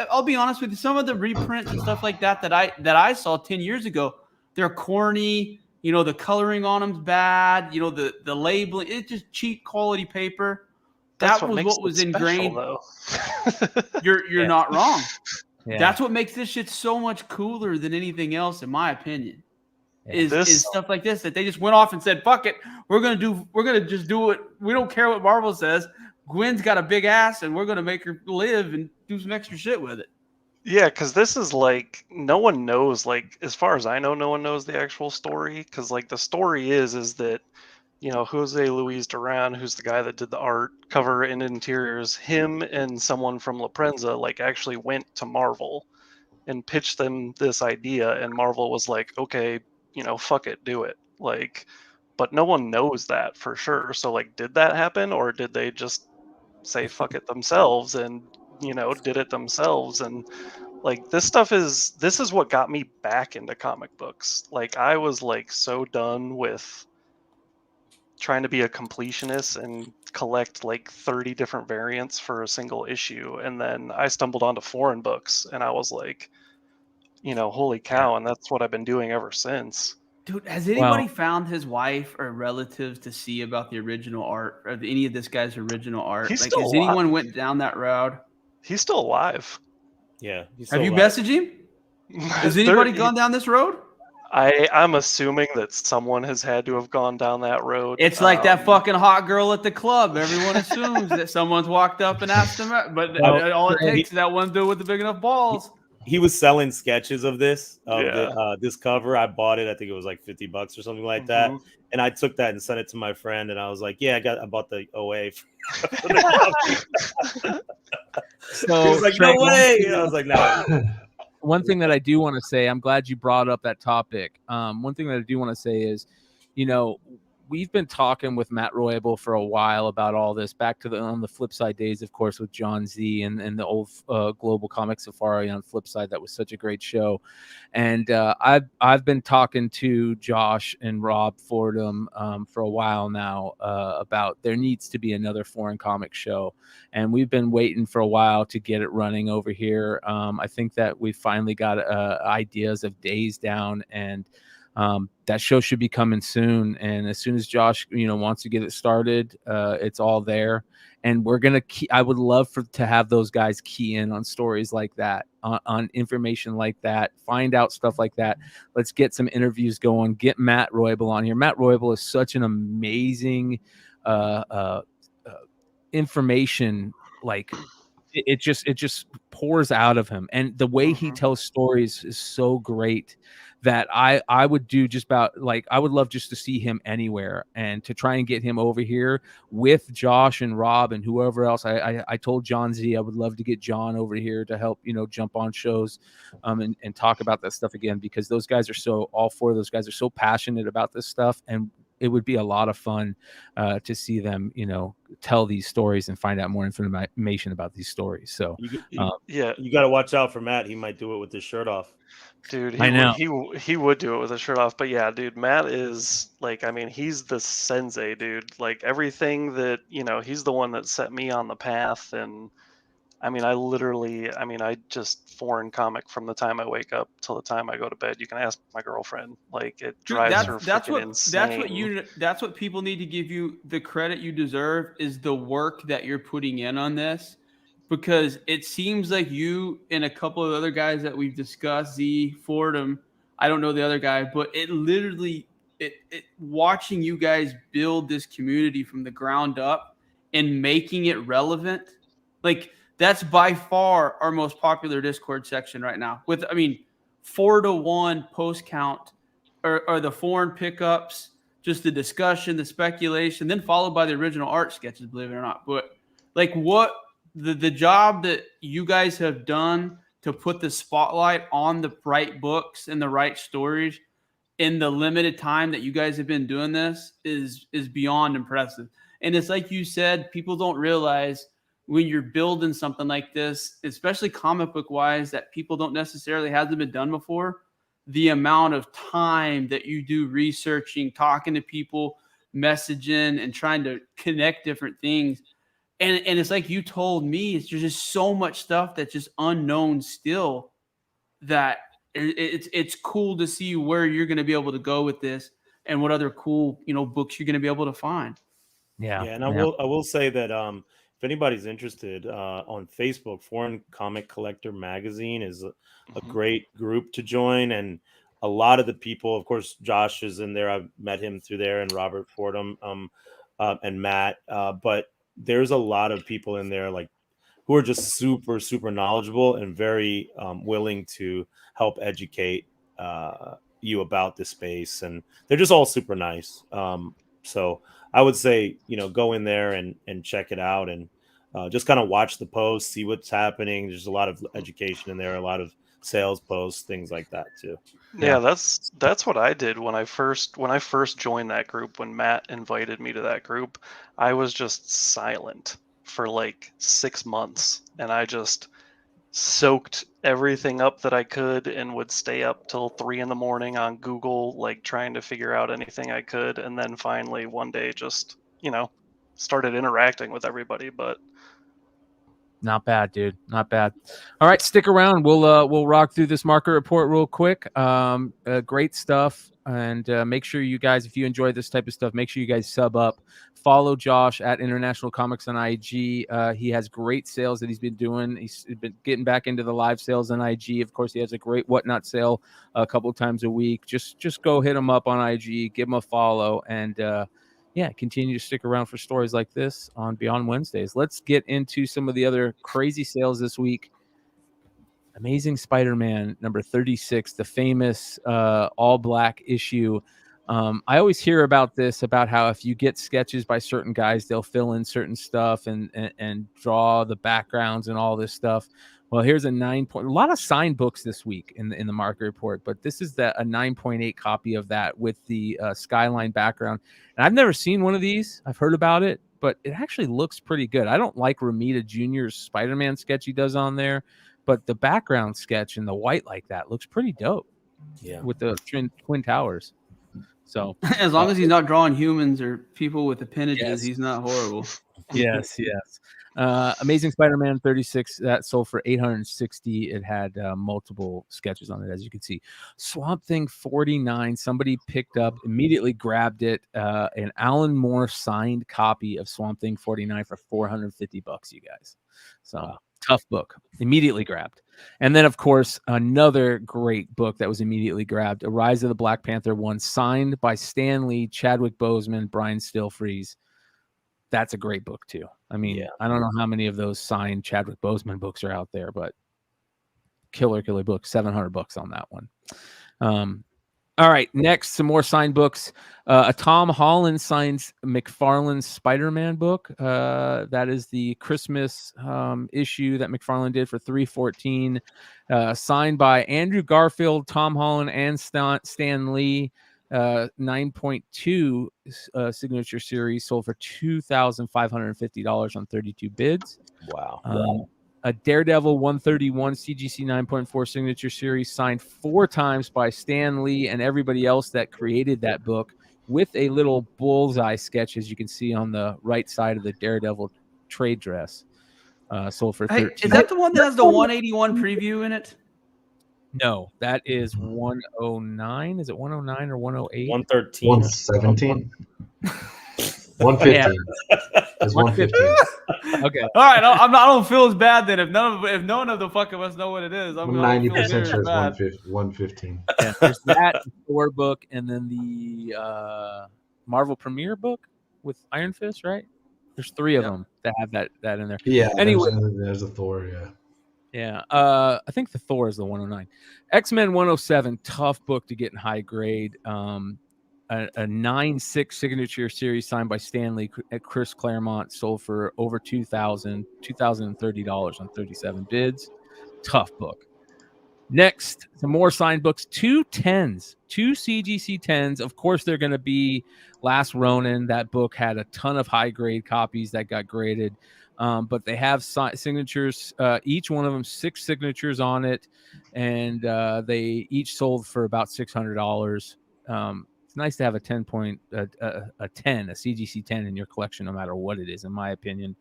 I'll be honest with you, some of the reprints and stuff like that I saw 10 years ago, they're corny. The coloring on them's bad. The labeling, it's just cheap quality paper. That was what was ingrained. You're not wrong. Yeah. That's what makes this shit so much cooler than anything else, in my opinion. Is stuff like this that they just went off and said, "Fuck it, we're gonna just do it. We don't care what Marvel says. Gwen's got a big ass, and we're gonna make her live and do some extra shit with it." Yeah, because this is like, no one knows. Like, as far as I know, no one knows the actual story. Because like the story is that Jose Luis Duran, who's the guy that did the art, cover, and interiors, him and someone from La Prensa like actually went to Marvel and pitched them this idea, and Marvel was like, okay, fuck it, do it. Like, but no one knows that for sure. So like, did that happen, or did they just say fuck it themselves and did it themselves? And like, this is what got me back into comic books. Like, I was like so done with trying to be a completionist and collect like 30 different variants for a single issue, and then I stumbled onto foreign books, and I was like, holy cow. And that's what I've been doing ever since. Dude, has anybody found his wife or relatives to see about the original art, or any of this guy's original art? He's like, still has alive. Anyone went down that route? He's still alive. Yeah. Have you messaged him? Has anybody gone down this road? I'm assuming that someone has had to have gone down that road. It's like that fucking hot girl at the club. Everyone assumes that someone's walked up and asked him, but all it takes is that one dude with the big enough balls. he was selling sketches of this Yeah. this cover. I bought it. I think it was like $50 or something like that. Mhm. And I took that and sent it to my friend. And I was like, "Yeah, I bought the OA for the cover." He So, was like, Trey, "No way!" I was like, "No." one thing that I do want to say, I'm glad you brought up that topic. One thing that I do want to say is, you know, we've been talking with Matt Royable for a while about all this. Back to on the flip side days, of course, with John Z and the old Global Comic Safari on flip side. That was such a great show. And I've been talking to Josh and Rob Fordham for a while now about there needs to be another foreign comic show, and we've been waiting for a while to get it running over here. I think that we finally got ideas of days down, and that show should be coming soon. And as soon as Josh, wants to get it started, it's all there. And we're gonna I would love to have those guys key in on stories like that, on information like that, find out stuff like that. Let's get some interviews going. Get Matt Royable on here. Matt Royable is such an amazing information. Like it just pours out of him, and the way he tells stories is so great that I would do just about, like, I would love just to see him anywhere, and to try and get him over here with Josh and Rob and whoever else. I told John Z I would love to get John over here to help jump on shows and talk about that stuff again, because those guys are all four of those guys are so passionate about this stuff, and it would be a lot of fun to see them, tell these stories and find out more information about these stories. So Yeah, You got to watch out for Matt. He might do it with his shirt off. dude, I know. he would do it with his shirt off. But yeah, dude, Matt is like, I mean, he's the sensei, dude. Like everything that he's the one that set me on the path. And I mean, I just foreign comic from the time I wake up till the time I go to bed. You can ask my girlfriend. Like it Dude, drives her freaking insane. that's what people need to give you the credit you deserve, is the work that you're putting in on this, because it seems like you and a couple of other guys that we've discussed, Z Fordham, I don't know the other guy, but it literally watching you guys build this community from the ground up and making it relevant, like that's by far our most popular Discord section right now. With 4-to-1 post count are the foreign pickups, just the discussion, the speculation, then followed by the original art sketches, believe it or not. But like what the job that you guys have done to put the spotlight on the right books and the right stories in the limited time that you guys have been doing this is beyond impressive. And it's like you said, people don't realize when you're building something like this, especially comic book wise, that people don't necessarily hasn't been done before, the amount of time that you do researching, talking to people, messaging, and trying to connect different things. And it's like you told me, it's just so much stuff that's just unknown still, that it's cool to see where you're going to be able to go with this and what other cool books you're going to be able to find. Yeah. And I will say that if anybody's interested, on Facebook, Foreign Comic Collector Magazine is a great group to join. And a lot of the people, of course, Josh is in there. I've met him through there, and Robert Fordham and Matt. But there's a lot of people in there like who are just super, super knowledgeable and very willing to help educate you about the space. And they're just all super nice. So I would say, go in there and check it out, and just kind of watch the posts, see what's happening. There's a lot of education in there, a lot of sales posts, things like that too. Yeah, that's what I did when I first joined that group. When Matt invited me to that group, I was just silent for like 6 months, and I just soaked everything up that I could, and would stay up till 3 in the morning on Google, like trying to figure out anything I could. And then finally one day just, started interacting with everybody. But Not bad, dude. Not bad. All right, stick around. We'll rock through this market report real quick. Great stuff. And make sure you guys, if you enjoy this type of stuff, make sure you guys sub up. Follow Josh at International Comics on IG. He has great sales that he's been doing. He's been getting back into the live sales on IG. Of course, he has a great Whatnot sale a couple of times a week. Just go hit him up on IG, give him a follow, and continue to stick around for stories like this on Beyond Wednesdays. Let's get into some of the other crazy sales this week. Amazing Spider-Man number 36, the famous all black issue. I always hear about this, about how if you get sketches by certain guys, they'll fill in certain stuff and draw the backgrounds and all this stuff. Well, here's a 9 point. A lot of signed books this week in the market report, but this is a 9.8 copy of that with the skyline background. And I've never seen one of these. I've heard about it, but it actually looks pretty good. I don't like Romita Jr.'s Spider-Man sketch he does on there, but the background sketch in the white like that looks pretty dope. Yeah, with the twin towers. So as long as he's not drawing humans or people with appendages, yes. he's not horrible. Yes. Amazing Spider-Man 36 that sold for $860. It had multiple sketches on it, as you can see. Swamp Thing 49, somebody picked up, immediately grabbed it. An Alan Moore signed copy of Swamp Thing 49 for $450, you guys. So tough book, immediately grabbed. And then, of course, another great book that was immediately grabbed, A Rise of the Black Panther 1, signed by Stan Lee, Chadwick Boseman, Brian Stilfreeze. That's a great book too. I mean, I don't know how many of those signed Chadwick Boseman books are out there, but killer book, $700 on that one. All right, next, some more signed books. A Tom Holland signs McFarlane's Spider-Man book. That is the Christmas issue that McFarlane did for $314. Signed by Andrew Garfield, Tom Holland, and Stan Lee. 9.2 signature series sold for $2,550 on 32 bids. Wow. A Daredevil 131 CGC 9.4 signature series signed 4 times by Stan Lee and everybody else that created that book, with a little bullseye sketch, as you can see on the right side of the Daredevil trade dress. Sold for $13. Is that the one that has the 181 preview in it? No, that is 109. Is it 109 or 108? 113. 117. 115. It's 115. Okay. All right, I don't feel as bad then. If none of the fuck of us know what it is, I'm 90% sure it's 115. Yeah, there's that Thor book, and then the Marvel Premiere book with Iron Fist, right? There's 3 of them that have that in there. Yeah. Anyway, there's a Thor. Yeah. Yeah, I think the Thor is the 109. X-Men 107, tough book to get in high grade. A 9.6 signature series signed by Stanley at Chris Claremont, sold for over $2,030 on 37 bids. Tough book. Next, some more signed books. 2 10s, 2 CGC 10s. Of course, they're going to be Last Ronin. That book had a ton of high grade copies that got graded. But they have signatures, each one of them 6 signatures on it, and they each sold for about $600. It's nice to have a 10 point, a CGC 10 in your collection, no matter what it is, in my opinion.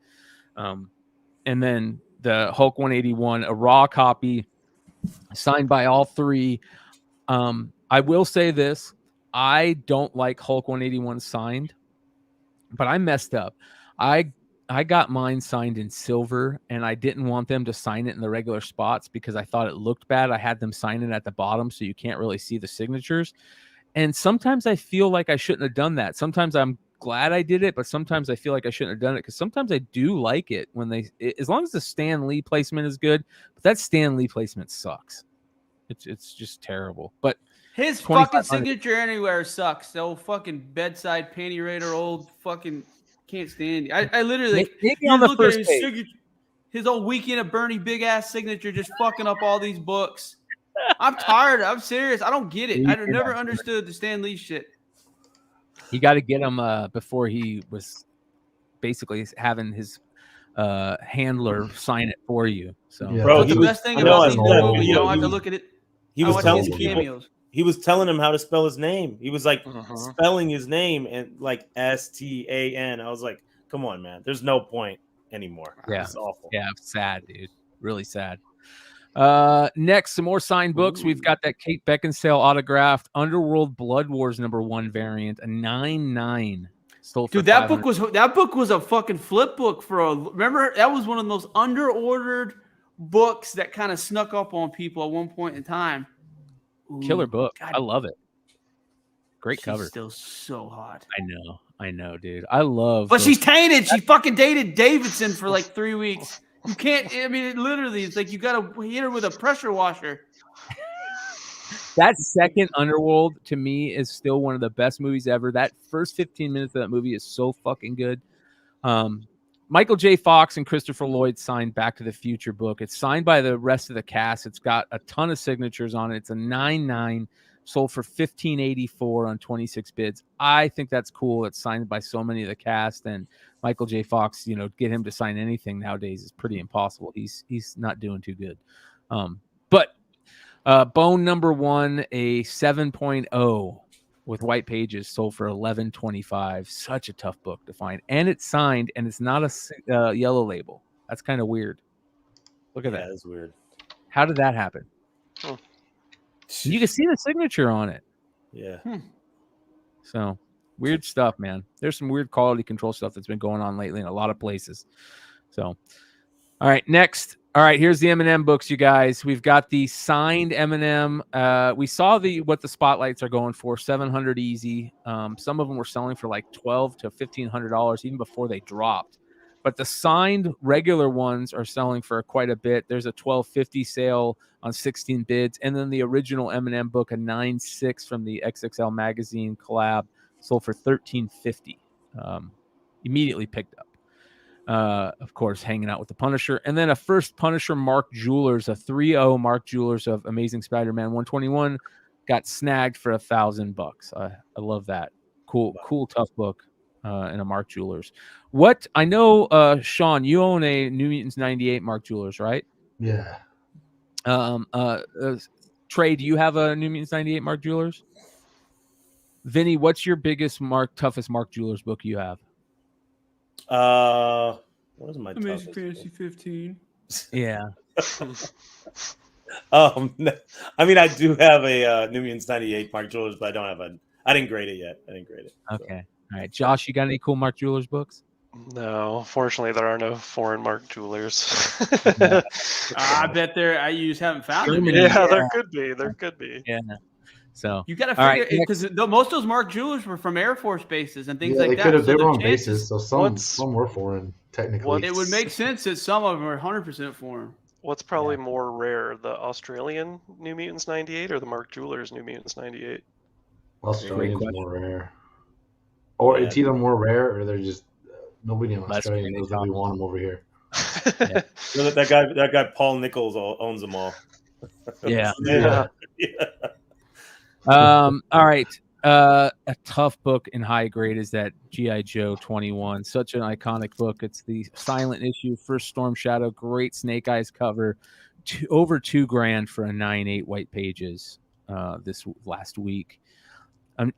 And then the Hulk 181, a raw copy signed by all 3. I will say this: I don't like Hulk 181 signed, but I messed up. I got mine signed in silver, and I didn't want them to sign it in the regular spots because I thought it looked bad. I had them sign it at the bottom so you can't really see the signatures. And sometimes I feel like I shouldn't have done that. Sometimes I'm glad I did it, but sometimes I feel like I shouldn't have done it, because sometimes I do like it when as long as the Stan Lee placement is good, but that Stan Lee placement sucks. It's just terrible. But his fucking signature anywhere sucks. The old fucking bedside panty raider, old fucking... Can't stand it. I literally on the first his page. Signature, his old Weekend at Bernie big ass signature just fucking up all these books. I'm tired. I'm serious. I don't get it. I never understood the Stan Lee shit. You got to get him before he was basically having his handler sign it for you. So, Yeah, Bro, the best thing about these new movies, you don't have to look at it. He was telling cameos. He was telling him how to spell his name. He was like spelling his name and like STAN. I was like, come on, man. There's no point anymore. Yeah. It's awful. Yeah, sad, dude. Really sad. Next, some more signed books. We've got that Kate Beckinsale autographed Underworld Blood Wars #1 variant, a 9.9. Dude, that book was a fucking flip book remember, that was one of those underordered books that kind of snuck up on people at one point in time. Killer book. God. I love it. Great She's cover. Still so hot. I know, dude. I love. But she's tainted. She fucking dated Davidson for like 3 weeks. You can't. I mean, literally, it's like you got to hit her with a pressure washer. That second Underworld to me is still one of the best movies ever. That first 15 minutes of that movie is so fucking good. Michael J. Fox and Christopher Lloyd signed Back to the Future book. It's signed by the rest of the cast. It's got a ton of signatures on it. It's a 9.9, sold for $15.84 on 26 bids. I think that's cool. It's signed by so many of the cast, and Michael J. Fox, get him to sign anything nowadays is pretty impossible. He's not doing too good. But Bone number 1, a 7.0 with white pages, sold for $11.25. Such a tough book to find, and it's signed, and it's not a yellow label. That's kind of weird. Look at that. That's weird. How did that happen? Oh. You can see the signature on it. Yeah. So weird stuff, man. There's some weird quality control stuff that's been going on lately in a lot of places. So, all right, next. All right, here's the Eminem books, you guys. We've got the signed Eminem. We saw what the spotlights are going for, $700 easy. Some of them were selling for like $1,200 to $1,500 even before they dropped. But the signed regular ones are selling for quite a bit. There's a $1,250 sale on 16 bids, and then the original Eminem book, a 9.6 from the XXL magazine collab, sold for $1,350. Immediately picked up. Of course, hanging out with the Punisher, and then a first Punisher Mark Jewelers, a 3.0 Mark Jewelers of Amazing Spider-Man 121, got snagged for $1,000. I love that. Cool, tough book. And a Mark Jewelers. What I know, Sean, you own a New Mutants 98 Mark Jewelers, right? Yeah. Trey, do you have a New Mutants 98 Mark Jewelers? Vinny, what's your biggest toughest Mark Jewelers book you have? What is my Amazing Fantasy 15? Yeah. I mean, I do have a New Mutants 98 Mark Jewelers, but I didn't grade it yet. Okay. All right, Josh, you got any cool Mark Jewelers books? No, fortunately, there are no foreign Mark Jewelers. I bet you just haven't found them. Yeah, there could be. There could be. Yeah. So you got to figure because most of those Mark Jewelers were from Air Force bases and things like that. They were on bases, so some were foreign technically. It would make sense that some of them are 100% foreign. What's probably more rare, the Australian New Mutants 98 or the Mark Jewelers New Mutants 98? Australian's more rare. Or it's either more rare or they're just nobody in Australia knows that we want them over here. That guy Paul Nichols owns them all. Yeah. Yeah. All right. A tough book in high grade is that G.I. Joe 21. Such an iconic book. It's the silent issue, first Storm Shadow, great Snake Eyes cover, over $2,000 for a 9.8 white pages this last week.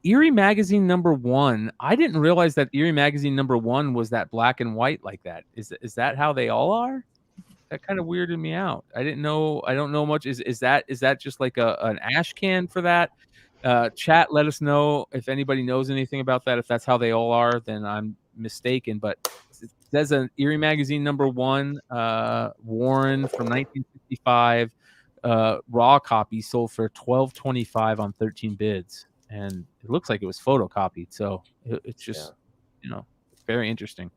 Eerie Magazine #1. I didn't realize that Eerie Magazine #1 was that black and white like that. Is that how they all are? That kind of weirded me out. I didn't know. I don't know much. Is that just like an ash can for that? Chat, let us know if anybody knows anything about that. If that's how they all are, then I'm mistaken. But it says an Eerie Magazine #1, Warren from 1965, raw copy sold for $12.25 on 13 bids. And it looks like it was photocopied. So it's just, very interesting.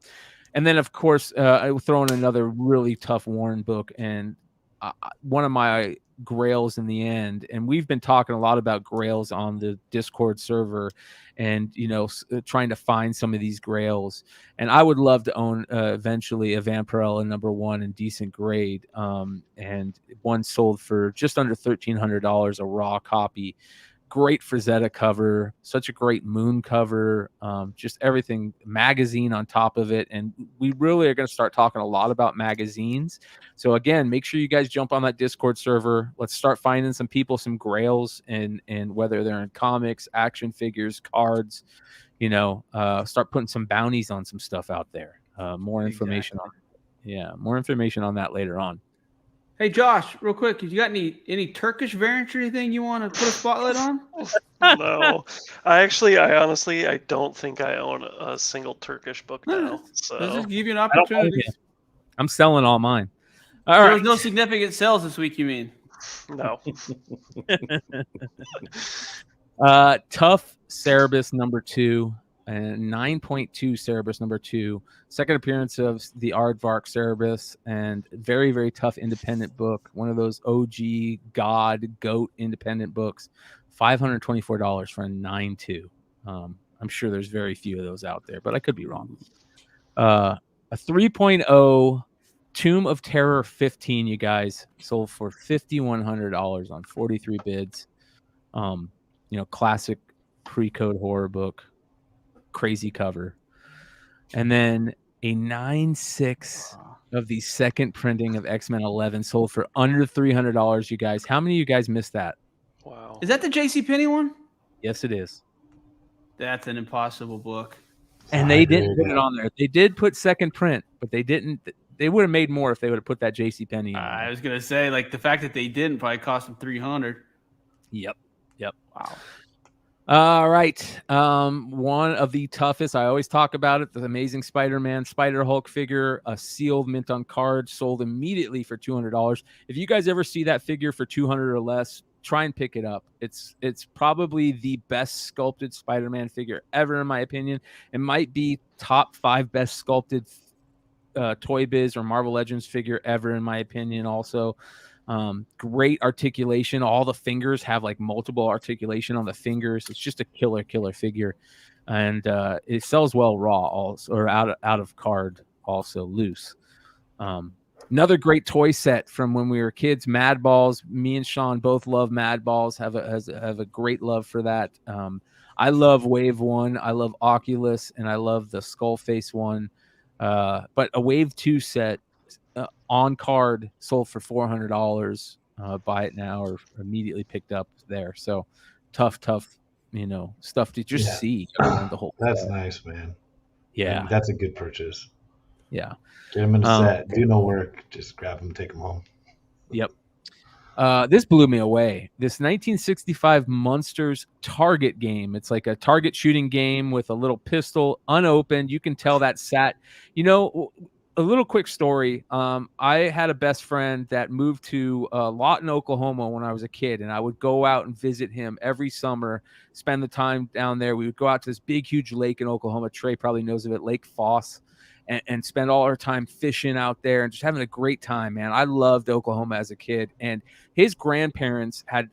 And then, of course, I will throw in another really tough Warren book. And one of my grails in the end. And we've been talking a lot about grails on the Discord server and, trying to find some of these grails. And I would love to own eventually a Vampirella #1 in decent grade. And one sold for just under $1,300, a raw copy. Great Frazetta cover, such a great Moon cover, just everything, magazine on top of it. And we really are going to start talking a lot about magazines. So again, make sure you guys jump on that Discord server. Let's start finding some people, some grails, and whether they're in comics, action figures, cards, start putting some bounties on some stuff out there. More information more information on that later on. Hey Josh, real quick, you got any Turkish variants or anything you want to put a spotlight on? No, I honestly don't think I own a single Turkish book now. So let's just give you an opportunity. I'm selling all mine. All right. There was no significant sales this week, you mean? No. Tough Cerebus #2. and 9.2 Cerberus #2, second appearance of the Aardvark Cerberus, and very, very tough independent book. One of those OG goat independent books. $524 for a 9.2. I'm sure there's very few of those out there, but I could be wrong. A 3.0 Tomb of Terror 15, you guys, sold for $5,100 on 43 bids. Classic pre-code horror book, crazy cover. And then a 9.6 of the second printing of X-Men 11 sold for under $300, you guys. How many of you guys missed that? Wow. Is that the JCPenney one? Yes, it is. That's an impossible book. And they didn't put it on there. They did put second print, but they didn't. They would have made more if they would have put that JCPenney on. I was gonna say, like, the fact that they didn't probably cost them $300. Yep. Wow. All right. One of the toughest, I always talk about it, the Amazing Spider-Man Spider-Hulk figure, a sealed mint on card, sold immediately for $200. If you guys ever see that figure for $200 or less, try and pick it up. It's probably the best sculpted Spider-Man figure ever, in my opinion. It might be top 5 best sculpted Toy Biz or Marvel Legends figure ever, in my opinion, also. Great articulation. All the fingers have like multiple articulation on the fingers. It's just a killer figure, and it sells well raw also, or out of card also loose. Another great toy set from when we were kids, Mad Balls. Me and Sean both love Mad Balls. Have a great love for that. I love Wave 1. I love Oculus, and I love the Skull Face one. But a Wave 2 set on card sold for $400. Buy it now or immediately picked up there. So tough, stuff to just see around the whole. That's nice, man. Yeah, and that's a good purchase. Yeah, get them in a set. Do no work. Just grab them, take them home. Yep. This blew me away. This 1965 Munsters Target game. It's like a target shooting game with a little pistol, unopened. You can tell that sat. A little quick story. I had a best friend that moved to Lawton, Oklahoma when I was a kid, and I would go out and visit him every summer, spend the time down there. We would go out to this big, huge lake in Oklahoma. Trey probably knows of it, Lake Foss, and spend all our time fishing out there and just having a great time, man. I loved Oklahoma as a kid, and his grandparents had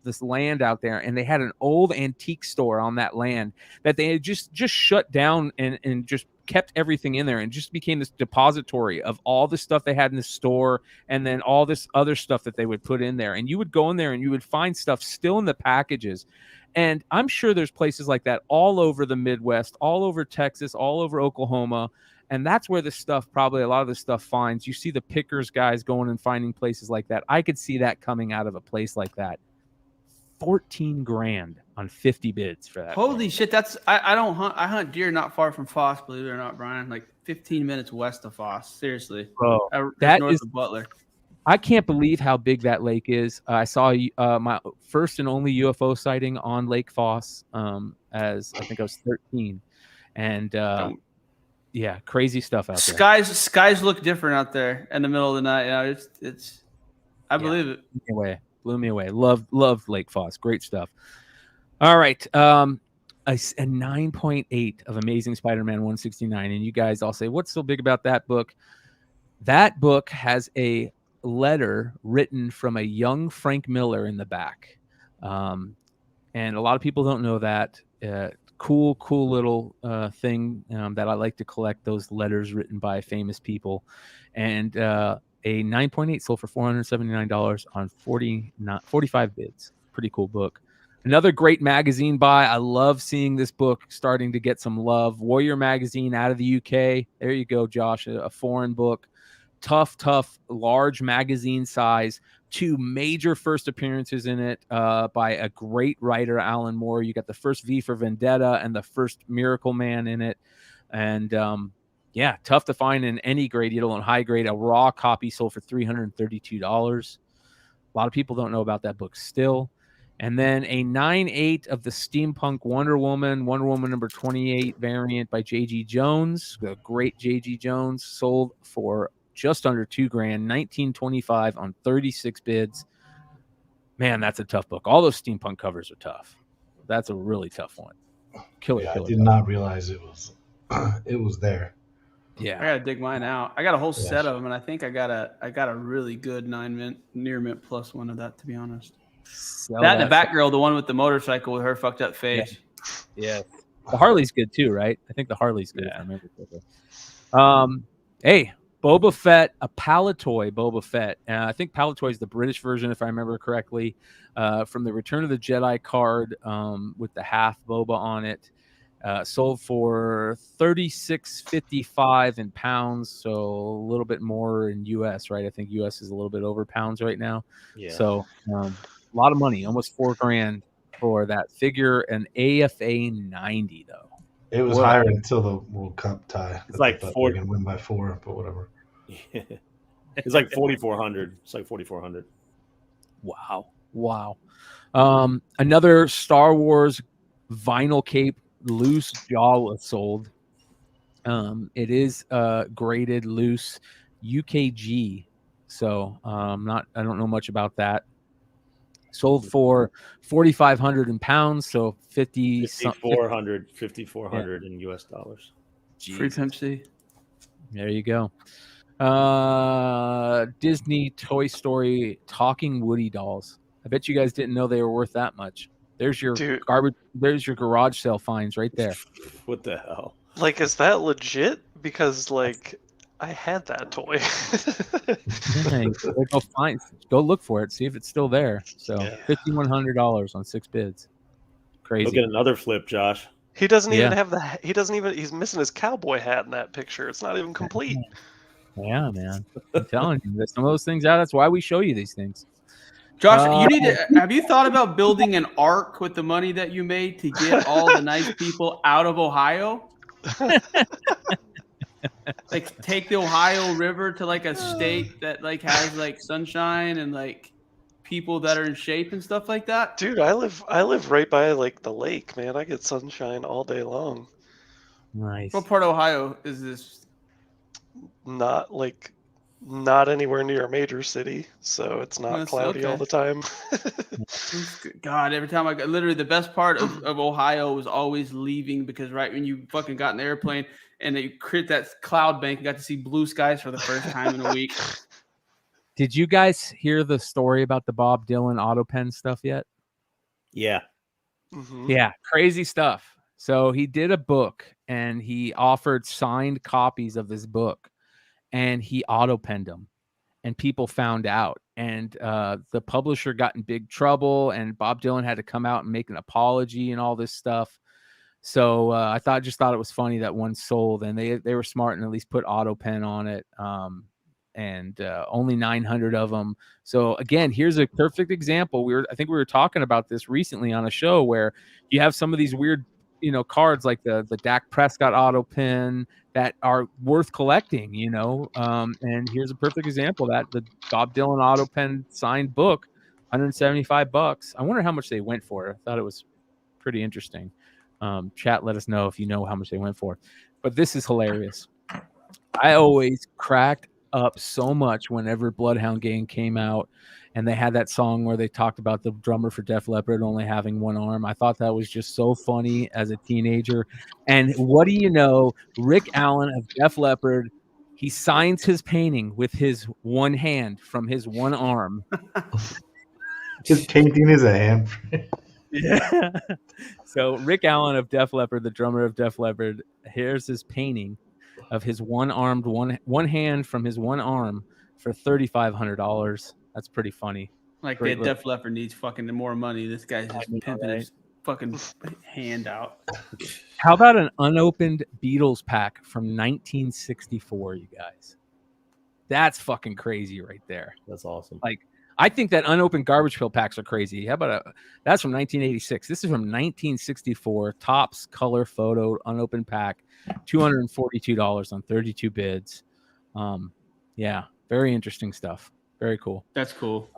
this land out there, and they had an old antique store on that land that they had just shut down and just kept everything in there, and just became this depository of all the stuff they had in the store, and then all this other stuff that they would put in there. And you would go in there and you would find stuff still in the packages. And I'm sure there's places like that all over the Midwest, all over Texas, all over Oklahoma. And that's where this stuff, probably a lot of this stuff finds. You see the pickers guys going and finding places like that. I could see that coming out of a place like that. $14,000 on 50 bids for that. Holy shit! That's I don't hunt. I hunt deer not far from Foss, believe it or not, Brian. Like 15 minutes west of Foss. Seriously, bro. That north of Butler. I can't believe how big that lake is. I saw my first and only UFO sighting on Lake Foss as I think I was 13, and yeah, crazy stuff out there. Skies look different out there in the middle of the night. Yeah, it's. I believe it. Blew me away. Loved Lake Foss. Great stuff. All right. A 9.8 of Amazing Spider-Man 169. And you guys all say, what's so big about that book? That book has a letter written from a young Frank Miller in the back. And a lot of people don't know that. Cool little thing that I like to collect, those letters written by famous people. And a 9.8 sold for $479 on 45 bids. Pretty cool book. Another great magazine buy. I love seeing this book starting to get some love. Warrior Magazine out of the UK. There you go, Josh. A foreign book. Tough, large magazine size. 2 major first appearances in it by a great writer, Alan Moore. You got the first V for Vendetta and the first Miracle Man in it. And yeah, tough to find in any grade, let alone high grade. A raw copy sold for $332. A lot of people don't know about that book still. And then a 9.8 of the Steampunk Wonder Woman number 28 variant by J.G. Jones. The great J.G. Jones, sold for just under $2,000, $19.25 on 36 bids. Man, that's a tough book. All those steampunk covers are tough. That's a really tough one. Killer. I did not realize it was there. I Yeah. gotta dig mine out. I got a whole Yeah. set of them, and I think I got a really good 9 mint, near mint plus one of that. To be honest, that and the Batgirl, the one with the motorcycle with her fucked up face. Yeah. The Harley's good too, right? I think the Harley's good. If I remember correctly. Hey, Boba Fett, a Palatoy Boba Fett. I think Palatoy is the British version, if I remember correctly, from the Return of the Jedi card with the half Boba on it. Sold for $36.55 in pounds, so a little bit more in US, right? I think US is a little bit over pounds right now. Yeah. So a lot of money, almost $4,000 for that figure. An AFA 90 though. It was higher until the World Cup tie. It's like they were gonna win by 4, but whatever. Yeah. It's like 4,400. It's like 4,400. Wow. Another Star Wars vinyl cape, loose jaw was sold. It is graded loose UKG, so I don't know much about that. Sold for 4,500 in pounds, so 5,400 in US dollars. Free Pimp C. There you go. Disney Toy Story talking Woody dolls. I bet you guys didn't know they were worth that much. There's your garbage. There's your garage sale finds right there. What the hell? Like, is that legit? Because like, I had that toy. Go look for it. See if it's still there. So $5,100 on 6 bids. Crazy. Look at another flip, Josh. He doesn't even have the. He doesn't even. He's missing his cowboy hat in that picture. It's not even complete. Yeah, man. I'm telling you, there's some of those things out. That's why we show you these things. Josh, you need to. Have you thought about building an arc with the money that you made to get all the nice people out of Ohio? Like take the Ohio River to like a state that like has like sunshine and like people that are in shape and stuff like that. Dude, I live right by like the lake, man. I get sunshine all day long. Nice. What part of Ohio is this? Not anywhere near a major city, so it's not cloudy all the time. God, every time literally the best part of Ohio was always leaving, because right when you fucking got in the airplane and you crit that cloud bank, you got to see blue skies for the first time in a week. Did you guys hear the story about the Bob Dylan auto pen stuff yet? Yeah. Mm-hmm. Yeah, crazy stuff. So he did a book and he offered signed copies of this book, and he auto penned them, and people found out, and the publisher got in big trouble, and Bob Dylan had to come out and make an apology and all this stuff. So I just thought it was funny that one sold, and they were smart and at least put auto pen on it. And only 900 of them. So again, here's a perfect example. I think we were talking about this recently on a show where you have some of these weird, cards like the Dak Prescott auto pen that are worth collecting, and here's a perfect example that the Bob Dylan auto pen signed book, $175. I wonder how much they went for. I thought it was pretty interesting. Chat, let us know if you know how much they went for. But this is hilarious. I always cracked up so much whenever Bloodhound Gang came out and they had that song where they talked about the drummer for Def Leppard only having one arm. I thought that was just so funny as a teenager. And what do you know? Rick Allen of Def Leppard, he signs his painting with his one hand from his one arm. His painting is a hand. Yeah. So Rick Allen of Def Leppard, the drummer of Def Leppard, here's his painting of his one hand from his one arm for $3,500. That's pretty funny. Like that Def Leppard needs fucking more money. This guy's just pimping his fucking hand out. How about an unopened Beatles pack from 1964, you guys? That's fucking crazy right there. That's awesome. Like, I think that unopened Garbage Pail packs are crazy. How about that's from 1986. This is from 1964. Topps color photo unopened pack, $242 on 32 bids. Yeah, very interesting stuff. Very cool. That's cool.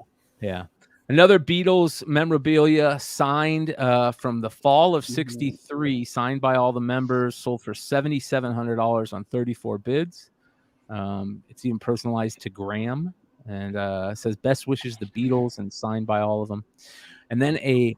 Yeah. Another Beatles memorabilia signed from the fall of 63, signed by all the members, sold for $7,700 on 34 bids. It's even personalized to Graham. And it says best wishes the Beatles and signed by all of them. And then a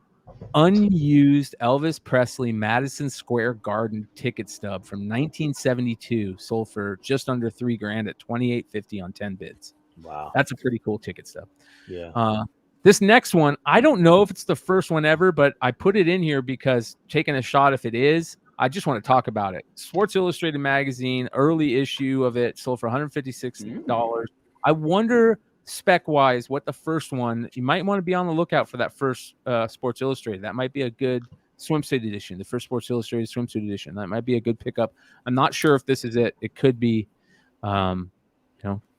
unused Elvis Presley Madison Square Garden ticket stub from 1972 sold for just under $3,000 at $28.50 on 10 bids. Wow. That's a pretty cool ticket stub. Yeah. This next one, I don't know if it's the first one ever, but I put it in here because taking a shot if it is, I just want to talk about it. Sports Illustrated magazine, early issue of it, sold for $156. I wonder spec-wise what the first one, you might want to be on the lookout for that first Sports Illustrated. That might be a good swimsuit edition, the first Sports Illustrated swimsuit edition. That might be a good pickup. I'm not sure if this is it. It could be,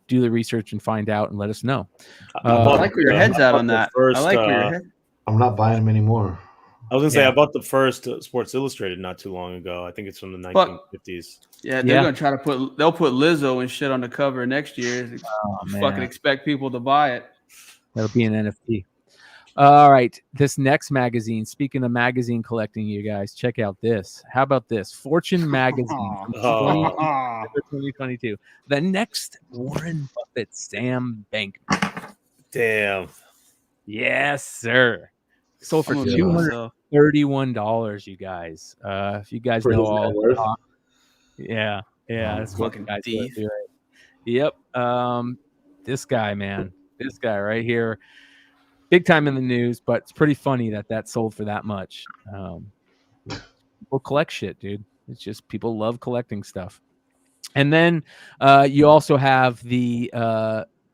do the research and find out and let us know. I like where your head's at on that. First, I like where your head. I'm not buying them anymore. I was gonna say I bought the first Sports Illustrated not too long ago. I think it's from the 1950s. Yeah, they're gonna try to they'll put Lizzo and shit on the cover next year. Fucking expect people to buy it. That'll be an NFT. All right, this next magazine. Speaking of magazine collecting, you guys check out this. How about this? Fortune magazine from 2022. The next Warren Buffett, Sam Bankman. Damn. Yes, sir. Sold for $231. You guys. If you guys know all. Yeah, that's fucking guys thief. right. Yep. This guy, man. This guy right here. Big time in the news, but it's pretty funny that sold for that much. People collect shit, dude. It's just people love collecting stuff. And then you also have the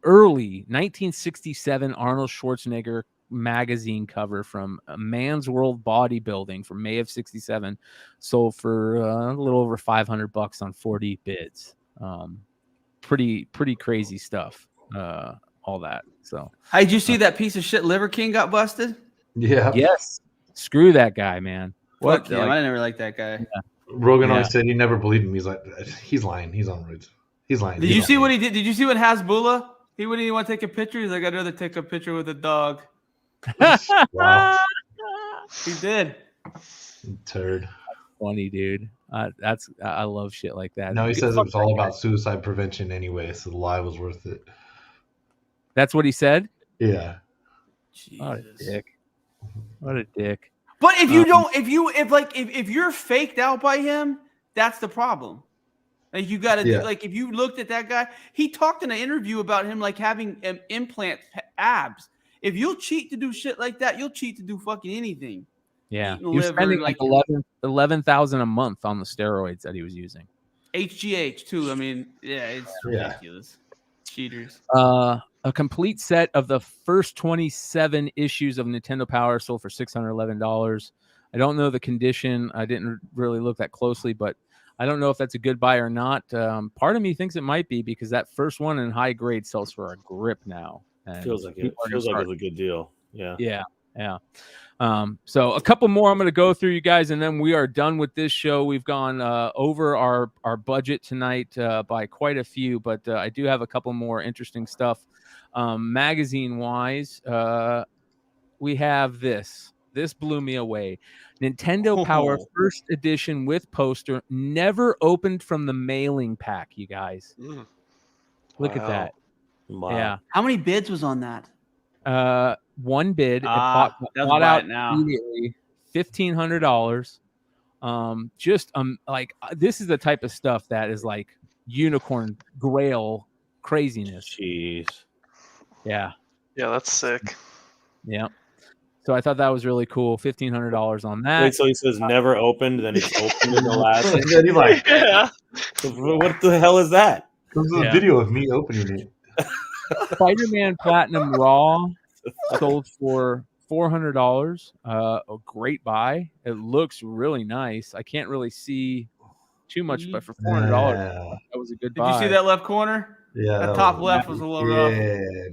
early 1967 Arnold Schwarzenegger magazine cover from Man's World Bodybuilding from May of 67, sold for a little over $500 on 40 bids. Pretty crazy stuff. All that. So, hey, did you see that piece of shit Liver King got busted? Yeah. Yes. Screw that guy, man. What? Yeah, I never liked that guy. Yeah. Rogan always said he never believed him. He's like, he's lying. He's on roids. He's lying. Did you see what he did? Did you see what Hasbulla? He wouldn't even want to take a picture. He's like, I'd rather take a picture with a dog. Wow. He did. Turd. Funny, dude. I love shit like that. No, he says it was all about suicide prevention anyway, so the lie was worth it. That's what he said? Yeah. Jesus. What a dick. What a dick. But if you don't, if you're faked out by him, that's the problem. Like you got to like if you looked at that guy, he talked in an interview about him like having implant abs. If you'll cheat to do shit like that, you'll cheat to do fucking anything. Yeah, he was spending like $11,000 a month on the steroids that he was using. HGH too. I mean, it's ridiculous. Cheaters. A complete set of the first 27 issues of Nintendo Power sold for $611. I don't know the condition. I didn't really look that closely, but I don't know if that's a good buy or not. Part of me thinks it might be because that first one in high grade sells for a grip now. And feels like it's a good deal. Yeah. So a couple more I'm going to go through, you guys, and then we are done with this show. We've gone over our budget tonight by quite a few, but I do have a couple more interesting stuff. Magazine wise, we have this. This blew me away. Nintendo Power first edition with poster, never opened from the mailing pack, you guys. Look at that. Wow. Yeah. How many bids was on that? One bid. It bought out immediately. $1,500. This is the type of stuff that is like unicorn grail craziness. Jeez. Yeah. Yeah, that's sick. Yeah. So I thought that was really cool. $1,500 on that. Wait, so he says never opened, then it's opened in the last. And then he's like, what the hell is that? This is a video of me opening it. Spider-Man Platinum Raw sold for $400. A great buy. It looks really nice. I can't really see too much, but for $400, that was a good buy. Did you see that left corner? Yeah. That top left was a little rough.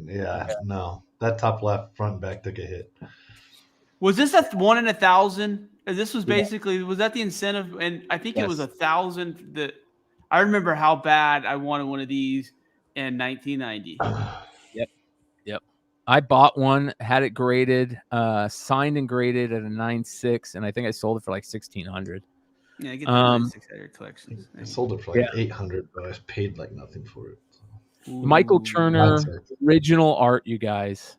Yeah. No, that top left front and back took a hit. Was this a 1 in 1,000? This was basically was that the incentive? And I think it was 1,000. That I remember how bad I wanted one of these in 1990. Yep. I bought one, had it graded, signed and graded at a 9.6, and I think I sold it for like $1,600. Yeah, I get the 9.6 collections. I sold it for like $800, but I paid like nothing for it. Michael Turner original art, you guys.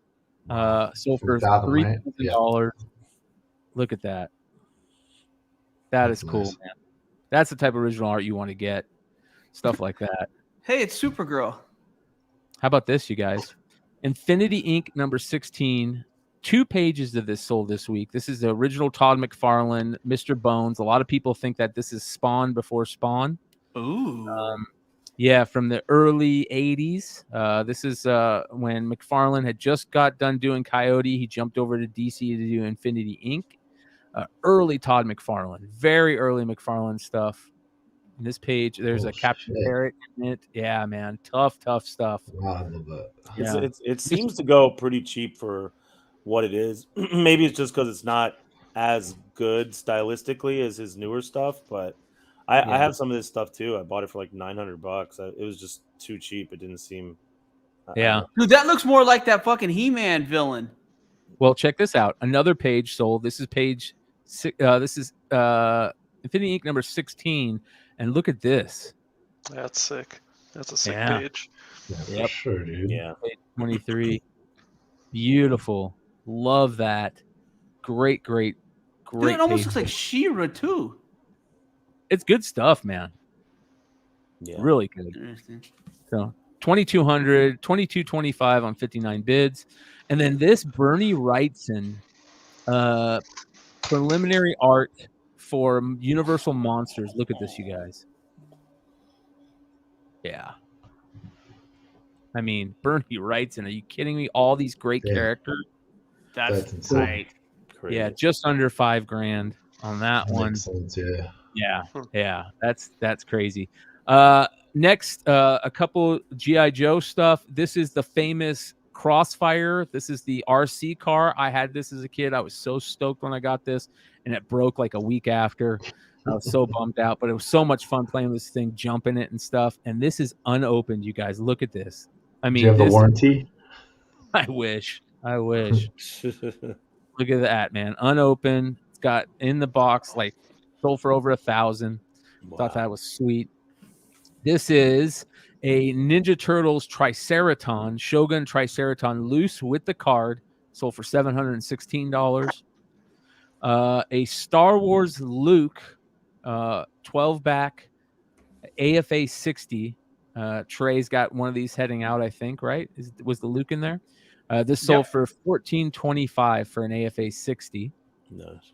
Sold for $3,000. Look at that. That is cool, man. That's the type of original art you want to get. Stuff like that. Hey, it's Supergirl. How about this, you guys? Infinity Inc. number 16. 2 pages of this sold this week. This is the original Todd McFarlane, Mr. Bones. A lot of people think that this is Spawn before Spawn. Ooh. Yeah, from the early 80s. This is when McFarlane had just got done doing Coyote. He jumped over to DC to do Infinity Inc. Early Todd McFarlane. Very early McFarlane stuff. In this page, there's a Captain Parrot in it. Yeah, man. Tough stuff. Wow, I love that. Yeah. It seems to go pretty cheap for what it is. Maybe it's just because it's not as good stylistically as his newer stuff, but I have some of this stuff too. I bought it for like $900. It was just too cheap. It didn't seem. Yeah. Dude, that looks more like that fucking He-Man villain. Well, check this out. Another page sold. This is page 6. This is Infinity Inc. number 16. And look at this. That's sick. That's a sick page. Yeah, for sure, dude. Yeah. Page 23. Beautiful. Love that. Great. Dude, it almost page. looks like She-Ra too. It's good stuff, man. Yeah. Really good. Interesting. So 2,200, 2,225 on 59 bids. And then this Bernie Wrightson preliminary art for Universal Monsters. Look at this, you guys. Yeah. I mean, Bernie Wrightson. Are you kidding me? All these great characters. That's insane. right. Crazy. Yeah, just under $5,000 on that one. Makes sense, Yeah. That's crazy. Next, a couple G.I. Joe stuff. This is the famous Crossfire. This is the RC car. I had this as a kid. I was so stoked when I got this, and it broke like a week after. I was so bummed out, but it was so much fun playing this thing, jumping it and stuff. And this is unopened, you guys. Look at this. I mean, do you have the warranty? I wish. Look at that, man. Unopened. It's got in the box, like sold for over $1,000. Wow. Thought that was sweet. This is a Ninja Turtles Triceraton, Shogun Triceraton, loose with the card, sold for $716. A Star Wars Luke 12-back AFA 60. Trey's got one of these heading out, I think, right? Was the Luke in there? This sold for $1425 for an AFA 60. Nice.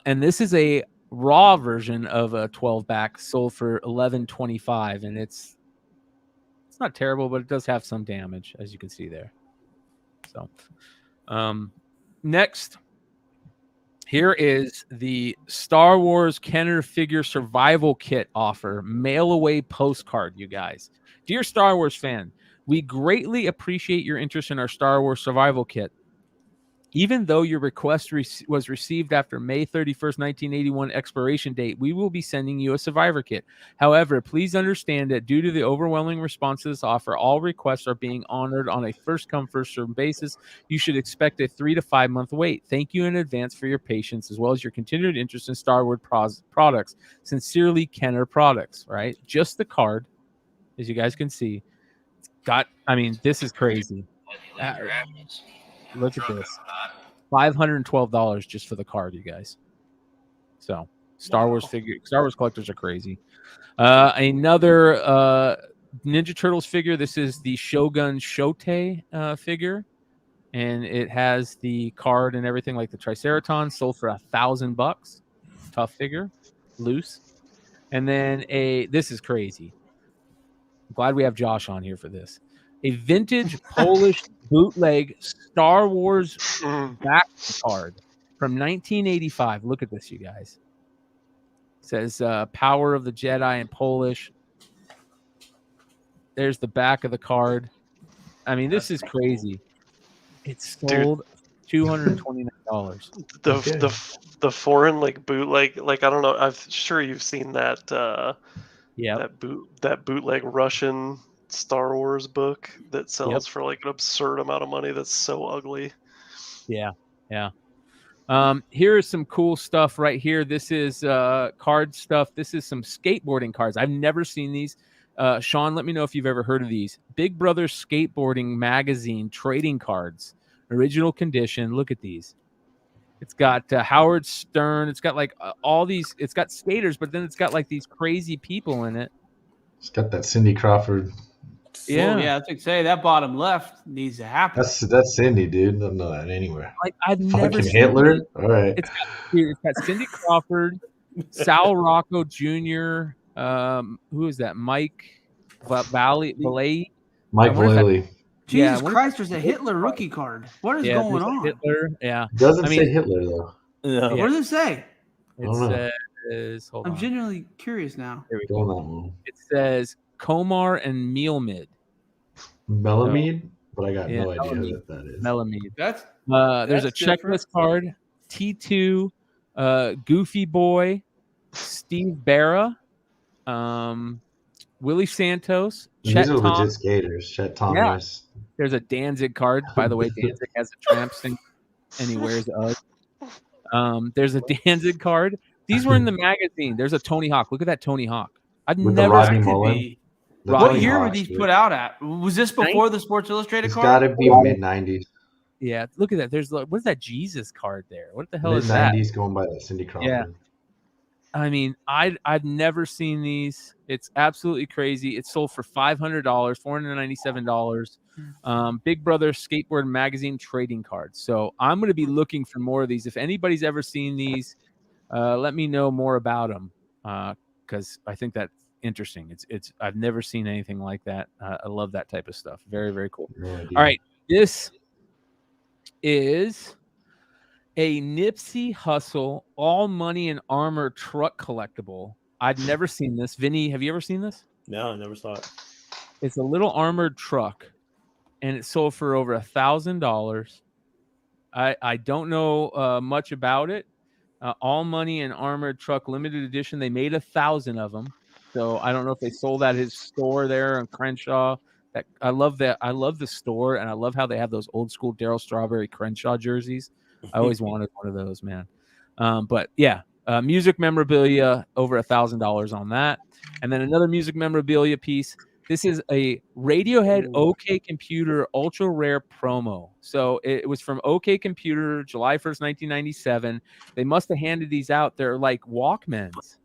And this is a raw version of a 12-back, sold for $1125, and it's not terrible, but it does have some damage, as you can see there. So, next, here is the Star Wars Kenner figure survival kit offer, mail away postcard, you guys. Dear Star Wars fan, we greatly appreciate your interest in our Star Wars survival kit. Even though your request was received after May 31st, 1981 expiration date, we will be sending you a survivor kit. However, please understand that due to the overwhelming response to this offer, all requests are being honored on a first-come, first-served basis. You should expect a 3 to 5 month wait. Thank you in advance for your patience, as well as your continued interest in Star Wars products. Sincerely, Kenner Products, right? Just the card, as you guys can see. This is crazy. Look at this. $512 just for the card, you guys. So Star Wars collectors are crazy. Another Ninja Turtles figure. This is the Shogun Shote figure, and it has the card and everything like the Triceraton. Sold for $1,000. Tough figure, loose. And then this is crazy. I'm glad we have Josh on here for this. A vintage Polish bootleg Star Wars back card from 1985. Look at this, you guys. It says Power of the Jedi in Polish. There's the back of the card. I mean, this is crazy. It's sold $229. The foreign bootleg, I don't know. I'm sure you've seen that. That bootleg Russian Star Wars book that sells for an absurd amount of money. That's so ugly. Yeah. Here is some cool stuff right here. This is card stuff. This is some skateboarding cards. I've never seen these. Sean, let me know if you've ever heard of these. Big Brother Skateboarding Magazine trading cards, original condition. Look at these. It's got Howard Stern. It's got like all these. It's got skaters, but then it's got like these crazy people in it. It's got that Cindy Crawford. Yeah, yeah. I was gonna say that bottom left needs to happen. That's Cindy, dude. Don't know that anywhere. like I've never Fucking seen Hitler. it. All right. It's got Cindy Crawford, Sal Rocco Jr. Who is that? Mike Valle. Mike Vallely. Jesus Yeah, Christ, there's a Hitler rookie card. What is going on? Hitler. Yeah. Doesn't I mean, say Hitler though. No. What does it say? It don't know. says, hold I'm on. genuinely curious now. Here we Go on go. that one. It says Komar and Mealmid. Melamede, but I got Yeah, no idea Melamede. what that is. Melamede. That's There's a That's different. checklist card. T2, Goofy Boy, Steve Barra, Willie Santos, These Chet are Thomas. legit skaters. Chet Thomas. There's a Danzig card. By the way, Danzig has a tramp sing and he wears Ugg. There's a Danzig card. These were in the magazine. There's a Tony Hawk. Look at that Tony Hawk. I've With the never Rodney seen Mullen. be. The What Tony year were Hawks, these dude. put out at? Was this before the Sports Illustrated It's card? got to be mid '90s. Yeah, look at that. There's what is that Jesus card there? What the hell Mid is that? '90s, going by that Cindy Crawford. Yeah. I mean, I've never seen these. It's absolutely crazy. It's sold for $500, $497. Big Brother Skateboard Magazine trading cards. So I'm going to be looking for more of these. If anybody's ever seen these, let me know more about them because I think that's interesting. It's I've never seen anything like that. I love that type of stuff. Very, very cool. No idea. All right, this is a Nipsey Hussle all money and armor truck collectible. I've never seen this. Vinny, have you ever seen this? No, I never saw it. It's a little armored truck, and it sold for over $1,000. I don't know much about it. All money and armored truck limited edition. They made 1,000 of them, so I don't know if they sold at his store there on Crenshaw. That I love that. I love the store, and I love how they have those old school Darryl Strawberry Crenshaw jerseys. I always wanted one of those, man. But yeah, music memorabilia, over $1,000 on that. And then another music memorabilia piece. This is a Radiohead OK Computer ultra rare promo. So it was from OK Computer, July 1st, 1997. They must have handed these out. They're like Walkmans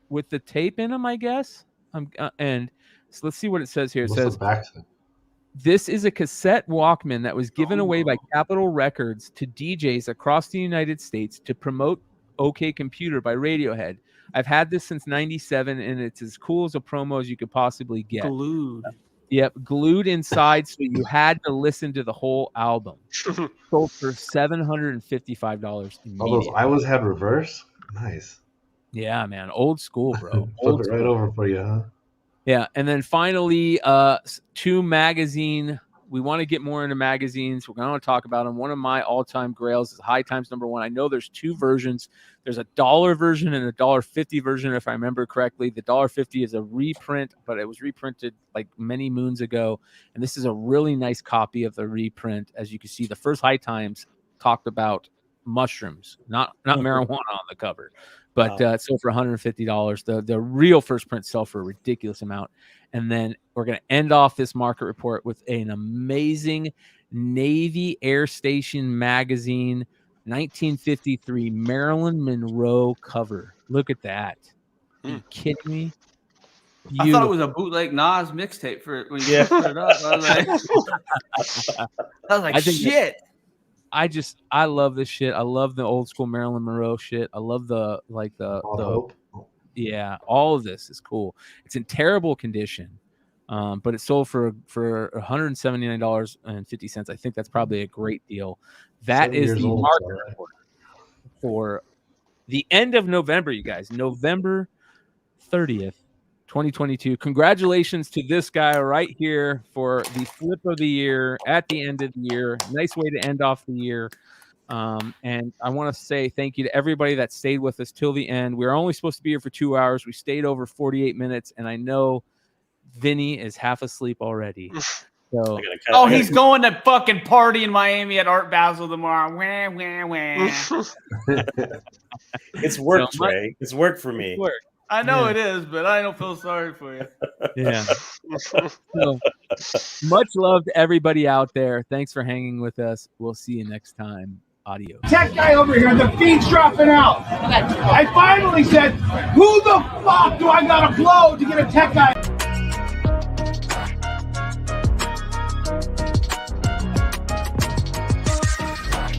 with the tape in them, I guess. And so let's see what it says here. It What's says, the backside? this is a cassette Walkman that was given away by Capitol Records to DJs across the United States to promote OK Computer by Radiohead. I've had this since 97, and it's as cool as a promo as you could possibly get. Glued. Yep, glued inside, so you had to listen to the whole album. Sold for $755 All those immediately. I was had reverse. Nice. Yeah, man, old school, bro. Flip it right over for you, huh? Yeah, and then finally, two magazine. We want to get more into magazines. We're going to talk about them. One of my all-time grails is High Times #1. I know there's two versions. There's a $1 version and a $1.50 version, if I remember correctly. The $1.50 is a reprint, but it was reprinted like many moons ago. And this is a really nice copy of the reprint. As you can see, the first High Times talked about mushrooms, not marijuana on the cover. But it sold for $150. The real first print sell for a ridiculous amount. And then we're going to end off this market report with an amazing Navy Air Station magazine, 1953 Marilyn Monroe cover. Look at that. Are you kidding me? I thought it was a bootleg Nas mixtape for when you put it up. I was like, shit. I love this shit. I love the old school Marilyn Monroe shit. I love the yeah, all of this is cool. It's in terrible condition, but it sold for $179.50. I think that's probably a great deal. That is the market report for the end of November, you guys. November 30th, 2022. Congratulations to this guy right here for the flip of the year at the end of the year. Nice way to end off the year. And I want to say thank you to everybody that stayed with us till the end. We were only supposed to be here for 2 hours. We stayed over 48 minutes, and I know Vinny is half asleep already. So, he's going to fucking party in Miami at Art Basel tomorrow. Wah, wah, wah. It's work, Trey. It's work for me. Work. I know it is, but I don't feel sorry for you. Yeah. So, much love to everybody out there. Thanks for hanging with us. We'll see you next time. audio. Tech guy over here, the feed's dropping out. I finally said, who the fuck do I gotta blow to get a tech guy